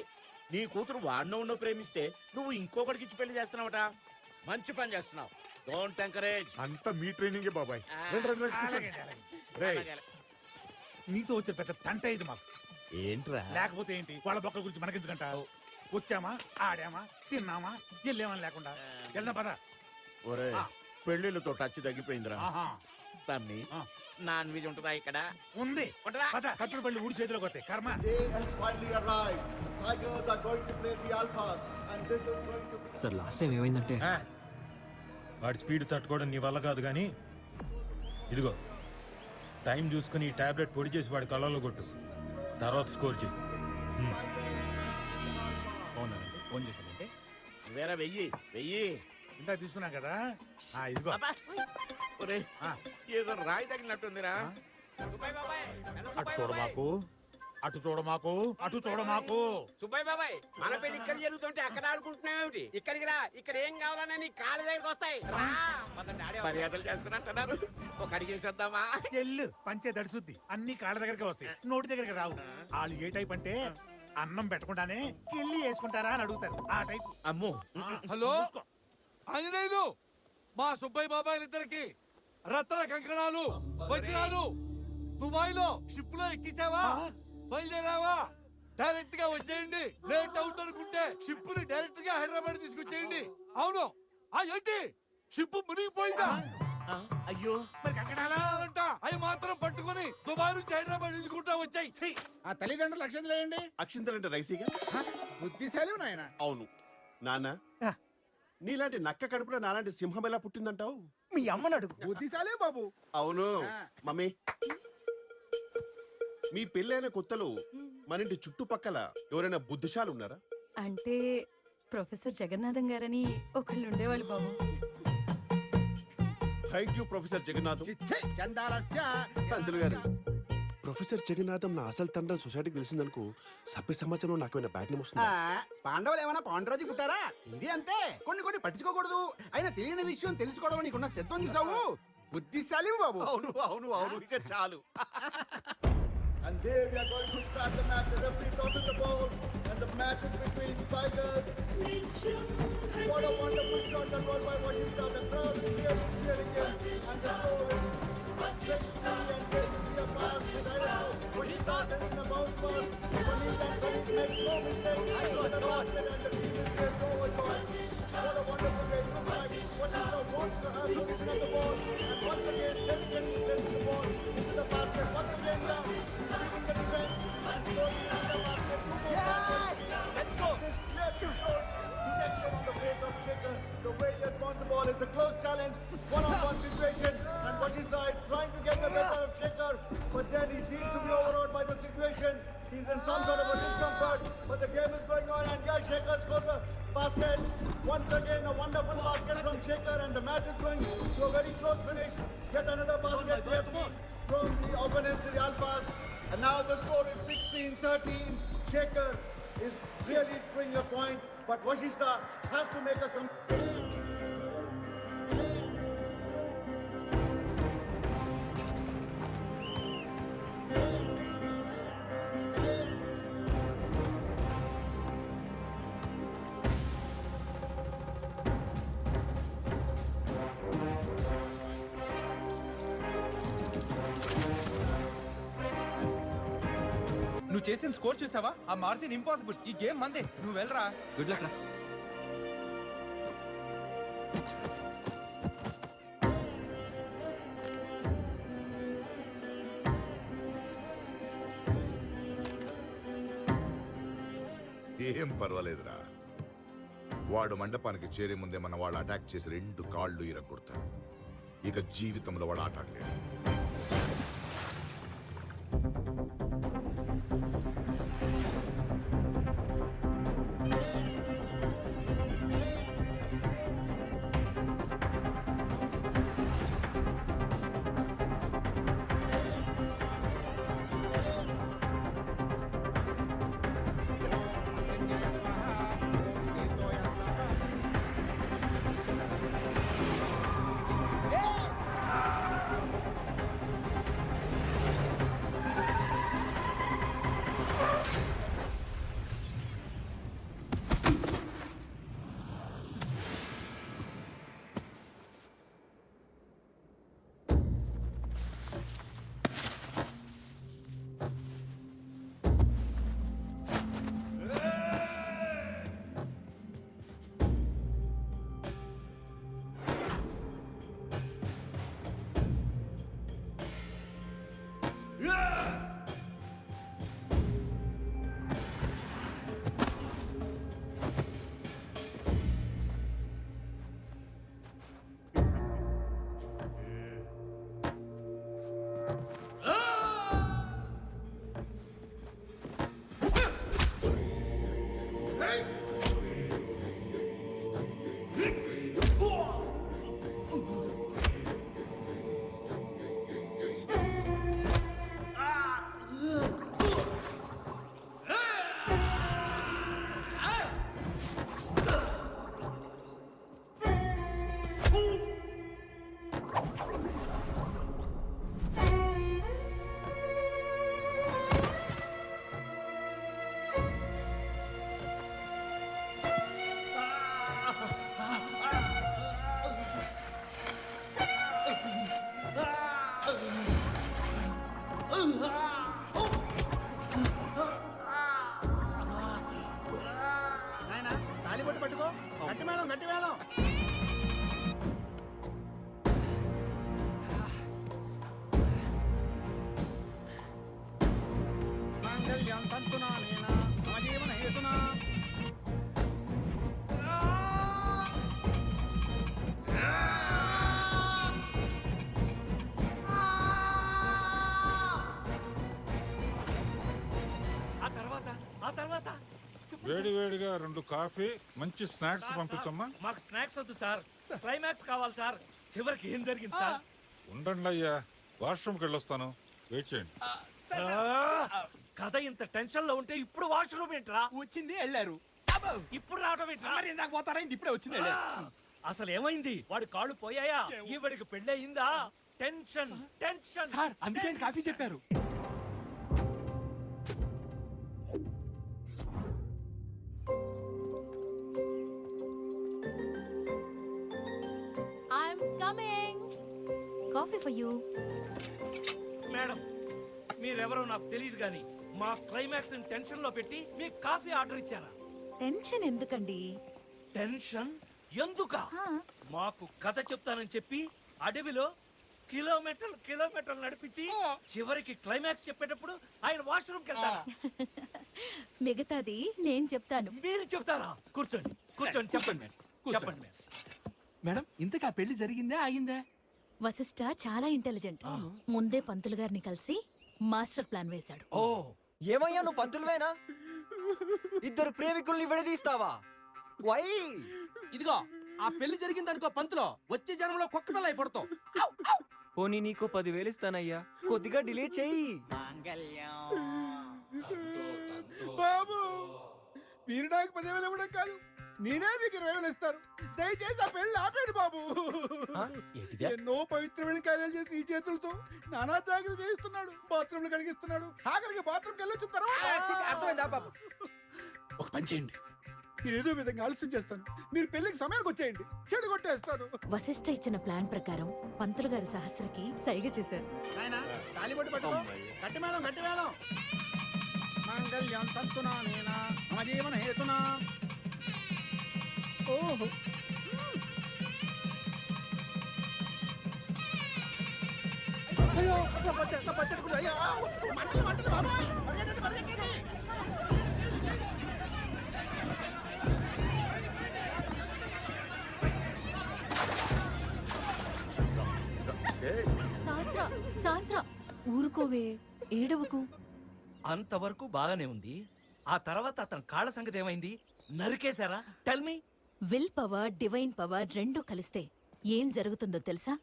నీ కూతురు వాడినో ఉన్నో ప్రేమిస్తే నువ్వు ఇంకొకటికి ఇచ్చి పెళ్లి చేస్తున్నావట. మంచి పని చేస్తున్నావు. Don't encourage. అంతా మీ ట్రైనింగే బాబాయ్. రండి రండి రండి, కూర్చోండి. రేయ్, నీతో వచ్చే పెద్ద తంట ఇది మాకు. ఏంట్రా? లేకపోతే ఏంటి, వాళ్ళ బొక్కల గురించి మనకెందుకంటావు? వచ్చామా, ఆడామా, తిన్నామా, వెళ్ళామని లేకుండా వెళ్దాం పద. ఒరే, పెళ్లిళ్ళతో టచ్ తగ్గిపోయిందిరా ఆహా. తమ్మి. నాన్ వెజ్ ఉంటుందా ఇక్కడ? ఉంది. కట్టుడు పళ్ళు ఊడి చేతిలోకి వస్తాయి కర్మ. సార్ లాస్ట్ టైం ఏమైందంటే వాడి స్పీడ్ తట్టుకోవడం నీ వల్ల కాదు కానీ ఇదిగో టైం చూసుకుని ఈ టాబ్లెట్ పొడి చేసి వాడి కళ్ళలో కొట్టు, తర్వాత స్కోర్ చేయి. అవునండి ఫోన్ చేశానంటే వేరే వెయ్యి ఇందా తీసుకున్నాం కదా. ఇదిగో ఒరే, ఏదో రాయి తగిలినట్టుందిరా. అటు చూడమాకు. సుబ్బయ్య బాబాయ్, మన పెళ్లి ఇక్కడ జరుగుతుంటే అక్కడ ఆడుకుంటున్నావు. ఇక్కడికి రా, ఇక్కడ ఏం కావాలన్నా నీ కాళ్ళ దగ్గరికి వస్తాయి. మర్యాదలు చేస్తున్నట్టున్నారు, ఒక అడిగేసేద్దామా? ఎల్లు పంచే దడిసుద్ది, అన్ని కాళ్ళ దగ్గరికి వస్తాయి, నోటి దగ్గరికి రావు. వాళ్ళు ఏ టైప్ అంటే అన్నం పెట్టకుండానే కిల్లి వేసుకుంటారా అని అడుగుతారు, ఆ టైప్. అమ్మో. హలో ఆంజనేయులు, మా సుబ్బయ్య బాబాయిలిద్దరికి రత్న కంకణాలు వజ్రాలు దుబాయ్లో షిప్ లో ఎక్కించావా? బయలుదేరావా? డైరెక్ట్ గా వచ్చేయండి. లేట్ అవుతుందనుకుంటే షిప్ ని డైరెక్ట్ గా హైదరాబాద్ తీసుకొచ్చేయండి. అవును. ఏంటి షిప్ మునిగిపోయిందా? అయ్యో, మరి కంకణాలంట అవి మాత్రం పట్టుకుని దుబాయ్ నుంచి హైదరాబాద్ తీసుకుంటా వచ్చాయి. ఆ తల్లిదండ్రులు అక్షంతలేయండి. అక్షింతలంటే రైసీగా బుద్ధిశాలి నాయన. అవును నాన్న, నీలాంటి నక్క కడుపులో నాలాంటి సింహం ఎలా పుట్టిందంటావు? మీ అమ్మని అడుగు. బుద్ధిశాలే బాబు. అవును మమ్మీ. మీ పెళ్ళైన కొత్తలో మన ఇంటి చుట్టుపక్కల ఎవరైనా బుద్ధిశాలు ఉన్నారా? అంటే ప్రొఫెసర్ జగన్నాథం గారని ఒకళ్ళు ఉండేవాళ్ళు బాబు. Thank you professor Jagannatham. పంతులు గారు, ప్రొఫెసర్ జగన్నాథం నా అసలు తండ్రి సొసైటీకి తెలిసిందనుకో, సభ్య సమాజంలో నాకేమైనా బ్యాడ్ నేమ్ వస్తుందా? పాండవులు ఏమైనా పాండురాజు పుట్టారా? ఇది అంతే, కొన్ని పట్టించుకోకూడదు. అయినా తెలియని విషయం తెలుసుకోవడం నీకున్న శ్రద్ధం చూసావు. బుద్ధిశాలి బాబు. అవును ఇక చాలు. And there we are going to start the match. The referee tosses the ball, and the match is between Tigers. What a wonderful shot that was by Washington. The crowd is here cheering him, and the goal is 60 and going to be a pass. I don't know. Washington sending the bounce pass. Washington makes no mistake. I got the basket, and the team is here so much. What a wonderful game to fight. Washington wants to have possession of the ball, and once again, delicately sends the ball into the basket. Once again now. The way he has won the ball is a close challenge, one-on-one situation, and Washington is trying to get the better of Shekhar, but then he seems to be overawed by the situation. He's in some sort of a discomfort, but the game is going on, and yeah, Shekhar scores a basket. Once again, a wonderful basket from Shekhar, and the match is going to a very close finish. Yet another basket we have seen from the opponents, the Alphas. And now the score is 16-13. Shekhar is really bringing a point, but Washington has to make a నువ్వు చేసిన score చూసావా? ఆ margin impossible. ఈ game మందే. నువ్వు వెళ్ళరా. Good luck రా. ఏం పర్వాలేదురా. వాడు మండపానికి చేరే ముందే మన వాళ్ళు అటాక్ చేసి 2 కాళ్ళు ఇరగొడతారు. ఇక జీవితంలో వాడు ఆట ఆడలేడు. గట్టి మేళం గట్టి మేళం. మాంగళ్యం తంతునా నేనా మమ జీవన హేతునా. ఆ తర్వాత వేడి వేడిగా 2 కాఫీ మంచి స్నాక్స్ పంపించమ్మా. మాకు స్నాక్స్ వద్దు సార్, క్లైమాక్స్ కావాలి సార్. చివరికి ఏం జరిగింది సార్? ఉండండి అయ్యా, వాష్రూమ్కి వెళ్ళొస్తాను, వెయిట్ చేయండి. కథ ఇంత టెన్షన్ లో ఉంటే ఇప్పుడు వాష్రూమ్ ఏంట్రా? వచ్చింది వెళ్ళారు, ఇప్పుడు రావడం ఏంట్రా? మరి ఇందాక పోతారా? ఇప్పుడే వచ్చింది వెళ్ళారు. అసలు ఏమైంది? వాడి కాళ్ళు పోయాయా? ఈవిడికి పెళ్ళయిందా? టెన్షన్ టెన్షన్ సార్ అందుకే కాఫీ చెప్పారు. I'm coming. Coffee for you. Madam మీరెవరో నాకు తెలియదు కానీ మా క్లైమాక్స్ టెన్షన్ లో పెట్టి మీకు కాఫీ ఆర్డర్ ఇచ్చారా? టెన్షన్ ఎందుకండి? టెన్షన్ ఎందుక? మాకు కథ చెప్తానని చెప్పి అడవిలో కిలోమీటర్లు నడిపించి చివరికి క్లైమాక్స్ చెప్పేటప్పుడు ఆయన వాష్రూమ్కి వెళ్తారా? మిగతాది నేను చెప్తాను. మీరు చెప్తారా? కూర్చోండి కూర్చోండి, చెప్పండి చెప్పండి. మేడం ఇంతకా పెళ్లి జరిగిందా ఆగిందా? వశిష్ఠ చాలా ఇంటెలిజెంట్. ముందే పంతులు గారిని కలిసి మాస్టర్ ప్లాన్ వేశాడు. ఓ ఏమయ్యా నువ్వు పంతులువేనా? ఇద్దరు ప్రేమికుల్ని విడదీస్తావా? వై? ఇదిగో ఆ పెళ్లి జరిగిందనుకో పంతులో, వచ్చే జనంలో కుక్క పిల్ల అయిపడతావు. పోనీ నీకు 10,000 ఇస్తానయ్యా, కొద్దిగా డిలే చెయ్యి. బాబు మీరు నాకు 10,000 ఇవ్వడం కాదు, నేనే మీకు 20,000 ఇస్తాను. దయచేసి ఆ పెళ్లి ఆపేయండి బాబు. ఎన్నో పవిత్రమైన కార్యాలు చేసి ఈ చేతులతో నానా జాగ్రత్త చేయిస్తున్నాడు, బాత్రూమ్లు కడిగిస్తున్నాడు, ఆఖరికి బాత్రూమ్కి వెళ్ళొచ్చిన తర్వాత అర్థమైందా బాబు? ఒక పని చేయండి, ఏదో విధంగా ఆలస్యం చేస్తాను, మీరు పెళ్లికి సమయానికి వచ్చేయండి, చెడు కొట్టేస్తాను. వశిష్ఠ ఇచ్చిన ప్లాన్ ప్రకారం పంతులు గారి సహస్రకి సైగ చేశారు. నాయనా తాళిబొట్టు పట్టుకో, గట్టి మేళం గట్టి మేళం. మాంగళ్యం తంతునా నేనా మమ జీవన హేతునా. ఓహో అయ్యో పచ్చడి అయ్యో మంటలు మంటలు బాబాయ్, పరిగెట్టండి పరిగెట్టండి. శాస్త్ర ఊరుకోవే, ఏడవకు. అంతవరకు బాగానే ఉంది. ఆ తర్వాత అతని కాళ్ళ సంగతి ఏమైంది? నరికేశారా? Tell me. Will power, divine power రెండు కలిస్తే ఏం జరుగుతుందో తెలుసా?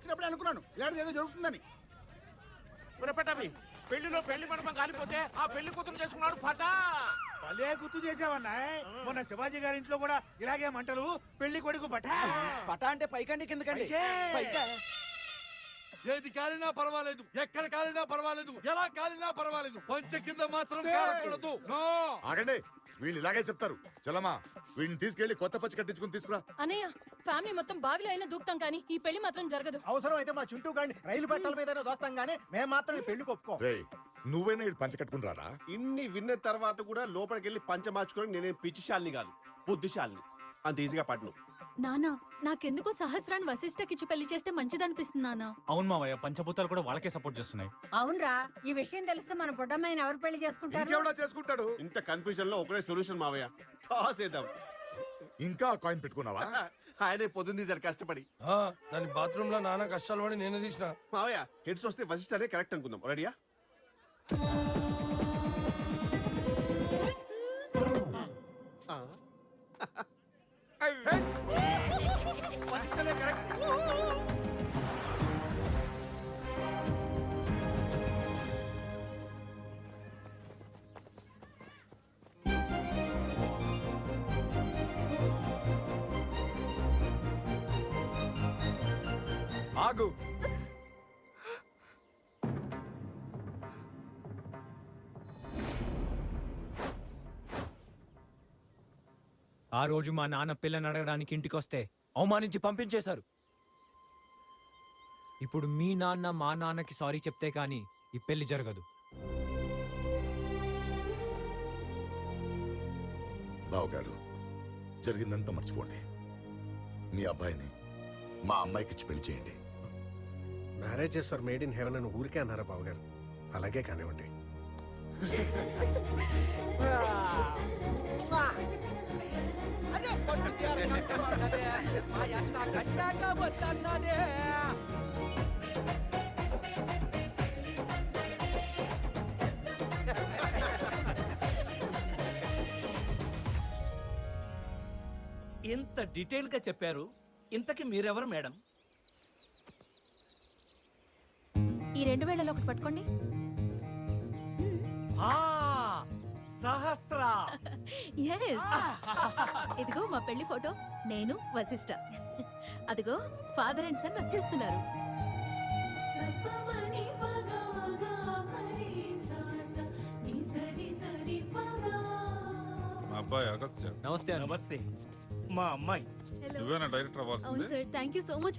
వచ్చినప్పుడే అనుకున్నాను ఇలాంటిది ఏదో జరుగుతుందని. పటాపి పెళ్లిలో పెళ్లి మండపం కాలిపోతే ఆ పెళ్లి కూతురు చేసుకున్నాడు పటా. భలే గుర్తు చేసావన్నా. మొన్న శివాజీ గారి ఇంట్లో కూడా ఇలాగే మంటలు, పెళ్లి కొడుకు పటా. పటా అంటే పైకండి కిందకండి? ఏది కాలినా పర్వాలేదు, ఎక్కడ కాలినా పర్వాలేదు, ఎలా కాలినా పర్వాలేదు, పంచ కింద మాత్రం కాలకూడదు. ఆగండి, వీళ్ళు ఇలాగే చెప్తారు. చలమా వీడిని తీసుకెళ్లి కొత్త పచ్చి కట్టించుకుని తీసుకురా. అన్నయ్య ఫ్యామిలీ మొత్తం బావిలో అయినా దూకుతాం కానీ ఈ పెళ్లి మాత్రం జరగదు. అవసరం అయితే మా చుట్టూ గాని రైలు పట్టాల మీద దోస్తాం గానీ మేము మాత్రం ఈ పెళ్లి ఒప్పుకో. రేయ్, నువ్వైనా వీడు పంచ కట్టుకుంటారా? ఇన్ని విన్న తర్వాత కూడా లోపలికి వెళ్ళి పంచ మార్చుకోవడం నేనేం పిచ్చిశాలిని కాదు, బుద్ధిశాలిని. అంత ఈజీగా పడ్ను. నానా నాకెందుకో సహస్రాన్ని వశిష్ఠకిచ్చి పెళ్లి చేస్తే మంచిదనిపిస్తుంది నానా. అవును మావయ్య, పంచభూతాలు కూడా వాళ్ళకే సపోర్ట్ చేస్తున్నాయి. అవునరా, ఈ విషయం తెలిస్తే మన బుడ్డమ్మాయిని ఎవరు పెళ్లి చేసుకుంటారు? చేసుకుంటాడు. ఇంత కన్ఫ్యూజన్ లో ఒకటే సొల్యూషన్ మావయ్య, టాస్ వేద్దాం. ఇంకా కాయిన్ పెట్టుకున్నావా? ఆయనే పొద్దుంది సార్ కష్టపడి. దాని బాత్రూమ్ లో నాన్న కష్టాలు పడి నేను తీసిన. మావయ్య హెడ్స్ వస్తే వశిష్ఠ అనే కరెక్ట్ అనుకుందాం. రెడీయా? ఆగు. ఆ రోజు మా నాన్న పిల్లని అడగడానికి ఇంటికి వస్తే అవమానించి పంపించేశారు. ఇప్పుడు మీ నాన్న మా నాన్నకి సారీ చెప్తే కానీ ఈ పెళ్లి జరగదు. బావగారు, జరిగిందంతా మర్చిపోండి. మీ అబ్బాయిని మా అమ్మాయికి ఇచ్చి పెళ్లి చేయండి. మ్యారేజ్ చేస్తారు మేడ్ ఇన్ హెవెన్ అని ఊరికే అన్నారా బావగారు? అలాగే కానివ్వండి. ఇంత డీటెయిల్ గా చెప్పారు. ఇంతకి మీరెవరు మేడం? ఈ 2000 ఒకటి పట్టుకోండి. సహస్ర. Yes. ఇదిగో మా పెళ్లి ఫోటో, నేను వశిష్ఠ. అదిగో ఫాదర్ అండ్ సన్ వచ్చేస్తున్నారు. మా అబ్బాయి అగత్య. నమస్తే. నమస్తే. మా అమ్మాయి. నువ్వేనా డైరెక్టర్ అవ్వాల్సిందే? అవును sir, thank you so much